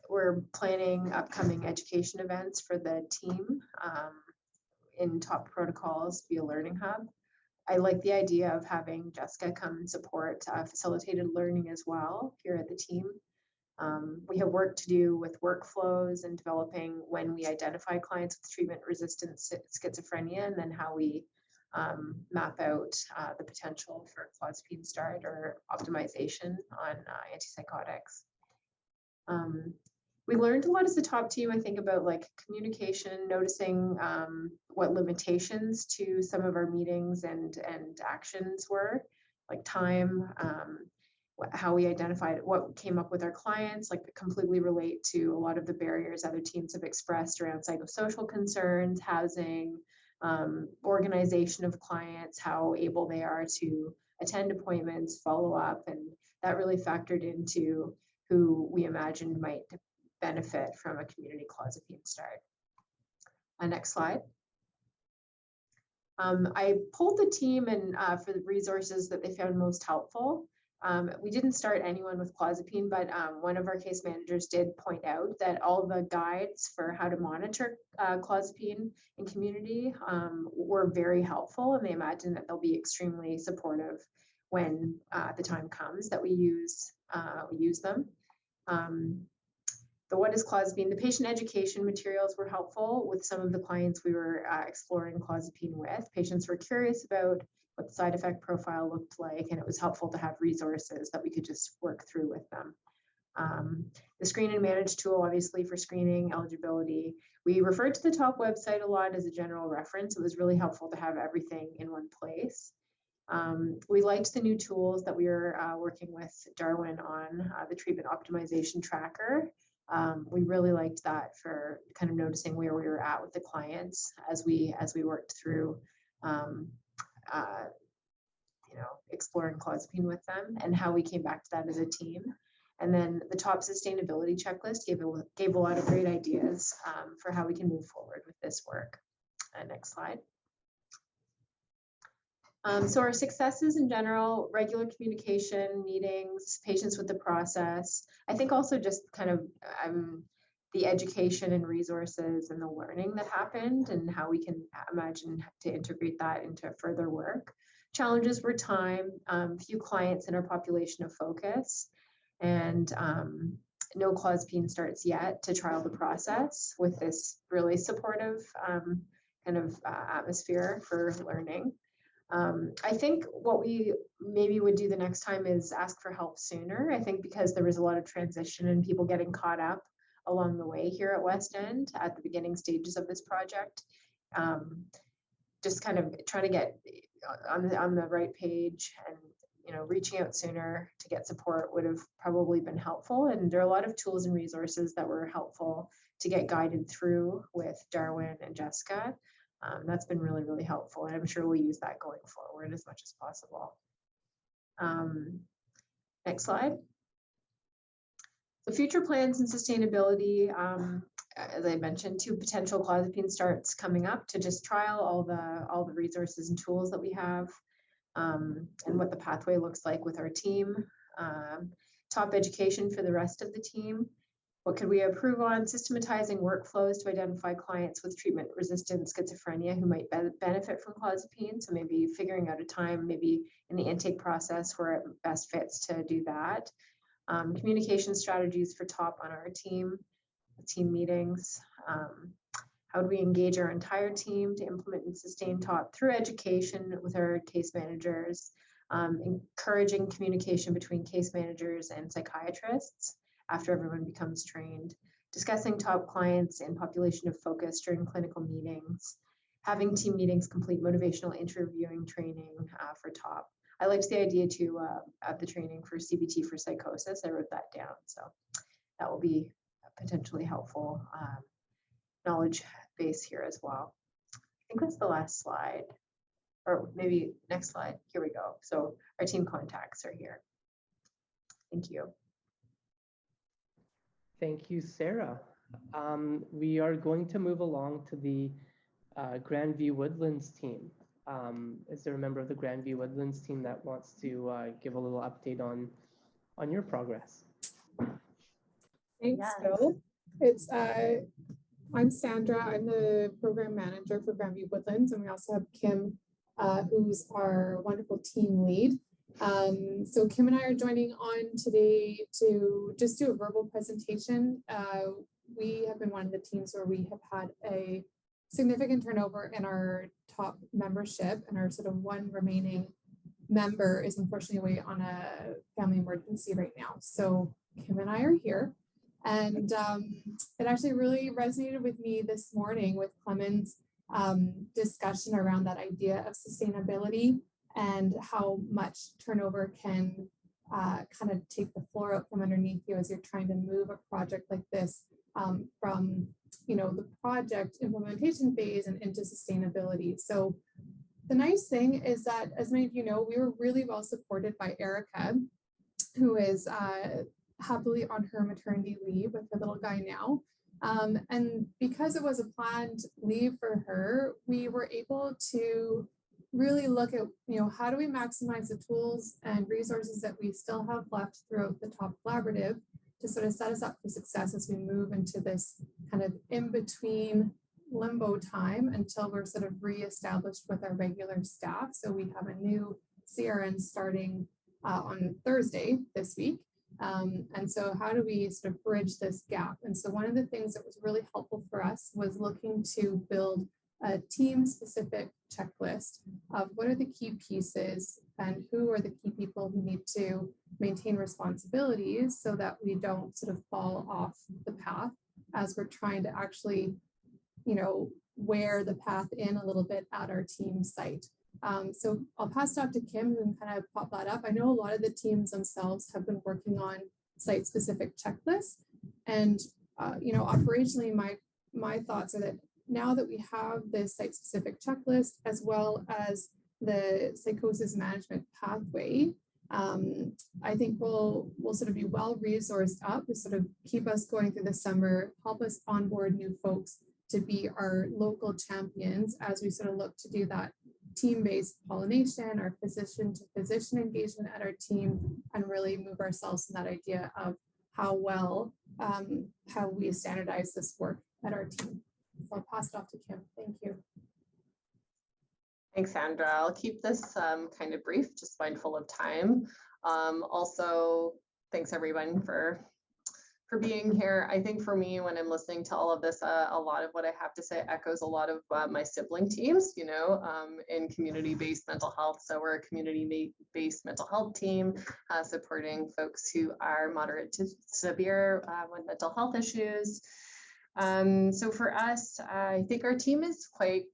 We're planning upcoming education events for the team in TOP protocols via Learning Hub. I like the idea of having Jessica come and support facilitated learning as well here at the team. We have work to do with workflows and developing when we identify clients with treatment-resistant schizophrenia, and then how we map out the potential for clozapine start or optimization on antipsychotics. We learned a lot as a TOP team, I think, about like communication, noticing what limitations to some of our meetings and actions were, like time, how we identified what came up with our clients, like completely relate to a lot of the barriers other teams have expressed around psychosocial concerns, housing, organization of clients, how able they are to attend appointments, follow up, and that really factored into who we imagined might benefit from a community clozapine start. Next slide. I pulled the team and for the resources that they found most helpful. We didn't start anyone with clozapine, but one of our case managers did point out that all the guides for how to monitor clozapine in community were very helpful, and they imagine that they'll be extremely supportive when the time comes that we use them. The what is clozapine? The patient education materials were helpful with some of the clients we were exploring clozapine with. Patients were curious about what the side effect profile looked like, and it was helpful to have resources that we could just work through with them. The screen and manage tool, obviously for screening eligibility. We referred to the TOP website a lot as a general reference. It was really helpful to have everything in one place. We liked the new tools that we were working with Darwin on, the treatment optimization tracker. We really liked that for kind of noticing where we were at with the clients as we worked through exploring clozapine with them and how we came back to that as a team. And then the top sustainability checklist gave a lot of great ideas for how we can move forward with this work. Next slide. So our successes in general, regular communication, meetings, patience with the process. I think also just kind of the education and resources and the learning that happened and how we can imagine to integrate that into further work. Challenges were time, few clients in our population of focus, and no clozapine starts yet to trial the process with this really supportive atmosphere for learning. I think what we maybe would do the next time is ask for help sooner. I think because there was a lot of transition and people getting caught up along the way here at West End at the beginning stages of this project. Just kind of trying to get on the right page and reaching out sooner to get support would have probably been helpful. And there are a lot of tools and resources that were helpful to get guided through with Darwin and Jessica. That's been really, really helpful. And I'm sure we'll use that going forward as much as possible. Next slide. The future plans and sustainability, as I mentioned, 2 potential clozapine starts coming up to just trial all the resources and tools that we have, and what the pathway looks like with our team. Top education for the rest of the team. What could we improve on? Systematizing workflows to identify clients with treatment-resistant schizophrenia who might benefit from clozapine. So maybe figuring out a time, maybe in the intake process where it best fits to do that. Communication strategies for top on our team meetings. How do we engage our entire team to implement and sustain top through education with our case managers, encouraging communication between case managers and psychiatrists after everyone becomes trained, discussing top clients and population of focus during clinical meetings, having team meetings complete motivational interviewing training for top. I liked the idea too of the training for CBT for psychosis. I wrote that down, so that will be a potentially helpful knowledge base here as well. I think that's the last slide, or maybe next slide. Here we go. So our team contacts are here. Thank you. Thank you, Sarah. We are going to move along to the Grandview Woodlands team. Is there a member of the Grandview Woodlands team that wants to give a little update on your progress? Thanks, Phil. It's I'm Sandra. I'm the program manager for Grandview Woodlands, and we also have Kim, who's our wonderful team lead. So Kim and I are joining on today to just do a verbal presentation. We have been one of the teams where we have had a significant turnover in our top membership, and our sort of one remaining member is unfortunately away on a family emergency right now. So Kim and I are here, and it actually really resonated with me this morning with Clement's discussion around that idea of sustainability and how much turnover can kind of take the floor out from underneath you as you're trying to move a project like this from the project implementation phase and into sustainability. So the nice thing is that, as many of you know, we were really well supported by Erica, who is happily on her maternity leave with her little guy now. And because it was a planned leave for her, we were able to really look at, how do we maximize the tools and resources that we still have left throughout the top collaborative to sort of set us up for success as we move into this kind of in-between limbo time until we're sort of reestablished with our regular staff. So we have a new CRN starting on Thursday this week. And so how do we sort of bridge this gap? And so one of the things that was really helpful for us was looking to build a team-specific checklist of what are the key pieces and who are the key people who need to maintain responsibilities so that we don't sort of fall off the path as we're trying to actually, wear the path in a little bit at our team site. So I'll pass it off to Kim, who can kind of pop that up. I know a lot of the teams themselves have been working on site-specific checklists, and operationally, my thoughts are that now that we have the site-specific checklist as well as the psychosis management pathway, I think we'll sort of be well resourced up to sort of keep us going through the summer, help us onboard new folks to be our local champions as we sort of look to do that team-based pollination, our physician-to-physician engagement at our team, and really move ourselves in that idea of how we standardize this work at our team. So I'll pass it off to Kim. Thank you. Thanks, Sandra. I'll keep this kind of brief, just mindful of time. Also, thanks everyone for being here. I think for me, when I'm listening to all of this, a lot of what I have to say echoes a lot of my sibling teams, you know, in community-based mental health. So we're a community-based mental health team supporting folks who are moderate to severe with mental health issues. So for us, I think our team is quite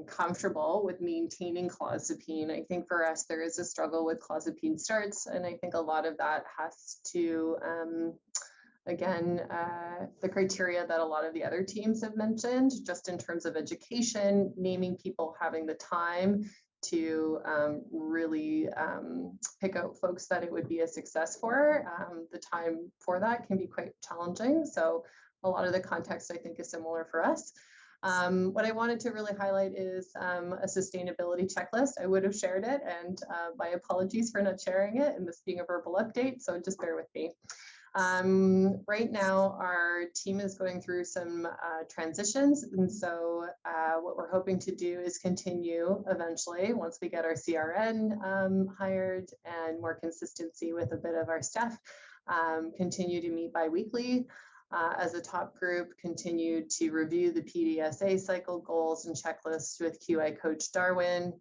comfortable with maintaining clozapine. I think for us, there is a struggle with clozapine starts, and I think a lot of that has to again, the criteria that a lot of the other teams have mentioned, just in terms of education, naming people, having the time to really pick out folks that it would be a success for. The time for that can be quite challenging. So a lot of the context, I think, is similar for us. What I wanted to really highlight is a sustainability checklist. I would have shared it, and my apologies for not sharing it and this being a verbal update, so just bear with me. Right now, our team is going through some transitions, and so what we're hoping to do is continue eventually, once we get our CRN hired and more consistency with a bit of our staff, continue to meet bi-weekly as a top group, continue to review the PDSA cycle goals and checklists with QI coach Darwin.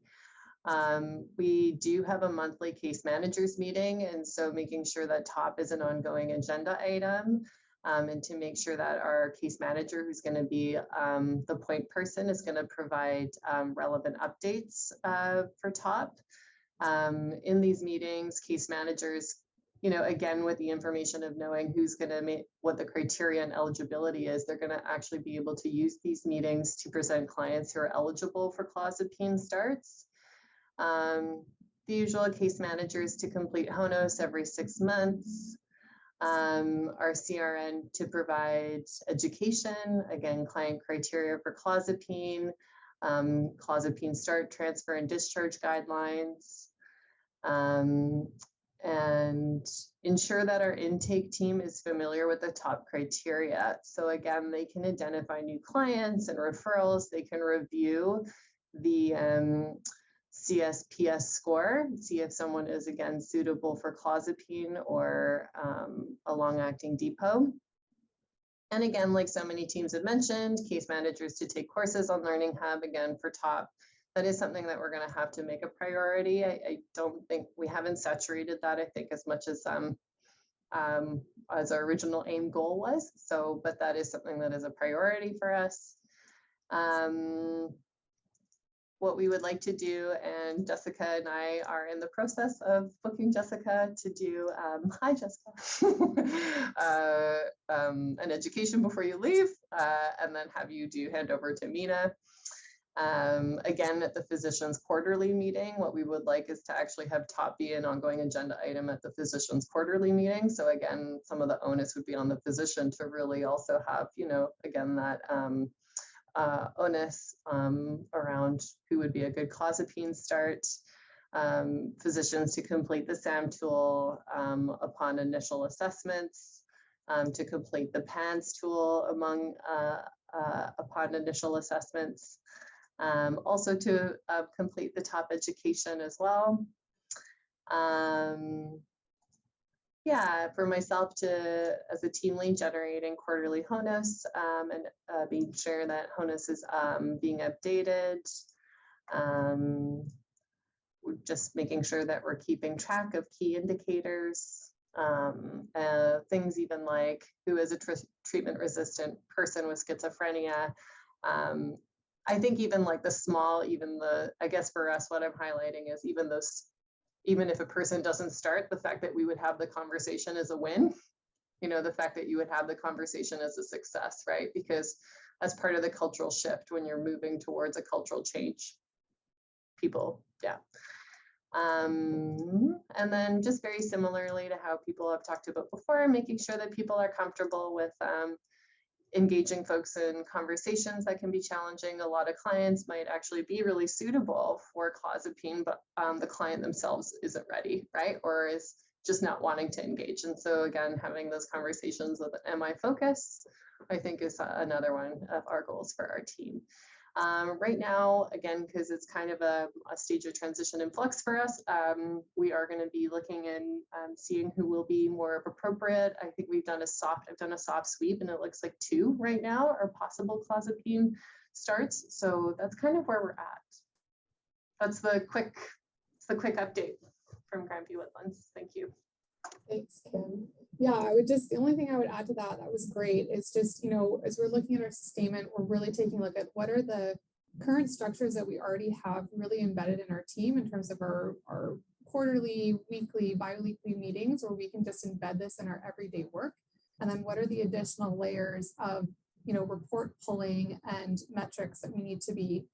We do have a monthly case managers meeting, and so making sure that TOP is an ongoing agenda item, and to make sure that our case manager, who's going to be the point person, is going to provide relevant updates for TOP. In these meetings, case managers, you know, again, with the information of knowing who's going to make what the criteria and eligibility is, they're going to actually be able to use these meetings to present clients who are eligible for clozapine starts. The usual case managers to complete HONOS every 6 months. Our CRN to provide education, again, client criteria for clozapine, clozapine start, transfer, and discharge guidelines, and ensure that our intake team is familiar with the TOP criteria. So again, they can identify new clients and referrals. They can review the CSPS score, see if someone is again suitable for clozapine or a long-acting depot. And again, like so many teams have mentioned, case managers to take courses on Learning Hub, again for TOP. That is something that we're going to have to make a priority. I don't think we haven't saturated that, I think, as much as our original aim goal was. So, but that is something that is a priority for us. What we would like to do, and Jessica and I are in the process of booking Jessica to do, hi Jessica, an education before you leave, and then have you do hand over to Mina. Again, at the physician's quarterly meeting, what we would like is to actually have TOP be an ongoing agenda item at the physician's quarterly meeting. So again, some of the onus would be on the physician to really also have, you know, again, that onus around who would be a good clozapine start. Physicians to complete the SAM tool upon initial assessments, to complete the PANS tool upon initial assessments, also to complete the TOP education as well. Yeah, for myself to, as a team lead, generating quarterly HONOS and being sure that HONOS is being updated. We're just making sure that we're keeping track of key indicators, things even like who is a treatment-resistant person with schizophrenia. I think even like the small, I guess for us, what I'm highlighting is even if a person doesn't start, the fact that we would have the conversation is a win. You know, the fact that you would have the conversation is a success, right? Because as part of the cultural shift when you're moving towards a cultural change. People, yeah. And then just very similarly to how people have talked about before, making sure that people are comfortable with engaging folks in conversations that can be challenging. A lot of clients might actually be really suitable for clozapine, but the client themselves isn't ready, right? Or is just not wanting to engage. And so again, having those conversations with MI Focus, I think is another one of our goals for our team. Right now, again, because it's kind of a stage of transition and flux for us, we are going to be looking and seeing who will be more appropriate. I think I've done a soft sweep, and it looks like 2 right now are possible clozapine starts. So that's kind of where we're at. That's the quick update from Grandview Woodlands. Thank you. Thanks, Kim. Yeah, the only thing I would add to that was great, is just, as we're looking at our sustainment, we're really taking a look at what are the current structures that we already have really embedded in our team in terms of our quarterly, weekly, bi-weekly meetings, where we can just embed this in our everyday work. And then what are the additional layers of, report pulling and metrics that we need to be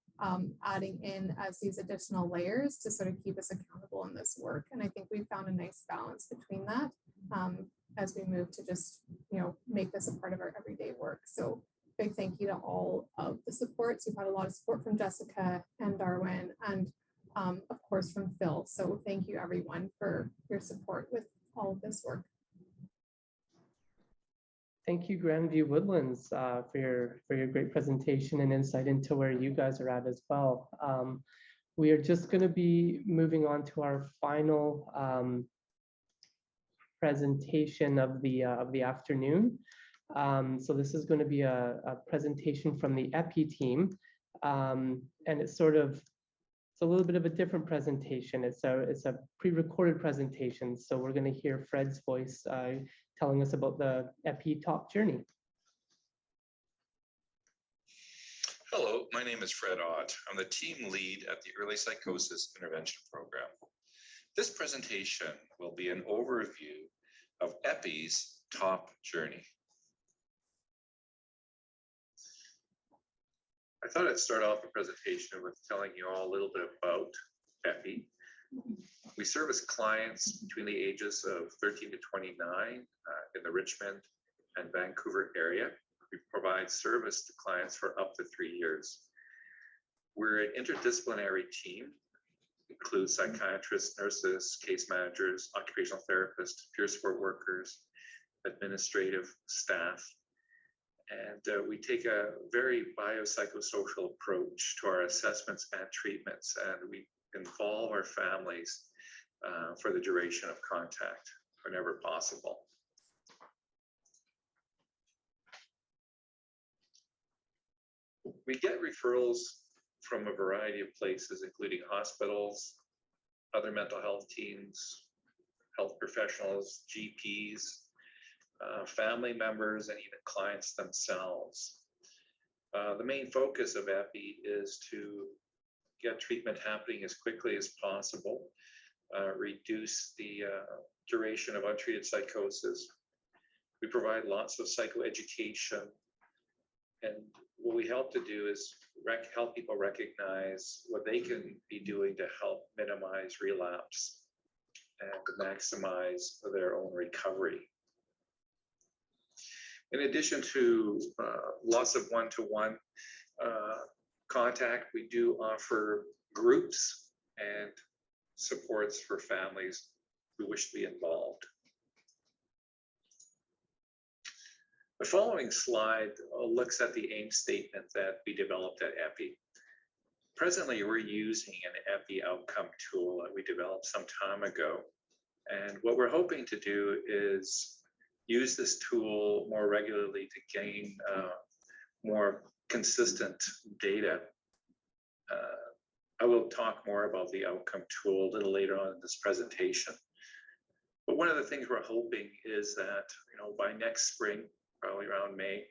adding in as these additional layers to sort of keep us accountable in this work. And I think we found a nice balance between that as we move to just, make this a part of our everyday work. So big thank you to all of the supports. We've had a lot of support from Jessica and Darwin, and of course from Phil. So thank you everyone for your support with all of this work. Thank you, Grandview Woodlands, for your great presentation and insight into where you guys are at as well. We are just going to be moving on to our final presentation of the afternoon. So this is going to be a presentation from the EPI team, and it's a little bit of a different presentation. It's a pre-recorded presentation, so we're going to hear Fred's voice telling us about the EPI Top Journey. Hello, my name is Fred Ott. I'm the team lead at the Early Psychosis Intervention Program. This presentation will be an overview of EPI's Top Journey. I thought I'd start off the presentation with telling you all a little bit about EPI. We service clients between the ages of 13 to 29 in the Richmond and Vancouver area. We provide service to clients for up to 3 years. We're an interdisciplinary team, includes psychiatrists, nurses, case managers, occupational therapists, peer support workers, administrative staff. And we take a very biopsychosocial approach to our assessments and treatments, and we involve our families for the duration of contact whenever possible. We get referrals from a variety of places, including hospitals, other mental health teams, health professionals, GPs, family members, and even clients themselves. The main focus of EPI is to get treatment happening as quickly as possible, reduce the duration of untreated psychosis. We provide lots of psychoeducation, and what we help to do is help people recognize what they can be doing to help minimize relapse and to maximize their own recovery. In addition to lots of one-to-one contact, we do offer groups and supports for families who wish to be involved. The following slide looks at the aim statement that we developed at EPI. Presently, we're using an EPI outcome tool that we developed some time ago. And what we're hoping to do is use this tool more regularly to gain more consistent data. I will talk more about the outcome tool a little later on in this presentation. But one of the things we're hoping is that, by next spring, probably around May,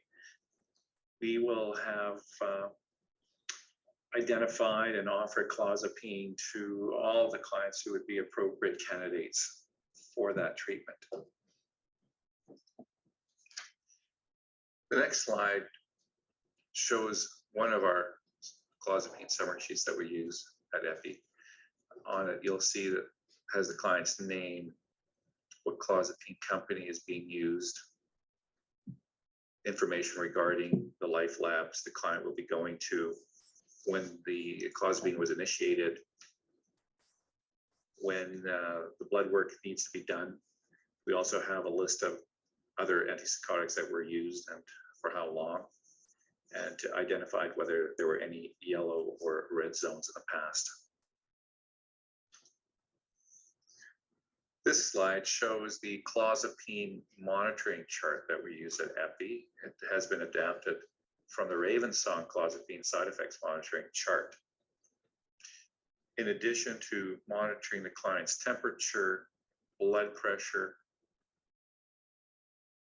we will have identified and offered clozapine to all the clients who would be appropriate candidates for that treatment. The next slide shows one of our clozapine summary sheets that we use at Epi. On it, you'll see that has the client's name, what clozapine company is being used, information regarding the life labs the client will be going to, when the clozapine was initiated, when the blood work needs to be done. We also have a list of other antipsychotics that were used and for how long, and identified whether there were any yellow or red zones in the past. This slide shows the clozapine monitoring chart that we use at Epi. It has been adapted from the Ravensong clozapine side effects monitoring chart. In addition to monitoring the client's temperature, blood pressure,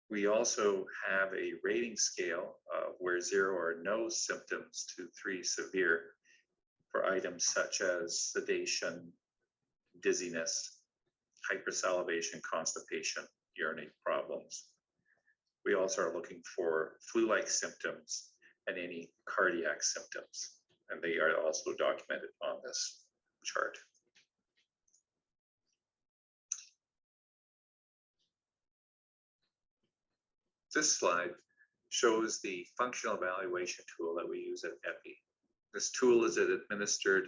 we also have a rating scale where 0 are no symptoms to 3 severe for items such as sedation, dizziness, hypersalivation, constipation, urinary problems. We also are looking for flu-like symptoms and any cardiac symptoms, and they are also documented on this chart. This slide shows the functional evaluation tool that we use at Epi. This tool is administered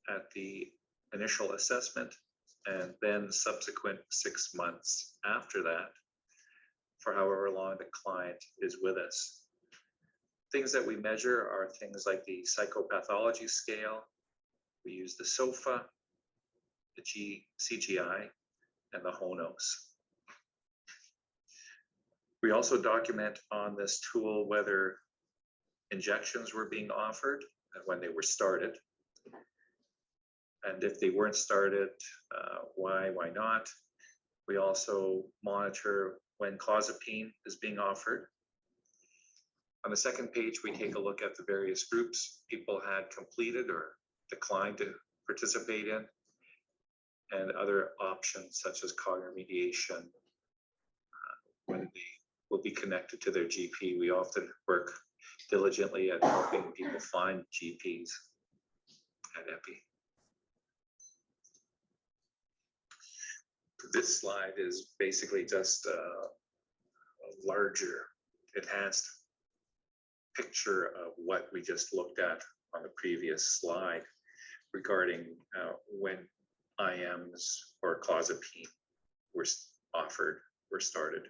at the initial assessment and then subsequent 6 months after that for however long the client is with us. Things that we measure are things like the psychopathology scale. We use the SOFA, the CGI, and the HONOS. We also document on this tool whether injections were being offered and when they were started. And if they weren't started, why not? We also monitor when clozapine is being offered. On the second page, we take a look at the various groups people had completed or declined to participate in, and other options such as cognitive mediation, when they will be connected to their GP. We often work diligently at helping people find GPs at Epi. This slide is basically just a larger, enhanced picture of what we just looked at on the previous slide regarding when IMs or clozapine were offered or started.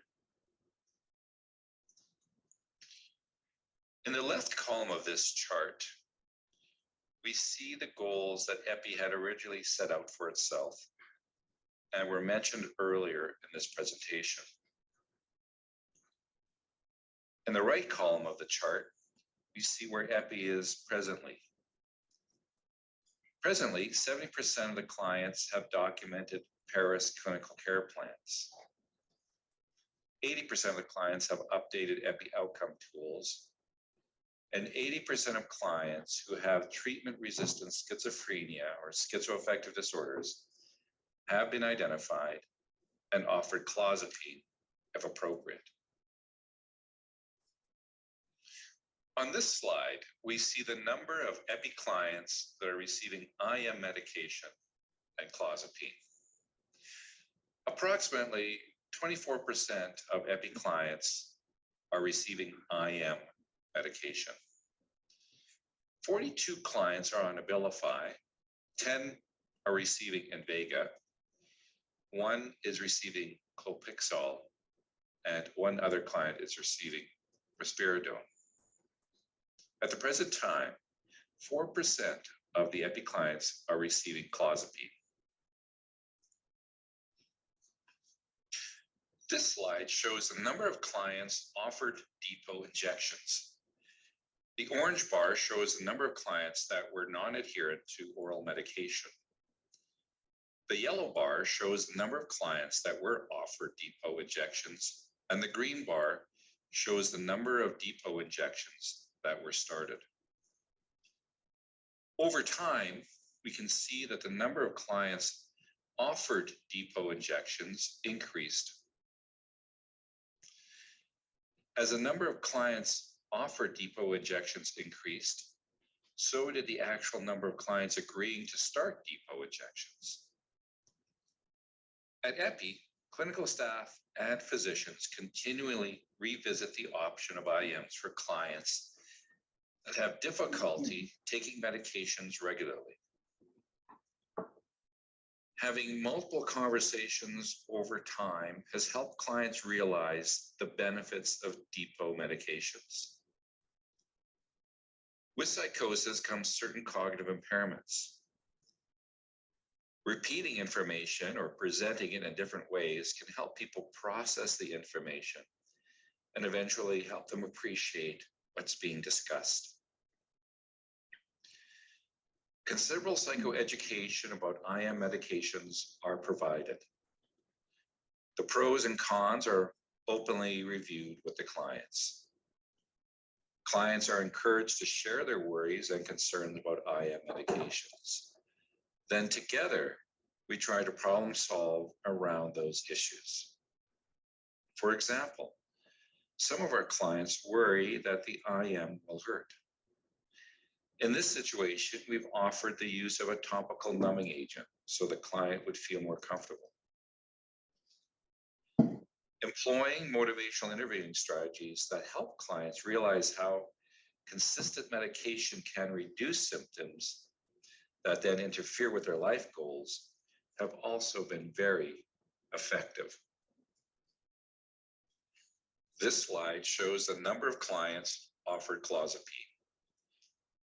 In the left column of this chart, we see the goals that Epi had originally set out for itself and were mentioned earlier in this presentation. In the right column of the chart, we see where Epi is presently. Presently, 70% of the clients have documented Paris clinical care plans. 80% of the clients have updated Epi outcome tools, and 80% of clients who have treatment-resistant schizophrenia or schizoaffective disorders have been identified and offered clozapine if appropriate. On this slide, we see the number of Epi clients that are receiving IM medication and clozapine. Approximately 24% of Epi clients are receiving IM medication. 42 clients are on Abilify, 10 are receiving Invega, 1 is receiving Clopixol, and 1 other client is receiving Risperidone. At the present time, 4% of the Epi clients are receiving clozapine. This slide shows the number of clients offered depot injections. The orange bar shows the number of clients that were non-adherent to oral medication. The yellow bar shows the number of clients that were offered depot injections, and the green bar shows the number of depot injections that were started. Over time, we can see that the number of clients offered depot injections increased. As the number of clients offered depot injections increased, so did the actual number of clients agreeing to start depot injections. At EPI, clinical staff and physicians continually revisit the option of IMs for clients that have difficulty taking medications regularly. Having multiple conversations over time has helped clients realize the benefits of depot medications. With psychosis comes certain cognitive impairments. Repeating information or presenting it in different ways can help people process the information and eventually help them appreciate what's being discussed. Considerable psychoeducation about IM medications are provided. The pros and cons are openly reviewed with the clients. Clients are encouraged to share their worries and concerns about IM medications. Then together, we try to problem solve around those issues. For example, some of our clients worry that the IM will hurt. In this situation, we've offered the use of a topical numbing agent so the client would feel more comfortable. Employing motivational interviewing strategies that help clients realize how consistent medication can reduce symptoms that then interfere with their life goals have also been very effective. This slide shows the number of clients offered clozapine.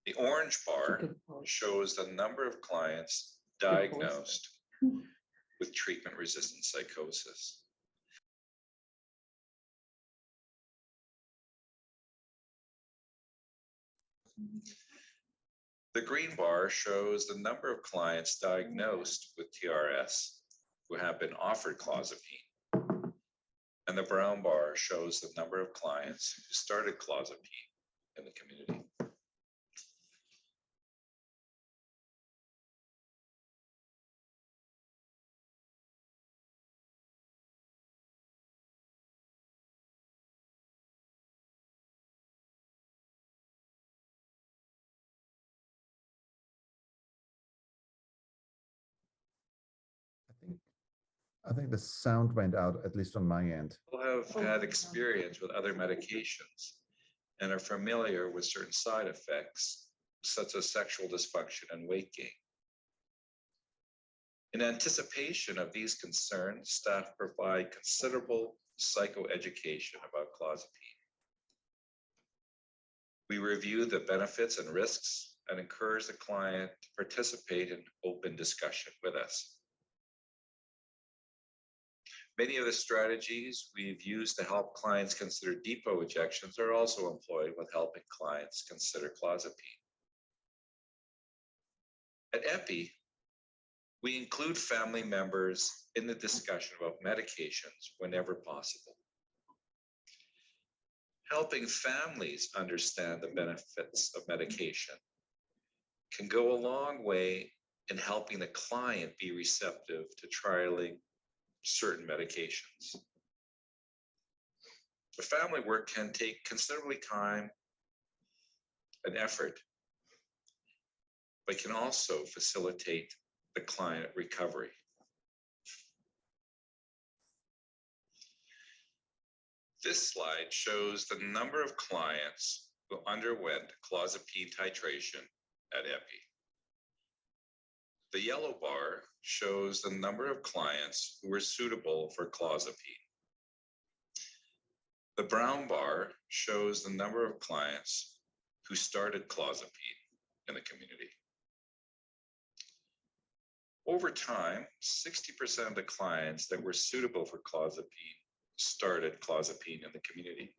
The orange bar shows the number of clients diagnosed with treatment-resistant psychosis. The green bar shows the number of clients diagnosed with TRS who have been offered clozapine. And the brown bar shows the number of clients who started clozapine in the community. I think the sound went out, at least on my end. People have had experience with other medications and are familiar with certain side effects, such as sexual dysfunction and weight gain. In anticipation of these concerns, staff provide considerable psychoeducation about clozapine. We review the benefits and risks and encourage the client to participate in open discussion with us. Many of the strategies we've used to help clients consider depot injections are also employed with helping clients consider clozapine. At EPI, we include family members in the discussion about medications whenever possible. Helping families understand the benefits of medication can go a long way in helping the client be receptive to trialing certain medications. The family work can take considerably time and effort, but can also facilitate the client recovery. This slide shows the number of clients who underwent clozapine titration at EPI. The yellow bar shows the number of clients who were suitable for clozapine. The brown bar shows the number of clients who started clozapine in the community. Over time, 60% of the clients that were suitable for clozapine started clozapine in the community.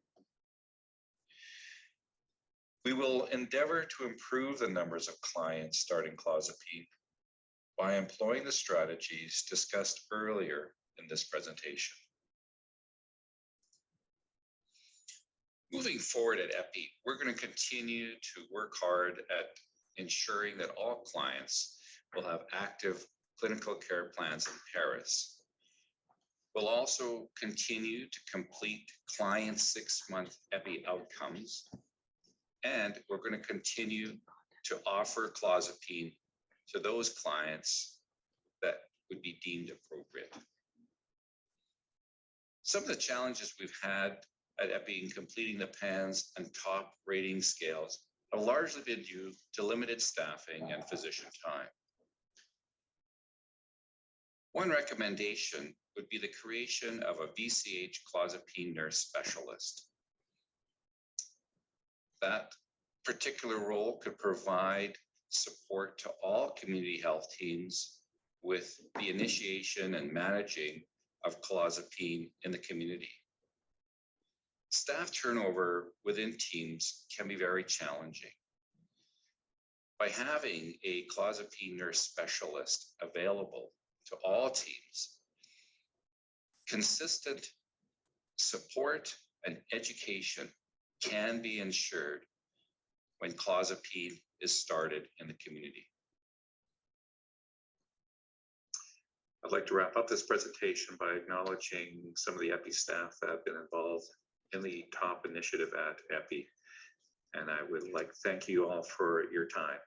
We will endeavor to improve the numbers of clients starting clozapine by employing the strategies discussed earlier in this presentation. Moving forward at EPI, we're going to continue to work hard at ensuring that all clients will have active clinical care plans in Paris. We'll also continue to complete client 6-month EPI outcomes And we're going to continue to offer clozapine to those clients that would be deemed appropriate. Some of the challenges we've had at Epi in completing the PANS and top rating scales have largely been due to limited staffing and physician time. One recommendation would be the creation of a VCH clozapine nurse specialist. That particular role could provide support to all community health teams with the initiation and managing of clozapine in the community. Staff turnover within teams can be very challenging. By having a clozapine nurse specialist available to all teams, consistent support and education can be ensured when clozapine is started in the community. I'd like to wrap up this presentation by acknowledging some of the Epi staff that have been involved in the top initiative at Epi. And I would like to thank you all for your time.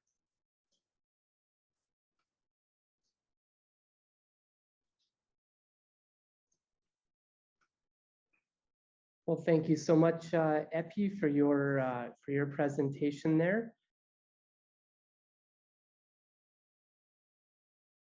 Well, thank you so much, Epi, for your presentation there.